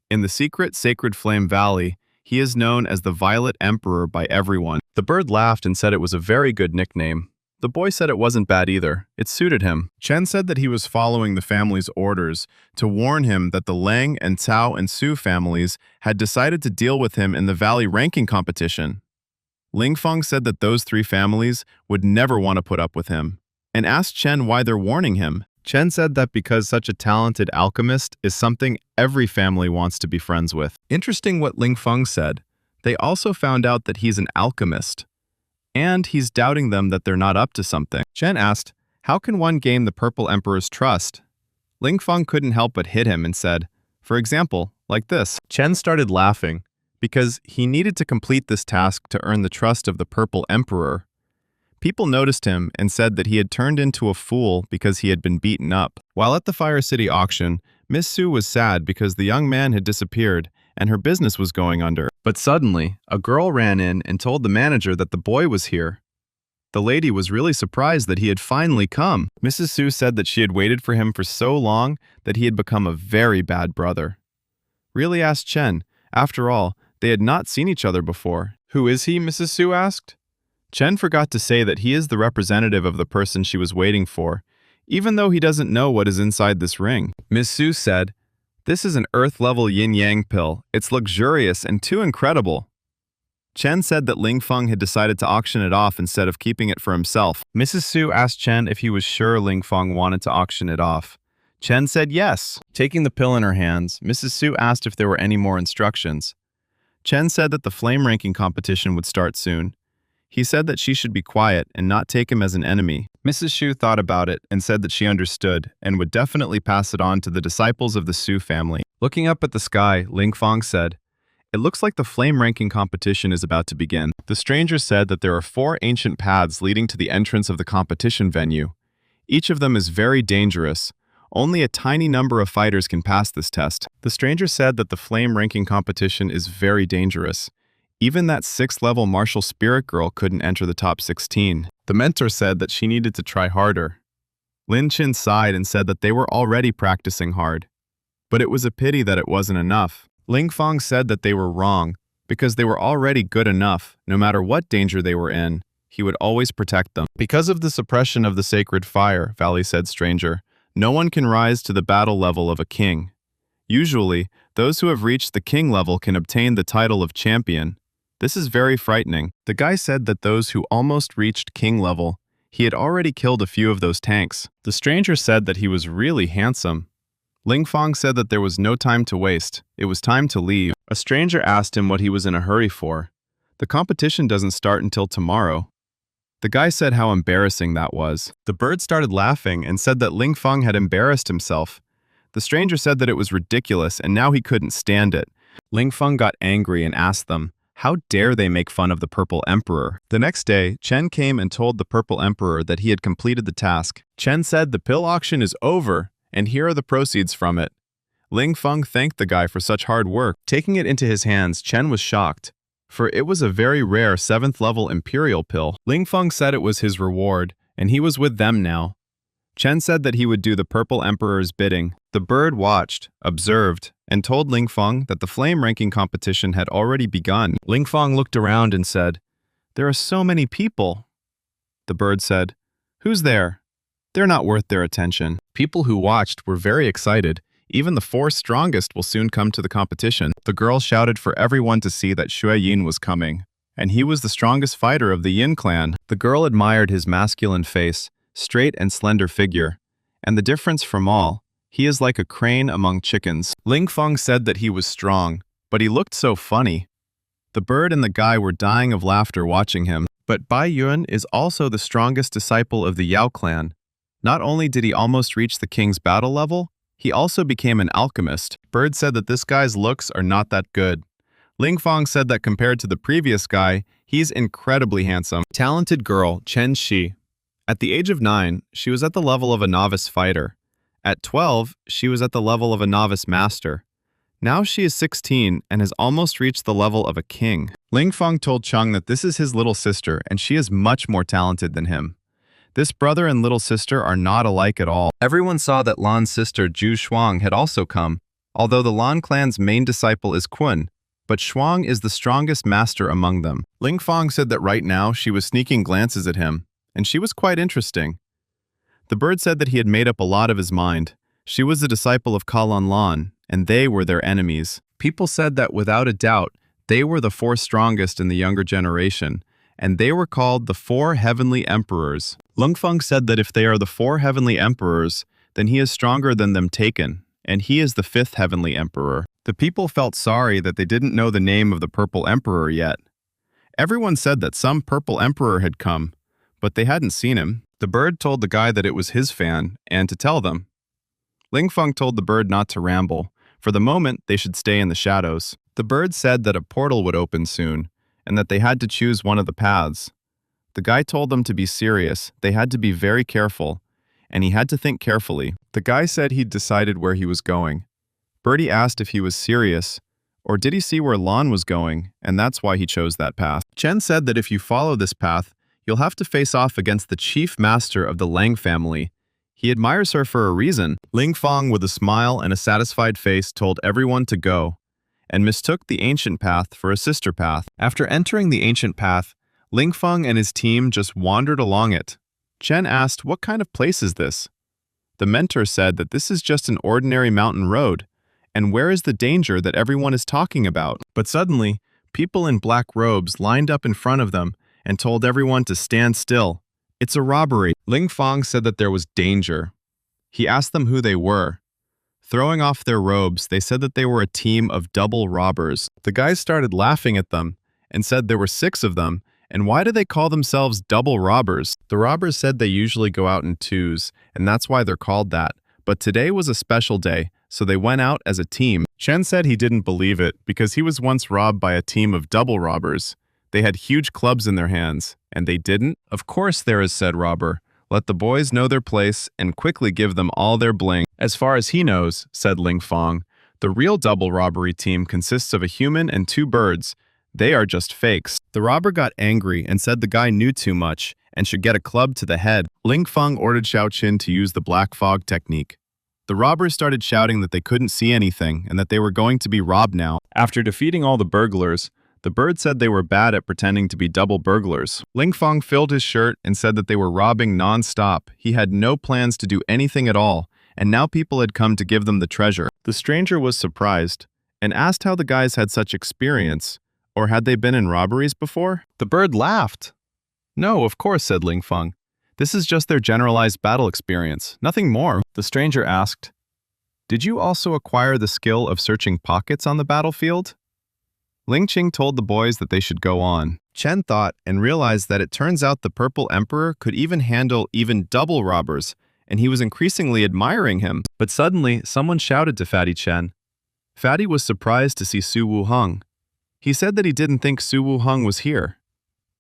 In the secret Sacred Flame Valley, he is known as the Violet Emperor by everyone. The bird laughed and said it was a very good nickname. The boy said it wasn't bad either. It suited him. Chen said that he was following the family's orders to warn him that the Leng and Cao and Su families had decided to deal with him in the valley ranking competition. Ling Feng said that those 3 families would never want to put up with him, and asked Chen why they're warning him. Chen said that because such a talented alchemist is something every family wants to be friends with. Interesting what Ling Feng said. They also found out that he's an alchemist, and he's doubting them that they're not up to something. Chen asked, how can one gain the Purple Emperor's trust? Ling Feng couldn't help but hit him and said, for example, like this. Chen started laughing, because he needed to complete this task to earn the trust of the Purple Emperor. People noticed him and said that he had turned into a fool because he had been beaten up. While at the Fire City auction, Miss Su was sad because the young man had disappeared and her business was going under. But suddenly, a girl ran in and told the manager that the boy was here. The lady was really surprised that he had finally come. Mrs. Su said that she had waited for him for so long that he had become a very bad brother. Really, asked Chen. After all, they had not seen each other before. Who is he? Mrs. Su asked. Chen forgot to say that he is the representative of the person she was waiting for, even though he doesn't know what is inside this ring. Miss Su said, this is an earth-level yin-yang pill. It's luxurious and too incredible. Chen said that Ling Feng had decided to auction it off instead of keeping it for himself. Mrs. Su asked Chen if he was sure Ling Feng wanted to auction it off. Chen said yes. Taking the pill in her hands, Mrs. Su asked if there were any more instructions. Chen said that the flame ranking competition would start soon. He said that she should be quiet and not take him as an enemy. Mrs. Shu thought about it and said that she understood and would definitely pass it on to the disciples of the Su family. Looking up at the sky, Ling Feng said, it looks like the flame ranking competition is about to begin. The stranger said that there are 4 ancient paths leading to the entrance of the competition venue. Each of them is very dangerous. Only a tiny number of fighters can pass this test. The stranger said that the flame ranking competition is very dangerous. Even that 6th-level martial spirit girl couldn't enter the top 16. The mentor said that she needed to try harder. Lin Chin sighed and said that they were already practicing hard. But it was a pity that it wasn't enough. Ling Feng said that they were wrong, because they were already good enough. No matter what danger they were in, he would always protect them. Because of the suppression of the sacred fire, Valley said stranger, no one can rise to the battle level of a king. Usually, those who have reached the king level can obtain the title of champion. This is very frightening. The guy said that those who almost reached king level, he had already killed a few of those tanks. The stranger said that he was really handsome. Ling Feng said that there was no time to waste. It was time to leave. A stranger asked him what he was in a hurry for. The competition doesn't start until tomorrow. The guy said how embarrassing that was. The bird started laughing and said that Ling Feng had embarrassed himself. The stranger said that it was ridiculous and now he couldn't stand it. Ling Feng got angry and asked them, how dare they make fun of the Purple Emperor? The next day, Chen came and told the Purple Emperor that he had completed the task. Chen said the pill auction is over, and here are the proceeds from it. Ling Feng thanked the guy for such hard work. Taking it into his hands, Chen was shocked, for it was a very rare 7th-level imperial pill. Ling Feng said it was his reward, and he was with them now. Chen said that he would do the Purple Emperor's bidding. The bird watched, observed, and told Ling Feng that the flame ranking competition had already begun. Ling Feng looked around and said, there are so many people. The bird said, who's there? They're not worth their attention. People who watched were very excited. Even the 4 strongest will soon come to the competition. The girl shouted for everyone to see that Xue Yin was coming, and he was the strongest fighter of the Yin clan. The girl admired his masculine face, straight and slender figure, and the difference from all, he is like a crane among chickens. Ling Feng said that he was strong, but he looked so funny. The bird and the guy were dying of laughter watching him. But Bai Yuan is also the strongest disciple of the Yao clan. Not only did he almost reach the king's battle level, he also became an alchemist. Bird said that this guy's looks are not that good. Ling Feng said that compared to the previous guy, he's incredibly handsome. Talented girl, Chen Shi. At the age of 9, she was at the level of a novice fighter. At 12, she was at the level of a novice master. Now she is 16 and has almost reached the level of a king. Ling Feng told Cheng that this is his little sister and she is much more talented than him. This brother and little sister are not alike at all. Everyone saw that Lan's sister Zhu Shuang had also come, although the Lan clan's main disciple is Kun, but Shuang is the strongest master among them. Ling Feng said that right now she was sneaking glances at him, and she was quite interesting. The bird said that he had made up a lot of his mind. She was a disciple of Kalan Lan, and they were their enemies. People said that without a doubt, they were the 4 strongest in the younger generation, and they were called the 4 heavenly emperors. Ling Feng said that if they are the 4 heavenly emperors, then he is stronger than them taken, and he is the 5th heavenly emperor. The people felt sorry that they didn't know the name of the purple emperor yet. Everyone said that some purple emperor had come, but they hadn't seen him. The bird told the guy that it was his fan, and to tell them. Ling Feng told the bird not to ramble. For the moment, they should stay in the shadows. The bird said that a portal would open soon, and that they had to choose one of the paths. The guy told them to be serious, they had to be very careful, and he had to think carefully. The guy said he'd decided where he was going. Birdie asked if he was serious, or did he see where Lan was going, and that's why he chose that path. Chen said that if you follow this path, you'll have to face off against the chief master of the Lang family. He admires her for a reason. Ling Feng, with a smile and a satisfied face, told everyone to go, and mistook the ancient path for a sister path. After entering the ancient path, Ling Feng and his team just wandered along it. Chen asked, "What kind of place is this?" The mentor said that this is just an ordinary mountain road, and where is the danger that everyone is talking about? But suddenly, people in black robes lined up in front of them and told everyone to stand still. It's a robbery. Ling Feng said that there was danger. He asked them who they were. Throwing off their robes, they said that they were a team of double robbers. The guys started laughing at them and said there were 6 of them, and why do they call themselves double robbers? The robbers said they usually go out in 2s, and that's why they're called that. But today was a special day, so they went out as a team. Chen said he didn't believe it because he was once robbed by a team of double robbers. They had huge clubs in their hands, and they didn't? Of course there is, said robber. Let the boys know their place and quickly give them all their bling. As far as he knows, said Ling Feng, the real double robbery team consists of a human and 2 birds. They are just fakes. The robber got angry and said the guy knew too much and should get a club to the head. Ling Feng ordered Xiaoqin to use the black fog technique. The robbers started shouting that they couldn't see anything and that they were going to be robbed now. After defeating all the burglars, the bird said they were bad at pretending to be double burglars. Ling Feng filled his shirt and said that they were robbing non-stop. He had no plans to do anything at all, and now people had come to give them the treasure. The stranger was surprised and asked how the guys had such experience, or had they been in robberies before? The bird laughed. No, of course, said Ling Feng. This is just their generalized battle experience, nothing more. The stranger asked, "Did you also acquire the skill of searching pockets on the battlefield?" Ling Qing told the boys that they should go on. Chen thought and realized that it turns out the Purple Emperor could even handle even double robbers, and he was increasingly admiring him. But suddenly, someone shouted to Fatty Chen. Fatty was surprised to see Su Wuheng. He said that he didn't think Su Wuheng was here.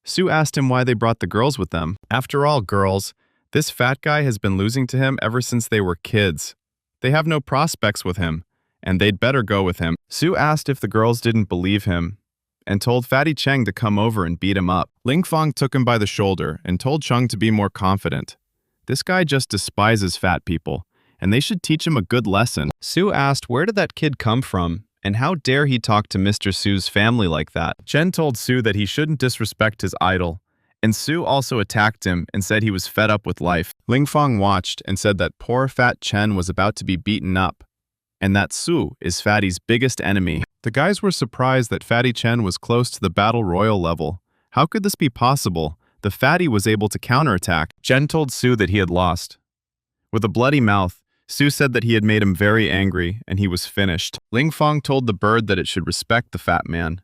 Su asked him why they brought the girls with them. After all, girls, this fat guy has been losing to him ever since they were kids. They have no prospects with him, and they'd better go with him. Su asked if the girls didn't believe him, and told Fatty Cheng to come over and beat him up. Ling Feng took him by the shoulder and told Cheng to be more confident. This guy just despises fat people, and they should teach him a good lesson. Su asked where did that kid come from, and how dare he talk to Mr. Su's family like that. Chen told Su that he shouldn't disrespect his idol, And Su also attacked him and said he was fed up with life. Ling Feng watched and said that poor fat Chen was about to be beaten up, and that Su is Fatty's biggest enemy. The guys were surprised that Fatty Chen was close to the battle royal level. How could this be possible? The Fatty was able to counterattack. Chen told Su that he had lost. With a bloody mouth, Su said that he had made him very angry and he was finished. Ling Feng told the bird that it should respect the fat man.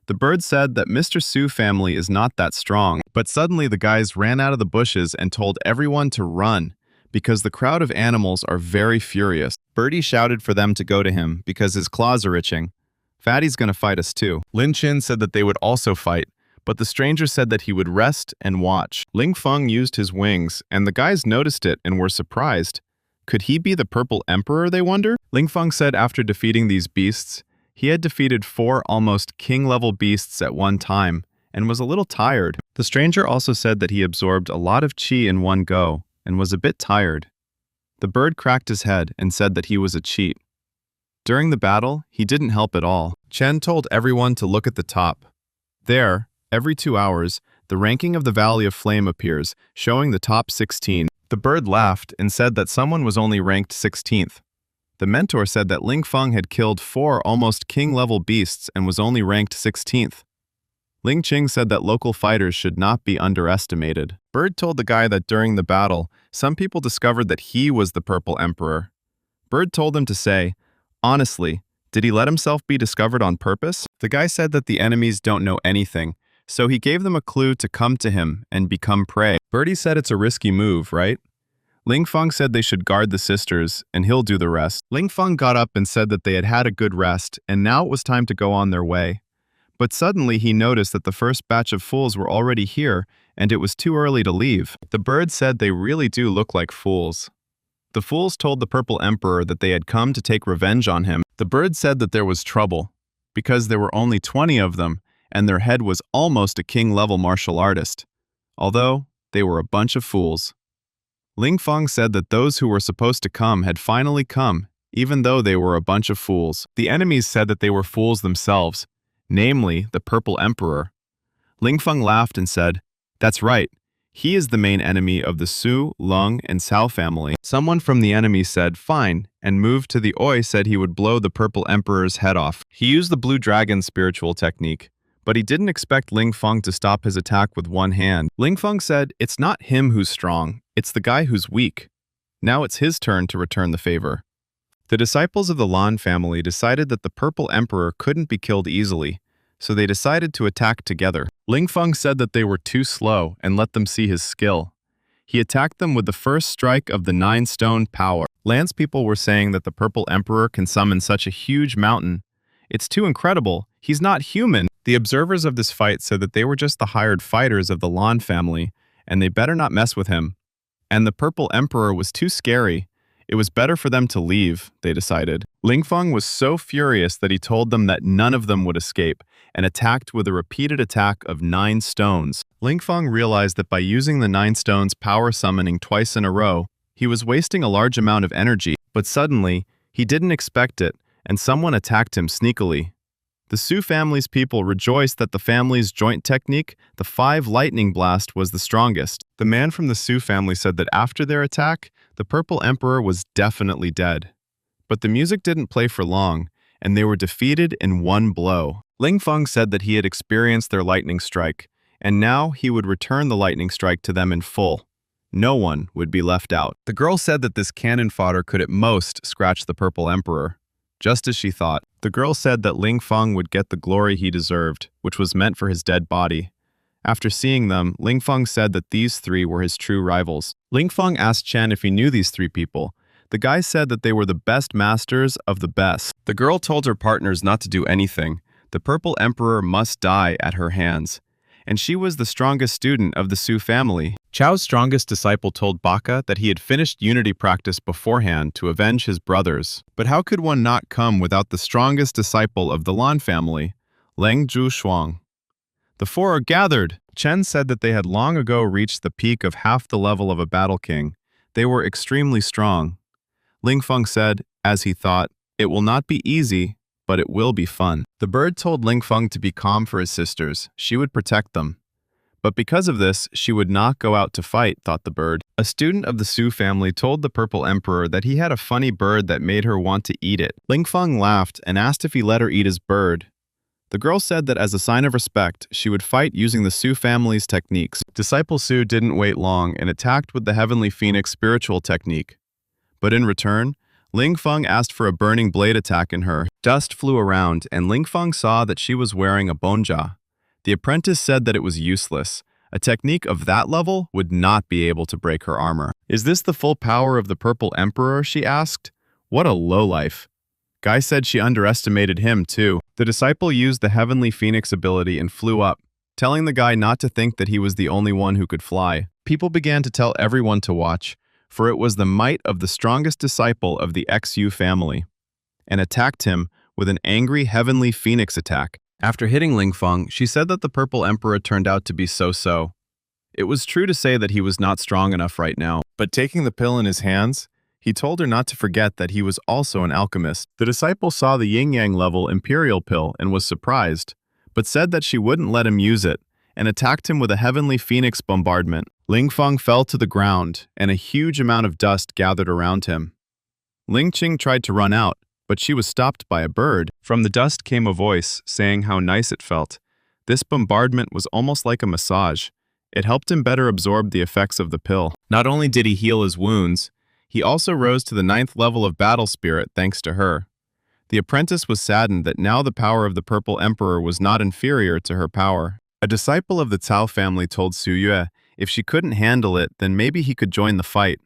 The bird said that Mr. Su family is not that strong, but suddenly the guys ran out of the bushes and told everyone to run because the crowd of animals are very furious. Birdie shouted for them to go to him because his claws are itching. Fatty's gonna fight us too. Lin Chin said that they would also fight, but the stranger said that he would rest and watch. Ling Feng used his wings, and the guys noticed it and were surprised. Could he be the Purple Emperor, they wonder? Ling Feng said after defeating these beasts, he had defeated 4 almost king-level beasts at one time, and was a little tired. The stranger also said that he absorbed a lot of qi in one go, and was a bit tired. The bird cracked his head and said that he was a cheat. During the battle, he didn't help at all. Chen told everyone to look at the top. There, every 2 hours, the ranking of the Valley of Flame appears, showing the top 16. The bird laughed and said that someone was only ranked 16th. The mentor said that Ling Feng had killed 4 almost king-level beasts and was only ranked 16th. Ling Qing said that local fighters should not be underestimated. Bird told the guy that during the battle, some people discovered that he was the Purple Emperor. Bird told him to say, honestly, did he let himself be discovered on purpose? The guy said that the enemies don't know anything, so he gave them a clue to come to him and become prey. Birdie said it's a risky move, right? Ling Feng said they should guard the sisters, and he'll do the rest. Ling Feng got up and said that they had had a good rest, and now it was time to go on their way. But suddenly he noticed that the first batch of fools were already here, and it was too early to leave. The bird said they really do look like fools. The fools told the Purple Emperor that they had come to take revenge on him. The bird said that there was trouble, because there were only 20 of them, and their head was almost a king-level martial artist, although they were a bunch of fools. Ling Feng said that those who were supposed to come had finally come, even though they were a bunch of fools. The enemies said that they were fools themselves, namely the Purple Emperor. Ling Feng laughed and said, that's right, he is the main enemy of the Su, Lung, and Cao family. Someone from the enemy said, fine, and moved to the Oi said he would blow the Purple Emperor's head off. He used the Blue Dragon spiritual technique, but he didn't expect Ling Feng to stop his attack with one hand. Ling Feng said, it's not him who's strong, it's the guy who's weak. Now it's his turn to return the favor. The disciples of the Lan family decided that the Purple Emperor couldn't be killed easily, so they decided to attack together. Ling Feng said that they were too slow and let them see his skill. He attacked them with the first strike of the 9-stone power. Lan's people were saying that the Purple Emperor can summon such a huge mountain. It's too incredible. He's not human. The observers of this fight said that they were just the hired fighters of the Lan family, and they better not mess with him. And the Purple Emperor was too scary. It was better for them to leave, they decided. Ling Feng was so furious that he told them that none of them would escape, and attacked with a repeated attack of 9 stones. Ling Feng realized that by using the 9 stones power summoning twice in a row, he was wasting a large amount of energy. But suddenly, he didn't expect it, and someone attacked him sneakily. The Su family's people rejoiced that the family's joint technique, the 5 lightning blast, was the strongest. The man from the Su family said that after their attack, the Purple Emperor was definitely dead. But the music didn't play for long, and they were defeated in one blow. Ling Feng said that he had experienced their lightning strike, and now he would return the lightning strike to them in full. No one would be left out. The girl said that this cannon fodder could at most scratch the Purple Emperor. Just as she thought, the girl said that Ling Feng would get the glory he deserved, which was meant for his dead body. After seeing them, Ling Feng said that these 3 were his true rivals. Ling Feng asked Chen if he knew these 3 people. The guy said that they were the best masters of the best. The girl told her partners not to do anything. The Purple Emperor must die at her hands. And she was the strongest student of the Su family. Chao's strongest disciple told Baka that he had finished unity practice beforehand to avenge his brothers. But how could one not come without the strongest disciple of the Lan family, Leng Zhu? The 4 are gathered! Chen said that they had long ago reached the peak of half the level of a battle king. They were extremely strong. Ling Feng said, as he thought, it will not be easy, but it will be fun. The bird told Ling Feng to be calm for his sisters. She would protect them. But because of this, she would not go out to fight, thought the bird. A student of the Su family told the Purple Emperor that he had a funny bird that made her want to eat it. Ling Feng laughed and asked if he let her eat his bird. The girl said that as a sign of respect, she would fight using the Su family's techniques. Disciple Su didn't wait long and attacked with the Heavenly Phoenix spiritual technique. But in return, Ling Feng asked for a burning blade attack in her. Dust flew around, and Ling Feng saw that she was wearing a bonja. The apprentice said that it was useless. A technique of that level would not be able to break her armor. Is this the full power of the Purple Emperor, she asked. What a lowlife. Guy said she underestimated him, too. The disciple used the Heavenly Phoenix ability and flew up, telling the guy not to think that he was the only one who could fly. People began to tell everyone to watch, for it was the might of the strongest disciple of the XU family, and attacked him with an angry Heavenly Phoenix attack. After hitting Ling Feng, she said that the Purple Emperor turned out to be so-so. It was true to say that he was not strong enough right now, but taking the pill in his hands, he told her not to forget that he was also an alchemist. The disciple saw the yin-yang level imperial pill and was surprised, but said that she wouldn't let him use it, and attacked him with a Heavenly Phoenix bombardment. Ling Feng fell to the ground, and a huge amount of dust gathered around him. Ling Qing tried to run out, but she was stopped by a bird. From the dust came a voice, saying how nice it felt. This bombardment was almost like a massage. It helped him better absorb the effects of the pill. Not only did he heal his wounds, he also rose to the 9th level of battle spirit thanks to her. The apprentice was saddened that now the power of the Purple Emperor was not inferior to her power. A disciple of the Cao family told Su Yue if she couldn't handle it, then maybe he could join the fight.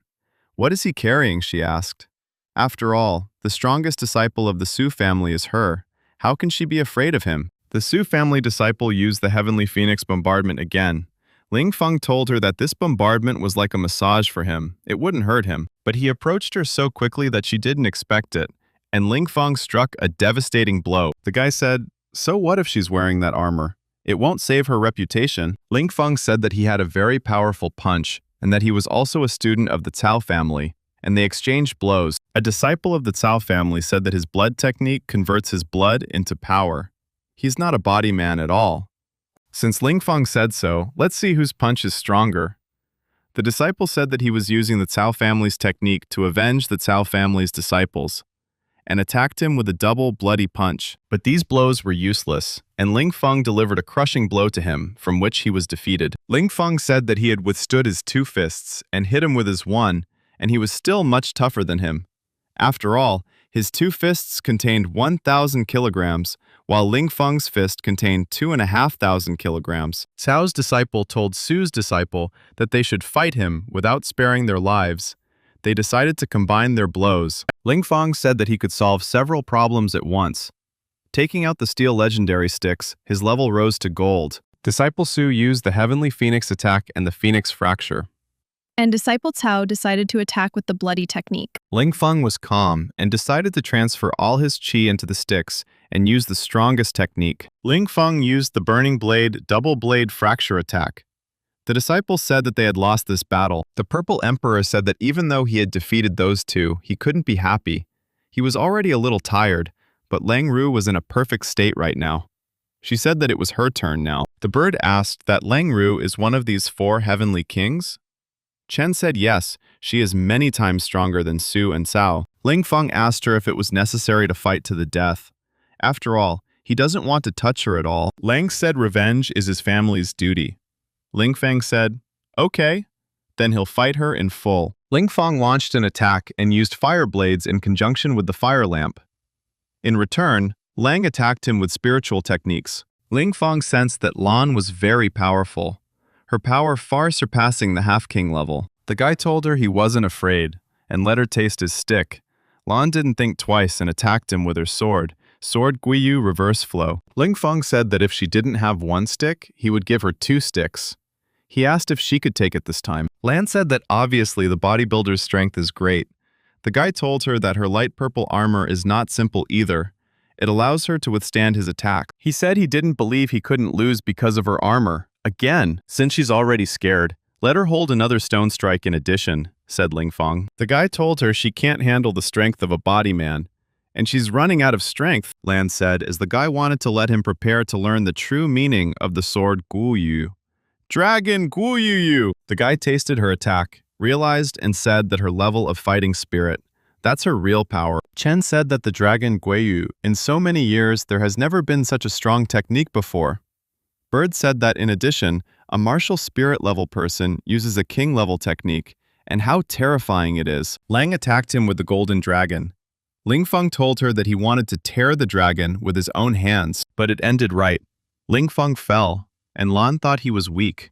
What is he carrying, she asked. After all, the strongest disciple of the Su family is her. How can she be afraid of him? The Su family disciple used the Heavenly Phoenix bombardment again. Ling Feng told her that this bombardment was like a massage for him. It wouldn't hurt him. But he approached her so quickly that she didn't expect it, and Ling Feng struck a devastating blow. The guy said, "So what if she's wearing that armor? It won't save her reputation." Ling Feng said that he had a very powerful punch, and that he was also a student of the Cao family, and they exchanged blows. A disciple of the Cao family said that his blood technique converts his blood into power. He's not a body man at all. Since Ling Feng said so, let's see whose punch is stronger. The disciple said that he was using the Cao family's technique to avenge the Cao family's disciples, and attacked him with a double bloody punch. But these blows were useless, and Ling Feng delivered a crushing blow to him, from which he was defeated. Ling Feng said that he had withstood his 2 fists and hit him with his 1, and he was still much tougher than him. After all, his 2 fists contained 1,000 kilograms, while Ling Feng's fist contained 2,500 kilograms. Cao's disciple told Su's disciple that they should fight him without sparing their lives. They decided to combine their blows. Ling Feng said that he could solve several problems at once. Taking out the steel legendary sticks, his level rose to gold. Disciple Su used the Heavenly Phoenix attack and the Phoenix Fracture. And Disciple Cao decided to attack with the bloody technique. Ling Feng was calm and decided to transfer all his qi into the sticks and use the strongest technique. Ling Feng used the Burning Blade Double Blade Fracture attack. The disciples said that they had lost this battle. The Purple Emperor said that even though he had defeated those two, he couldn't be happy. He was already a little tired, but Lang Ru was in a perfect state right now. She said that it was her turn now. The bird asked that Lang Ru is one of these 4 heavenly kings? Chen said yes, she is many times stronger than Su and Cao. Ling Feng asked her if it was necessary to fight to the death. After all, he doesn't want to touch her at all. Lang said revenge is his family's duty. Ling Feng said, okay, then he'll fight her in full. Ling Feng launched an attack and used fire blades in conjunction with the fire lamp. In return, Lang attacked him with spiritual techniques. Ling Feng sensed that Lan was very powerful, her power far surpassing the half-king level. The guy told her he wasn't afraid, and let her taste his stick. Lan didn't think twice and attacked him with her sword, Sword Guiyu Reverse Flow. Ling Feng said that if she didn't have 1 stick, he would give her 2 sticks. He asked if she could take it this time. Lan said that obviously the bodybuilder's strength is great. The guy told her that her light purple armor is not simple either. It allows her to withstand his attack. He said he didn't believe he couldn't lose because of her armor. Again, since she's already scared, let her hold another stone strike in addition, said Ling Feng. The guy told her she can't handle the strength of a body man, and she's running out of strength, Lan said, as the guy wanted to let him prepare to learn the true meaning of the sword Guyu. Dragon Guiyuyu! The guy tasted her attack, realized and said that her level of fighting spirit, that's her real power. Chen said that the Dragon Guiyu, in so many years, there has never been such a strong technique before. Bird said that in addition, a martial spirit level person uses a king level technique, and how terrifying it is. Lang attacked him with the golden dragon. Lingfeng told her that he wanted to tear the dragon with his own hands, but it ended right. Lingfeng fell, and Lan thought he was weak.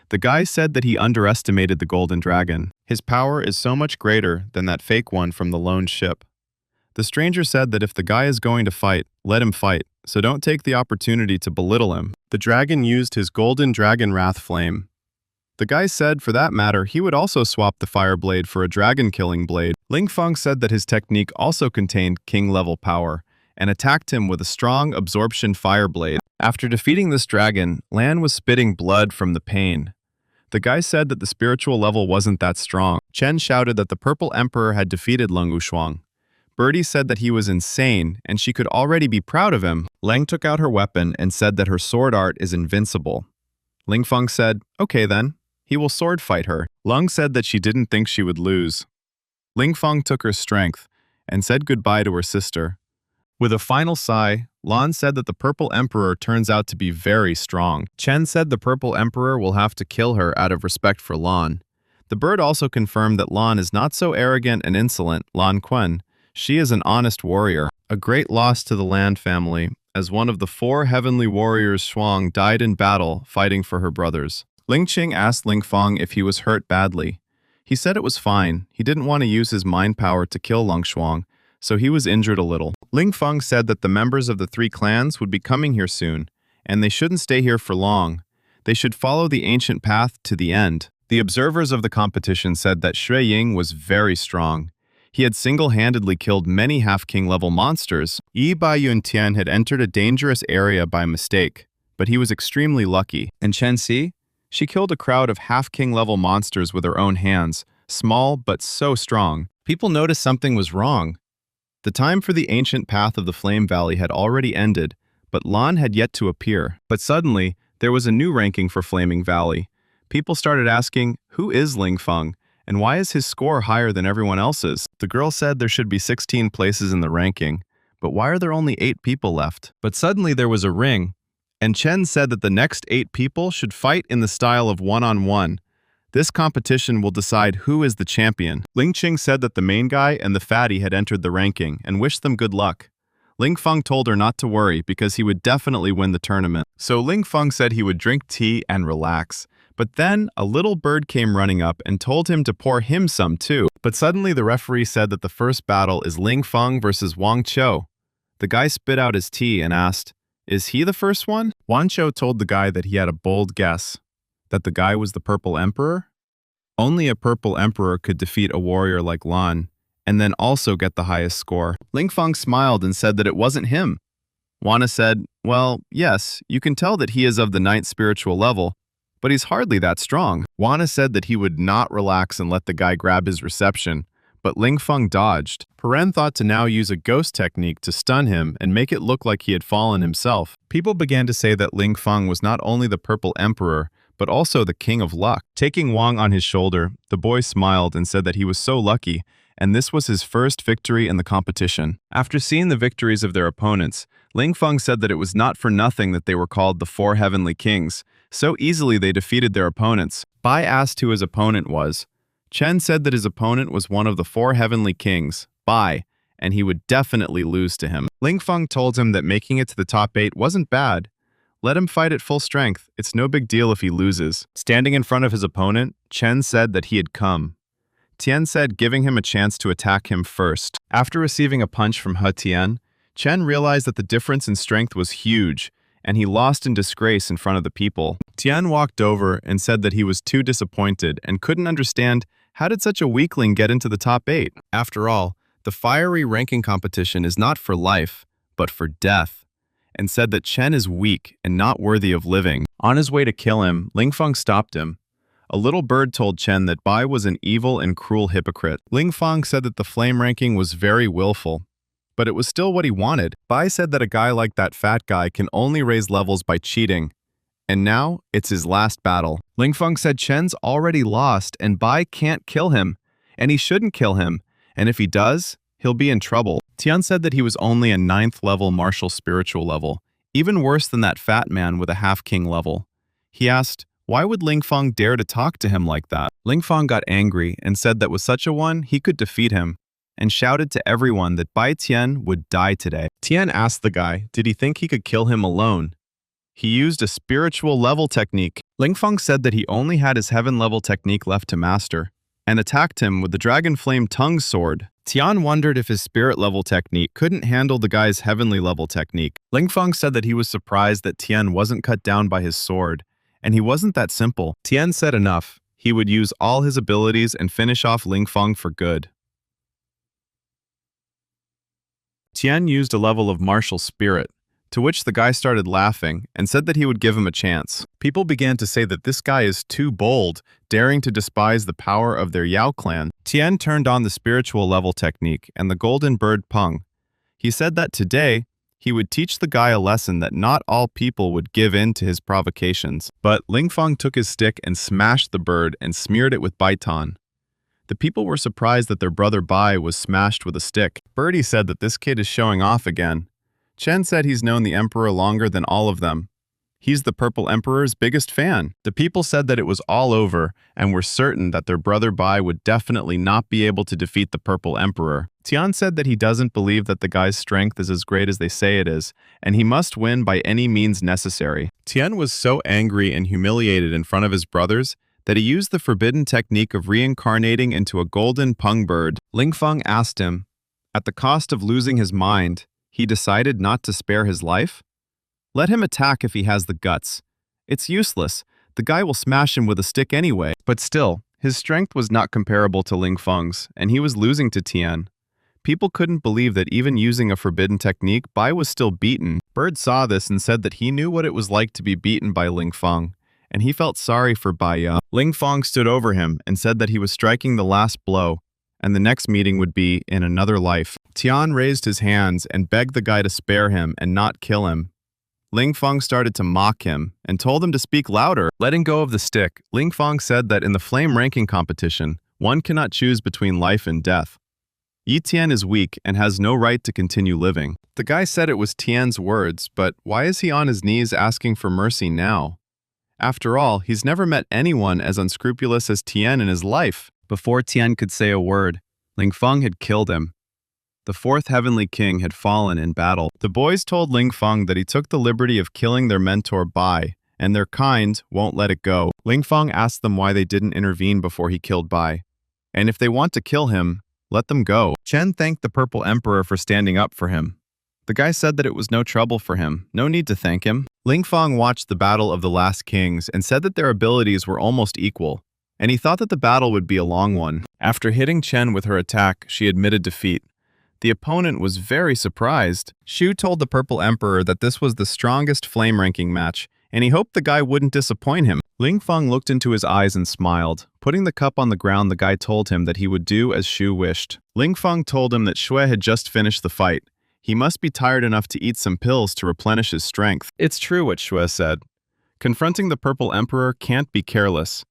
The guy said that he underestimated the golden dragon. His power is so much greater than that fake one from the lone ship. The stranger said that if the guy is going to fight, let him fight, so don't take the opportunity to belittle him. The dragon used his golden dragon wrath flame. The guy said, for that matter, he would also swap the fire blade for a dragon-killing blade. Lingfeng said that his technique also contained king-level power, and attacked him with a strong absorption fire blade. After defeating this dragon, Lan was spitting blood from the pain. The guy said that the spiritual level wasn't that strong. Chen shouted that the Purple Emperor had defeated Leng Wushuang. Birdie said that he was insane, and she could already be proud of him. Lang took out her weapon and said that her sword art is invincible. Lingfeng said, okay then, he will sword fight her. Leng said that she didn't think she would lose. Lingfeng took her strength and said goodbye to her sister. With a final sigh, Lan said that the Purple Emperor turns out to be very strong. Chen said the Purple Emperor will have to kill her out of respect for Lan. The bird also confirmed that Lan is not so arrogant and insolent, Lan Quen. She is an honest warrior. A great loss to the Lan family, as one of the 4 heavenly warriors Shuang died in battle fighting for her brothers. Lingqing asked Lingfeng if he was hurt badly. He said it was fine. He didn't want to use his mind power to kill Leng Shuang, so he was injured a little. Lingfeng said that the members of the 3 clans would be coming here soon, and they shouldn't stay here for long. They should follow the ancient path to the end. The observers of the competition said that Shui Ying was very strong. He had single-handedly killed many half-king level monsters. Yi Bai Yuntian had entered a dangerous area by mistake, but he was extremely lucky. And Chen Si? She killed a crowd of half-king level monsters with her own hands, small but so strong. People noticed something was wrong. The time for the ancient path of the Flame Valley had already ended, but Lan had yet to appear. But suddenly, there was a new ranking for Flaming Valley. People started asking, who is Lingfeng, and why is his score higher than everyone else's? The girl said there should be 16 places in the ranking, but why are there only 8 people left? But suddenly there was a ring, and Chen said that the next 8 people should fight in the style of one-on-one. This competition will decide who is the champion. Lingqing said that the main guy and the fatty had entered the ranking and wished them good luck. Lingfeng told her not to worry because he would definitely win the tournament. So Lingfeng said he would drink tea and relax. But then a little bird came running up and told him to pour him some too. But suddenly the referee said that the first battle is Lingfeng versus Wang Qiu. The guy spit out his tea and asked, is he the first one? Wang Qiu told the guy that he had a bold guess. That the guy was the Purple Emperor? Only a Purple Emperor could defeat a warrior like Lan, and then also get the highest score. Lingfeng smiled and said that it wasn't him. Wana said, well, yes, you can tell that he is of the 9th spiritual level, but he's hardly that strong. Wana said that he would not relax and let the guy grab his reception, but Lingfeng dodged. Peren thought to now use a ghost technique to stun him and make it look like he had fallen himself. People began to say that Lingfeng was not only the Purple Emperor, but also the King of Luck. Taking Wang on his shoulder, the boy smiled and said that he was so lucky, and this was his first victory in the competition. After seeing the victories of their opponents, Lingfeng said that it was not for nothing that they were called the 4 Heavenly Kings. So easily they defeated their opponents. Bai asked who his opponent was. Chen said that his opponent was one of the 4 Heavenly Kings, Bai, and he would definitely lose to him. Lingfeng told him that making it to the top 8 wasn't bad. Let him fight at full strength. It's no big deal if he loses. Standing in front of his opponent, Chen said that he had come. Tian said giving him a chance to attack him first. After receiving a punch from He Tian, Chen realized that the difference in strength was huge, and he lost in disgrace in front of the people. Tian walked over and said that he was too disappointed and couldn't understand how did such a weakling get into the top 8. After all, the fiery ranking competition is not for life, but for death, and said that Chen is weak and not worthy of living. On his way to kill him, Lingfeng stopped him. A little bird told Chen that Bai was an evil and cruel hypocrite. Lingfeng said that the flame ranking was very willful, but it was still what he wanted. Bai said that a guy like that fat guy can only raise levels by cheating, And now, it's his last battle. Lingfeng said Chen's already lost and Bai can't kill him, and he shouldn't kill him, and if he does, he'll be in trouble. Tian said that he was only a 9th level martial spiritual level, even worse than that fat man with a half-king level. He asked, why would Lingfeng dare to talk to him like that? Lingfeng got angry and said that with such a one, he could defeat him, and shouted to everyone that Bai Tian would die today. Tian asked the guy, did he think he could kill him alone? He used a spiritual level technique. Lingfeng said that he only had his heaven level technique left to master, and attacked him with the Dragon Flame Tongue Sword. Tian wondered if his spirit level technique couldn't handle the guy's heavenly level technique. Lingfeng said that he was surprised that Tian wasn't cut down by his sword, and he wasn't that simple. Tian said enough. He would use all his abilities and finish off Lingfeng for good. Tian used a level of martial spirit, to which the guy started laughing and said that he would give him a chance. People began to say that this guy is too bold, daring to despise the power of their Yao clan. Tian turned on the spiritual level technique and the golden bird Peng. He said that today, he would teach the guy a lesson that not all people would give in to his provocations. But Lingfeng took his stick and smashed the bird and smeared it with baitan. The people were surprised that their brother Bai was smashed with a stick. Birdie said that this kid is showing off again. Chen said he's known the Emperor longer than all of them. He's the Purple Emperor's biggest fan. The people said that it was all over and were certain that their brother Bai would definitely not be able to defeat the Purple Emperor. Tian said that he doesn't believe that the guy's strength is as great as they say it is, and he must win by any means necessary. Tian was so angry and humiliated in front of his brothers that he used the forbidden technique of reincarnating into a golden peng bird. Lingfeng asked him, at the cost of losing his mind, he decided not to spare his life? Let him attack if he has the guts. It's useless. The guy will smash him with a stick anyway. But still, his strength was not comparable to Lingfeng's, and he was losing to Tian. People couldn't believe that even using a forbidden technique, Bai was still beaten. Bird saw this and said that he knew what it was like to be beaten by Lingfeng, and he felt sorry for Bai Ya. Lingfeng stood over him and said that he was striking the last blow, and the next meeting would be in another life. Tian raised his hands and begged the guy to spare him and not kill him. Lingfeng started to mock him and told him to speak louder. Letting go of the stick, Lingfeng said that in the flame ranking competition, one cannot choose between life and death. Yi Tian is weak and has no right to continue living. The guy said it was Tian's words, but why is he on his knees asking for mercy now? After all, he's never met anyone as unscrupulous as Tian in his life. Before Tian could say a word, Lingfeng had killed him. The 4th Heavenly King had fallen in battle. The boys told Lingfeng that he took the liberty of killing their mentor Bai, and their kind won't let it go. Lingfeng asked them why they didn't intervene before he killed Bai. And if they want to kill him, let them go. Chen thanked the Purple Emperor for standing up for him. The guy said that it was no trouble for him, no need to thank him. Lingfeng watched the Battle of the Last Kings and said that their abilities were almost equal, and he thought that the battle would be a long one. After hitting Chen with her attack, she admitted defeat. The opponent was very surprised. Shu told the Purple Emperor that this was the strongest flame ranking match, and he hoped the guy wouldn't disappoint him. Lingfeng looked into his eyes and smiled. Putting the cup on the ground, the guy told him that he would do as Shu wished. Lingfeng told him that Shui had just finished the fight. He must be tired enough to eat some pills to replenish his strength. It's true what Shui said. Confronting the Purple Emperor can't be careless.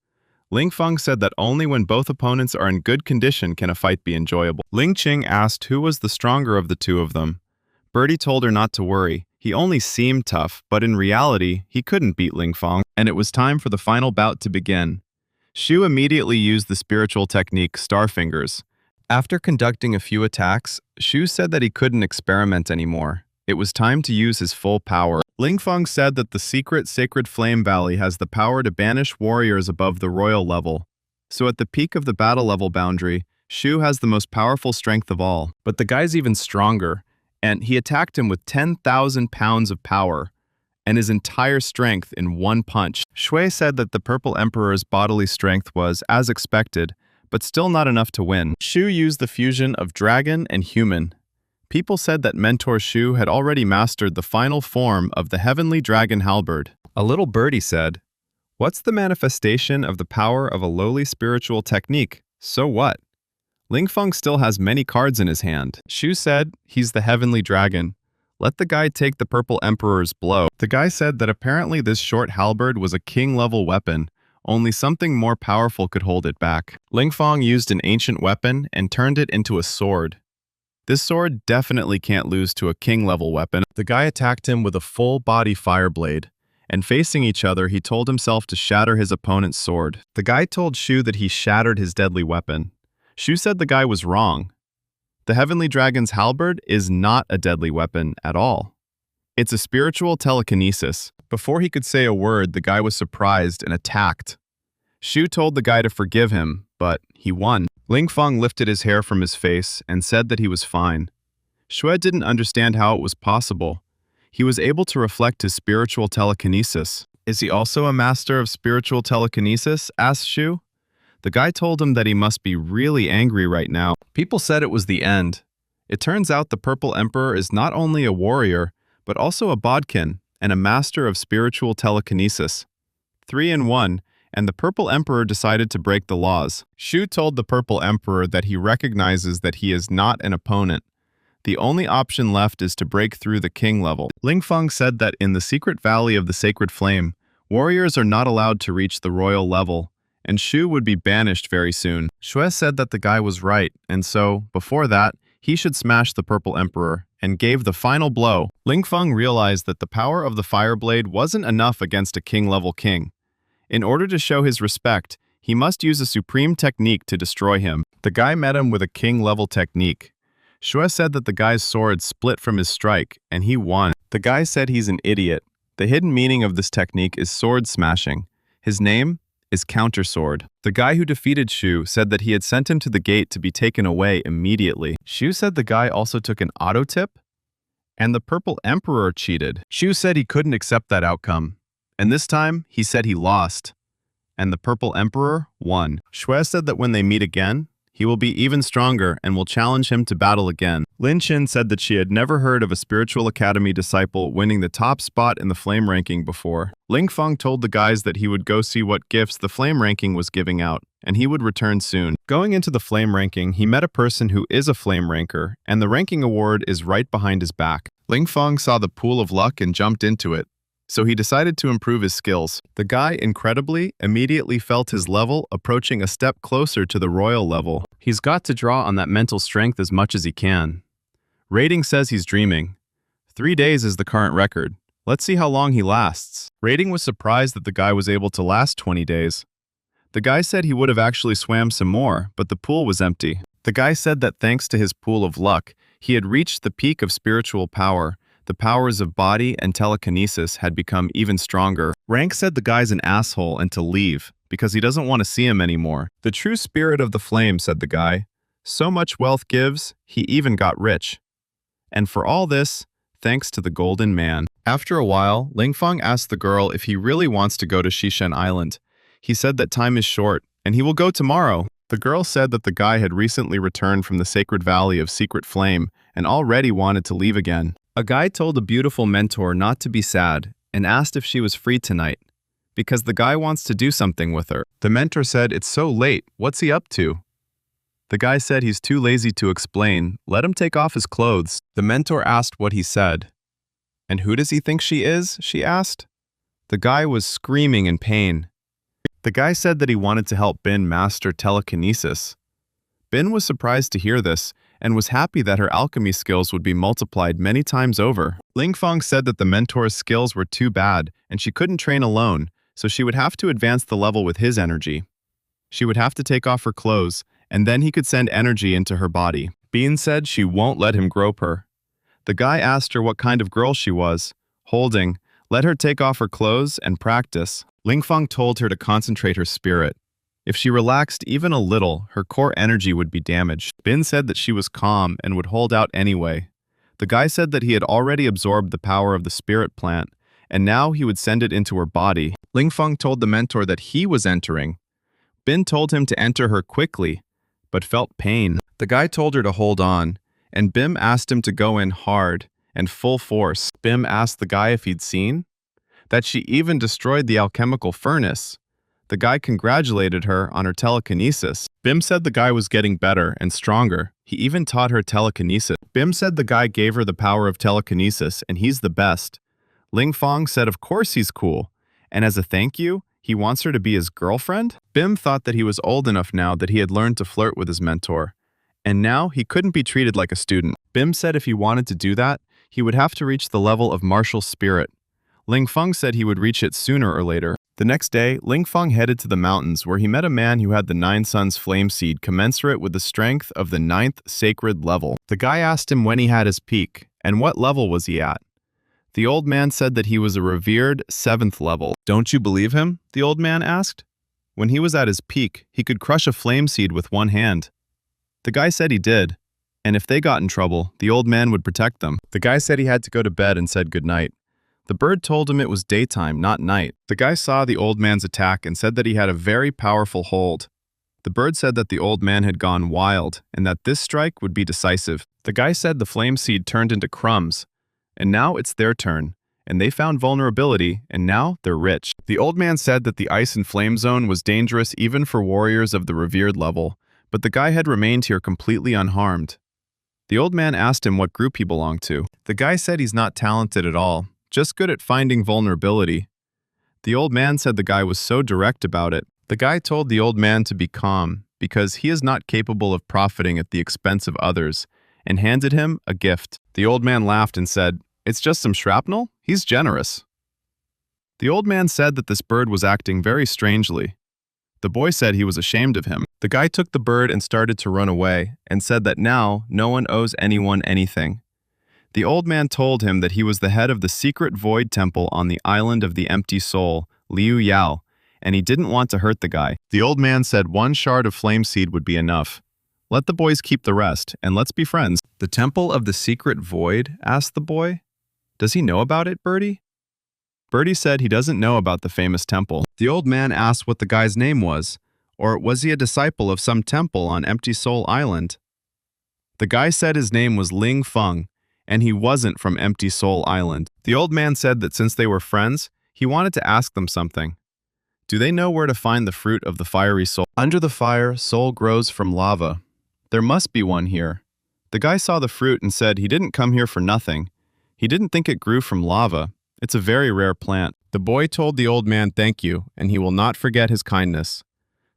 Lingfeng said that only when both opponents are in good condition can a fight be enjoyable. Lingqing asked who was the stronger of the two of them. Birdie told her not to worry. He only seemed tough, but in reality, he couldn't beat Lingfeng, and it was time for the final bout to begin. Shu immediately used the spiritual technique Star Fingers. After conducting a few attacks, Shu said that he couldn't experiment anymore. It was time to use his full power. Lingfeng said that the secret Sacred Flame Valley has the power to banish warriors above the royal level. So at the peak of the battle level boundary, Shu has the most powerful strength of all. But the guy's even stronger, and he attacked him with 10,000 pounds of power and his entire strength in one punch. Shui said that the Purple Emperor's bodily strength was, as expected, but still not enough to win. Shu used the fusion of dragon and human. People said that Mentor Shu had already mastered the final form of the Heavenly Dragon Halberd. A little birdie said, "What's the manifestation of the power of a lowly spiritual technique? So what?" Lingfeng still has many cards in his hand. Shu said, "He's the Heavenly Dragon." let the guy take the Purple Emperor's blow. The guy said that apparently this short halberd was a king-level weapon, only something more powerful could hold it back. Lingfeng used an ancient weapon and turned it into a sword. This sword definitely can't lose to a king-level weapon. The guy attacked him with a full-body fire blade, and facing each other, he told himself to shatter his opponent's sword. The guy told Shu that he shattered his deadly weapon. Shu said the guy was wrong. The Heavenly Dragon's halberd is not a deadly weapon at all. It's a spiritual telekinesis. Before he could say a word, the guy was surprised and attacked. Shu told the guy to forgive him, but he won. Lingfeng lifted his hair from his face and said that he was fine. Shui didn't understand how it was possible. He was able to reflect his spiritual telekinesis. Is he also a master of spiritual telekinesis? Asked Shu. The guy told him that he must be really angry right now. People said it was the end. It turns out the Purple Emperor is not only a warrior, but also a bodkin and a master of spiritual telekinesis. 3 in 1, and the Purple Emperor decided to break the laws. Shu told the Purple Emperor that he recognizes that he is not an opponent. The only option left is to break through the king level. Lingfeng said that in the secret valley of the Sacred Flame, warriors are not allowed to reach the royal level, and Shu would be banished very soon. Shui said that the guy was right, and so, before that, he should smash the Purple Emperor, and gave the final blow. Lingfeng realized that the power of the fire blade wasn't enough against a king-level king. In order to show his respect, he must use a supreme technique to destroy him. The guy met him with a king-level technique. Shui said that the guy's sword split from his strike, and he won. The guy said he's an idiot. The hidden meaning of this technique is sword smashing. His name is Countersword. The guy who defeated Shu said that he had sent him to the gate to be taken away immediately. Shu said the guy also took an auto tip, and the Purple Emperor cheated. Shu said he couldn't accept that outcome, and this time he said he lost, and the Purple Emperor won. Shui said that when they meet again, he will be even stronger and will challenge him to battle again. Lin Qin said that she had never heard of a spiritual academy disciple winning the top spot in the flame ranking before. Lingfeng told the guys that he would go see what gifts the flame ranking was giving out, and he would return soon. Going into the flame ranking, he met a person who is a flame ranker, and the ranking award is right behind his back. Lingfeng saw the pool of luck and jumped into it, so he decided to improve his skills. The guy, incredibly, immediately felt his level approaching a step closer to the royal level. He's got to draw on that mental strength as much as he can. Rating says he's dreaming. 3 days is the current record. Let's see how long he lasts. Rating was surprised that the guy was able to last 20 days. The guy said he would have actually swam some more, but the pool was empty. The guy said that thanks to his pool of luck, he had reached the peak of spiritual power. The powers of body and telekinesis had become even stronger. Rank said the guy's an asshole and to leave, because he doesn't want to see him anymore. The true spirit of the flame, said the guy. So much wealth gives, he even got rich. And for all this, thanks to the Golden Man. After a while, Lingfeng asked the girl if he really wants to go to Shishen Island. He said that time is short, and he will go tomorrow. The girl said that the guy had recently returned from the sacred valley of Secret Flame and already wanted to leave again. A guy told a beautiful mentor not to be sad and asked if she was free tonight, because the guy wants to do something with her. The mentor said, "It's so late, what's he up to?" The guy said he's too lazy to explain, let him take off his clothes. The mentor asked what he said. "And who does he think she is?" she asked. The guy was screaming in pain. The guy said that he wanted to help Bin master telekinesis. Bin was surprised to hear this, and was happy that her alchemy skills would be multiplied many times over. Lingfeng said that the mentor's skills were too bad, and she couldn't train alone, so she would have to advance the level with his energy. She would have to take off her clothes, and then he could send energy into her body. Bean said she won't let him grope her. The guy asked her what kind of girl she was, holding, let her take off her clothes and practice. Lingfeng told her to concentrate her spirit. If she relaxed even a little, her core energy would be damaged. Bin said that she was calm and would hold out anyway. The guy said that he had already absorbed the power of the spirit plant, and now he would send it into her body. Lingfeng told the mentor that he was entering. Bin told him to enter her quickly, but felt pain. The guy told her to hold on, and Bim asked him to go in hard and full force. Bim asked the guy if he'd seen that she even destroyed the alchemical furnace. The guy congratulated her on her telekinesis. Bim said the guy was getting better and stronger. He even taught her telekinesis. Bim said the guy gave her the power of telekinesis and he's the best. Ling Fong said of course he's cool, and as a thank you, he wants her to be his girlfriend? Bim thought that he was old enough now that he had learned to flirt with his mentor, and now he couldn't be treated like a student. Bim said if he wanted to do that, he would have to reach the level of martial spirit. Ling Fong said he would reach it sooner or later. The next day, Ling Fong headed to the mountains where he met a man who had the 9 Suns flame seed commensurate with the strength of the 9th sacred level. The guy asked him when he had his peak, and what level was he at. The old man said that he was a revered 7th level. Don't you believe him? The old man asked. When he was at his peak, he could crush a flame seed with one hand. The guy said he did, and if they got in trouble, the old man would protect them. The guy said he had to go to bed and said goodnight. The bird told him it was daytime, not night. The guy saw the old man's attack and said that he had a very powerful hold. The bird said that the old man had gone wild and that this strike would be decisive. The guy said the flame seed turned into crumbs, and now it's their turn, and they found vulnerability, and now they're rich. The old man said that the ice and flame zone was dangerous even for warriors of the revered level, but the guy had remained here completely unharmed. The old man asked him what group he belonged to. The guy said he's not talented at all, just good at finding vulnerability. The old man said the guy was so direct about it. The guy told the old man to be calm, because he is not capable of profiting at the expense of others, and handed him a gift. The old man laughed and said, "It's just some shrapnel? He's generous." The old man said that this bird was acting very strangely. The boy said he was ashamed of him. The guy took the bird and started to run away, and said that now no one owes anyone anything. The old man told him that he was the head of the secret void temple on the island of the empty soul, Liu Yao, and he didn't want to hurt the guy. The old man said 1 shard of flame seed would be enough. Let the boys keep the rest, and let's be friends. The temple of the secret void? Asked the boy. Does he know about it, Birdie? Birdie said he doesn't know about the famous temple. The old man asked what the guy's name was, or was he a disciple of some temple on Empty Soul Island? The guy said his name was Ling Feng, and he wasn't from Empty Soul Island. The old man said that since they were friends, he wanted to ask them something. Do they know where to find the fruit of the fiery soul? Under the fire, soul grows from lava. There must be one here. The guy saw the fruit and said he didn't come here for nothing. He didn't think it grew from lava. It's a very rare plant. The boy told the old man thank you, and he will not forget his kindness.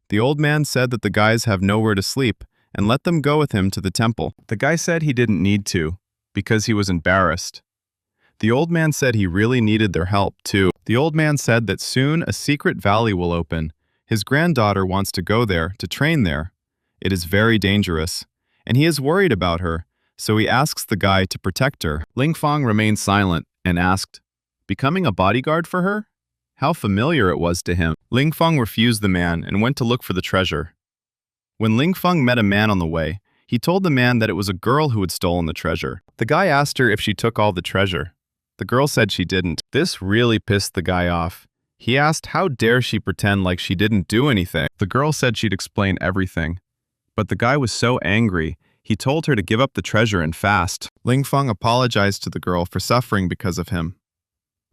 The old man said that the guys have nowhere to sleep, and let them go with him to the temple. The guy said he didn't need to, because he was embarrassed. The old man said he really needed their help, too. The old man said that soon a secret valley will open. His granddaughter wants to go there, to train there. It is very dangerous, and he is worried about her, so he asks the guy to protect her. Ling Fong remained silent and asked, "Becoming a bodyguard for her?" How familiar it was to him. Ling Fong refused the man and went to look for the treasure. When Ling Fong met a man on the way, he told the man that it was a girl who had stolen the treasure. The guy asked her if she took all the treasure. The girl said she didn't. This really pissed the guy off. He asked how dare she pretend like she didn't do anything. The girl said she'd explain everything. But the guy was so angry, he told her to give up the treasure and fast. Ling Fong apologized to the girl for suffering because of him.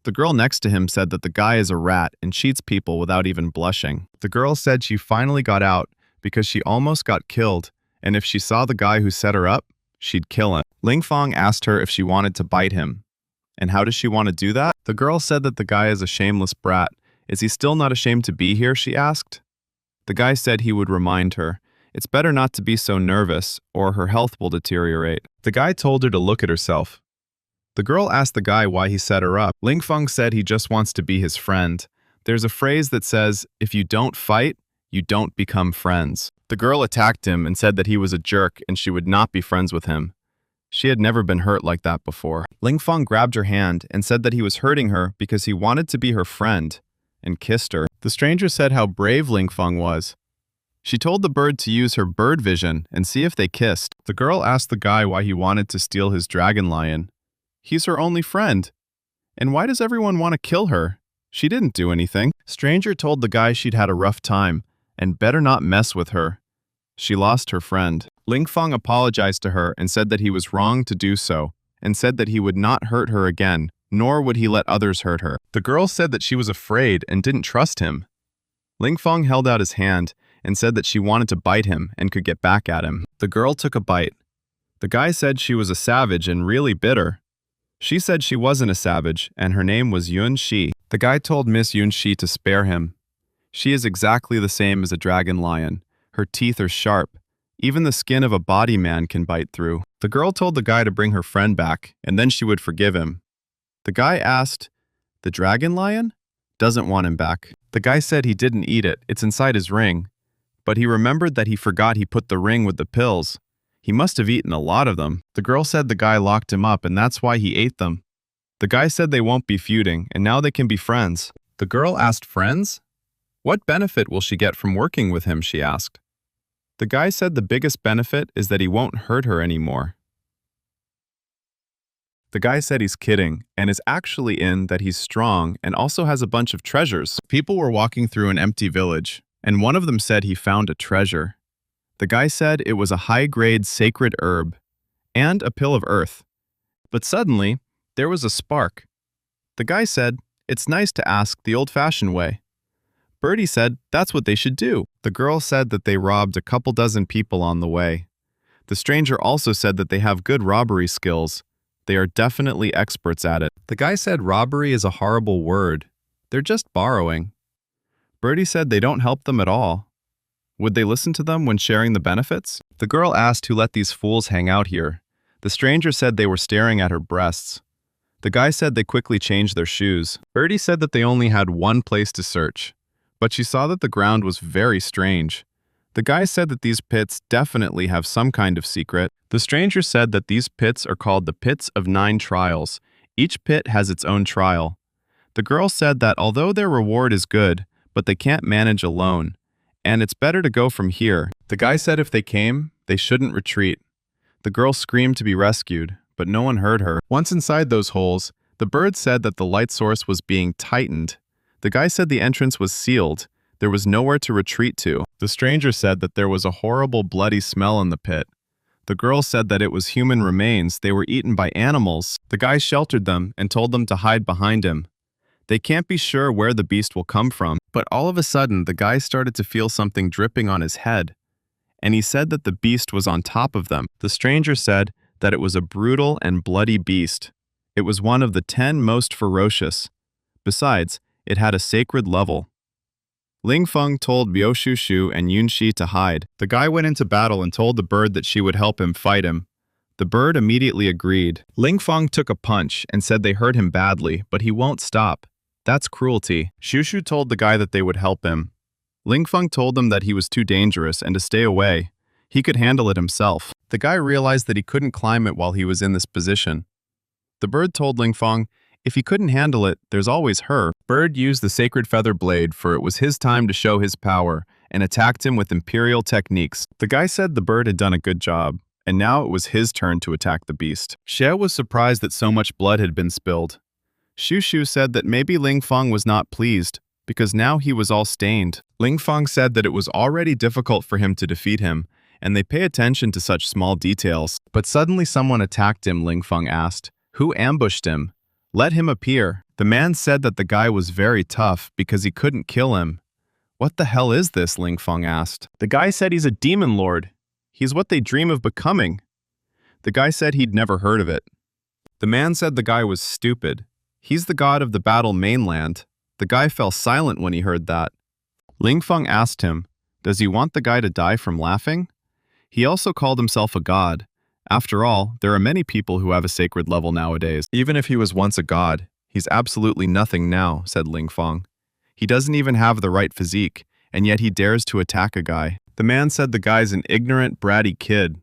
The girl next to him said that the guy is a rat and cheats people without even blushing. The girl said she finally got out because she almost got killed, and if she saw the guy who set her up, she'd kill him. Ling Fong asked her if she wanted to bite him. And how does she want to do that? The girl said that the guy is a shameless brat. Is he still not ashamed to be here, she asked. The guy said he would remind her. It's better not to be so nervous, or her health will deteriorate. The guy told her to look at herself. The girl asked the guy why he set her up. Ling Feng said he just wants to be his friend. There's a phrase that says, if you don't fight, you don't become friends. The girl attacked him and said that he was a jerk and she would not be friends with him. She had never been hurt like that before. Ling Feng grabbed her hand and said that he was hurting her because he wanted to be her friend, and kissed her. The stranger said how brave Ling Feng was. She told the bird to use her bird vision and see if they kissed. The girl asked the guy why he wanted to steal his dragon lion. He's her only friend. And why does everyone want to kill her? She didn't do anything. Stranger told the guy she'd had a rough time and better not mess with her. She lost her friend. Ling Feng apologized to her and said that he was wrong to do so, and said that he would not hurt her again, nor would he let others hurt her. The girl said that she was afraid and didn't trust him. Ling Feng held out his hand and said that she wanted to bite him and could get back at him. The girl took a bite. The guy said she was a savage and really bitter. She said she wasn't a savage and her name was Yun Shi. The guy told Miss Yun Shi to spare him. She is exactly the same as a dragon lion. Her teeth are sharp. Even the skin of a body man can bite through. The girl told the guy to bring her friend back, and then she would forgive him. The guy asked, "The dragon lion?" Doesn't want him back. The guy said he didn't eat it, it's inside his ring. But he remembered that he forgot he put the ring with the pills. He must have eaten a lot of them. The girl said the guy locked him up and that's why he ate them. The guy said they won't be feuding, and now they can be friends. The girl asked friends? What benefit will she get from working with him, she asked. The guy said the biggest benefit is that he won't hurt her anymore. The guy said he's kidding, and is actually in that he's strong and also has a bunch of treasures. People were walking through an empty village, and one of them said he found a treasure. The guy said it was a high-grade sacred herb and a pill of earth. But suddenly, there was a spark. The guy said, "It's nice to ask the old-fashioned way." Birdie said that's what they should do. The girl said that they robbed a couple dozen people on the way. The stranger also said that they have good robbery skills. They are definitely experts at it. The guy said robbery is a horrible word. They're just borrowing. Birdie said they don't help them at all. Would they listen to them when sharing the benefits? The girl asked who let these fools hang out here. The stranger said they were staring at her breasts. The guy said they quickly changed their shoes. Birdie said that they only had one place to search, but she saw that the ground was very strange. The guy said that these pits definitely have some kind of secret. The stranger said that these pits are called the Pits of 9 Trials. Each pit has its own trial. The girl said that although their reward is good, but they can't manage alone, and it's better to go from here. The guy said if they came, they shouldn't retreat. The girl screamed to be rescued, but no one heard her. Once inside those holes, the bird said that the light source was being tightened. The guy said the entrance was sealed. There was nowhere to retreat to. The stranger said that there was a horrible bloody smell in the pit. The girl said that it was human remains. They were eaten by animals. The guy sheltered them and told them to hide behind him. They can't be sure where the beast will come from, but all of a sudden the guy started to feel something dripping on his head, and he said that the beast was on top of them. The stranger said that it was a brutal and bloody beast. It was one of the 10 most ferocious. Besides, it had a sacred level. Ling Feng told Biao Shushu and Yun Shi to hide. The guy went into battle and told the bird that she would help him fight him. The bird immediately agreed. Ling Feng took a punch and said they hurt him badly, but he won't stop. That's cruelty. Shushu told the guy that they would help him. Ling Feng told them that he was too dangerous and to stay away. He could handle it himself. The guy realized that he couldn't climb it while he was in this position. The bird told Ling Feng, if he couldn't handle it, there's always her. Bird used the sacred feather blade, for it was his time to show his power, and attacked him with imperial techniques. The guy said the bird had done a good job, and now it was his turn to attack the beast. Xie was surprised that so much blood had been spilled. Shushu said that maybe Ling Feng was not pleased, because now he was all stained. Ling Feng said that it was already difficult for him to defeat him, and they pay attention to such small details. But suddenly someone attacked him, Ling Feng asked. Who ambushed him? Let him appear. The man said that the guy was very tough because he couldn't kill him. What the hell is this? Ling Feng asked. The guy said he's a demon lord. He's what they dream of becoming. The guy said he'd never heard of it. The man said the guy was stupid. He's the god of the battle mainland. The guy fell silent when he heard that. Ling Feng asked him, does he want the guy to die from laughing? He also called himself a god. After all, there are many people who have a sacred level nowadays. Even if he was once a god, he's absolutely nothing now, said Ling Feng. He doesn't even have the right physique, and yet he dares to attack a guy. The man said the guy's an ignorant, bratty kid.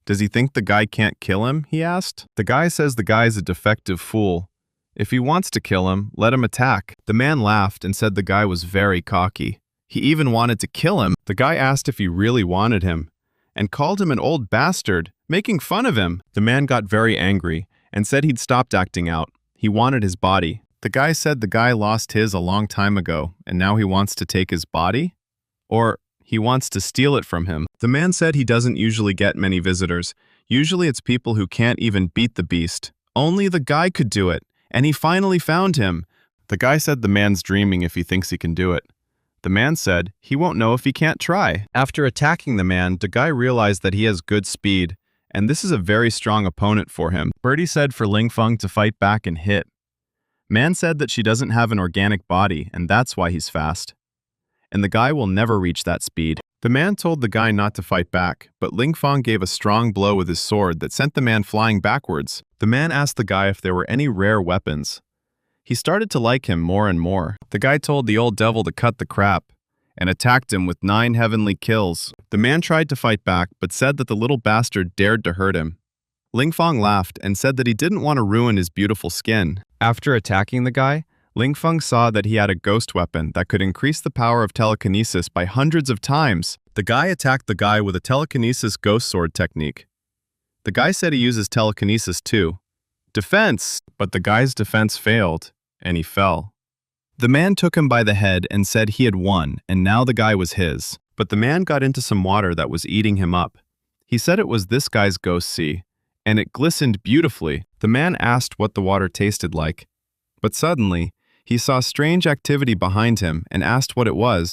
Does he think the guy can't kill him? He asked. The guy says the guy's a defective fool. If he wants to kill him, let him attack. The man laughed and said the guy was very cocky. He even wanted to kill him. The guy asked if he really wanted him, and called him an old bastard, making fun of him. The man got very angry and said he'd stopped acting out. He wanted his body. The guy said the guy lost his a long time ago, and now he wants to take his body? Or he wants to steal it from him. The man said he doesn't usually get many visitors. Usually it's people who can't even beat the beast. Only the guy could do it, and he finally found him. The guy said the man's dreaming if he thinks he can do it. The man said he won't know if he can't try. After attacking the man, the guy realized that he has good speed, and this is a very strong opponent for him. Birdie said for Ling Feng to fight back and hit. Man said that she doesn't have an organic body, and that's why he's fast. And the guy will never reach that speed. The man told the guy not to fight back, but Ling Feng gave a strong blow with his sword that sent the man flying backwards. The man asked the guy if there were any rare weapons. He started to like him more and more. The guy told the old devil to cut the crap, and attacked him with 9 heavenly kills. The man tried to fight back, but said that the little bastard dared to hurt him. Ling Feng laughed and said that he didn't want to ruin his beautiful skin. After attacking the guy, Ling Feng saw that he had a ghost weapon that could increase the power of telekinesis by hundreds of times. The guy attacked the guy with a telekinesis ghost sword technique. The guy said he uses telekinesis too. Defense! But the guy's defense failed, and he fell. The man took him by the head and said he had won, and now the guy was his. But the man got into some water that was eating him up. He said it was this guy's ghost sea, and it glistened beautifully. The man asked what the water tasted like. But suddenly, he saw strange activity behind him and asked what it was.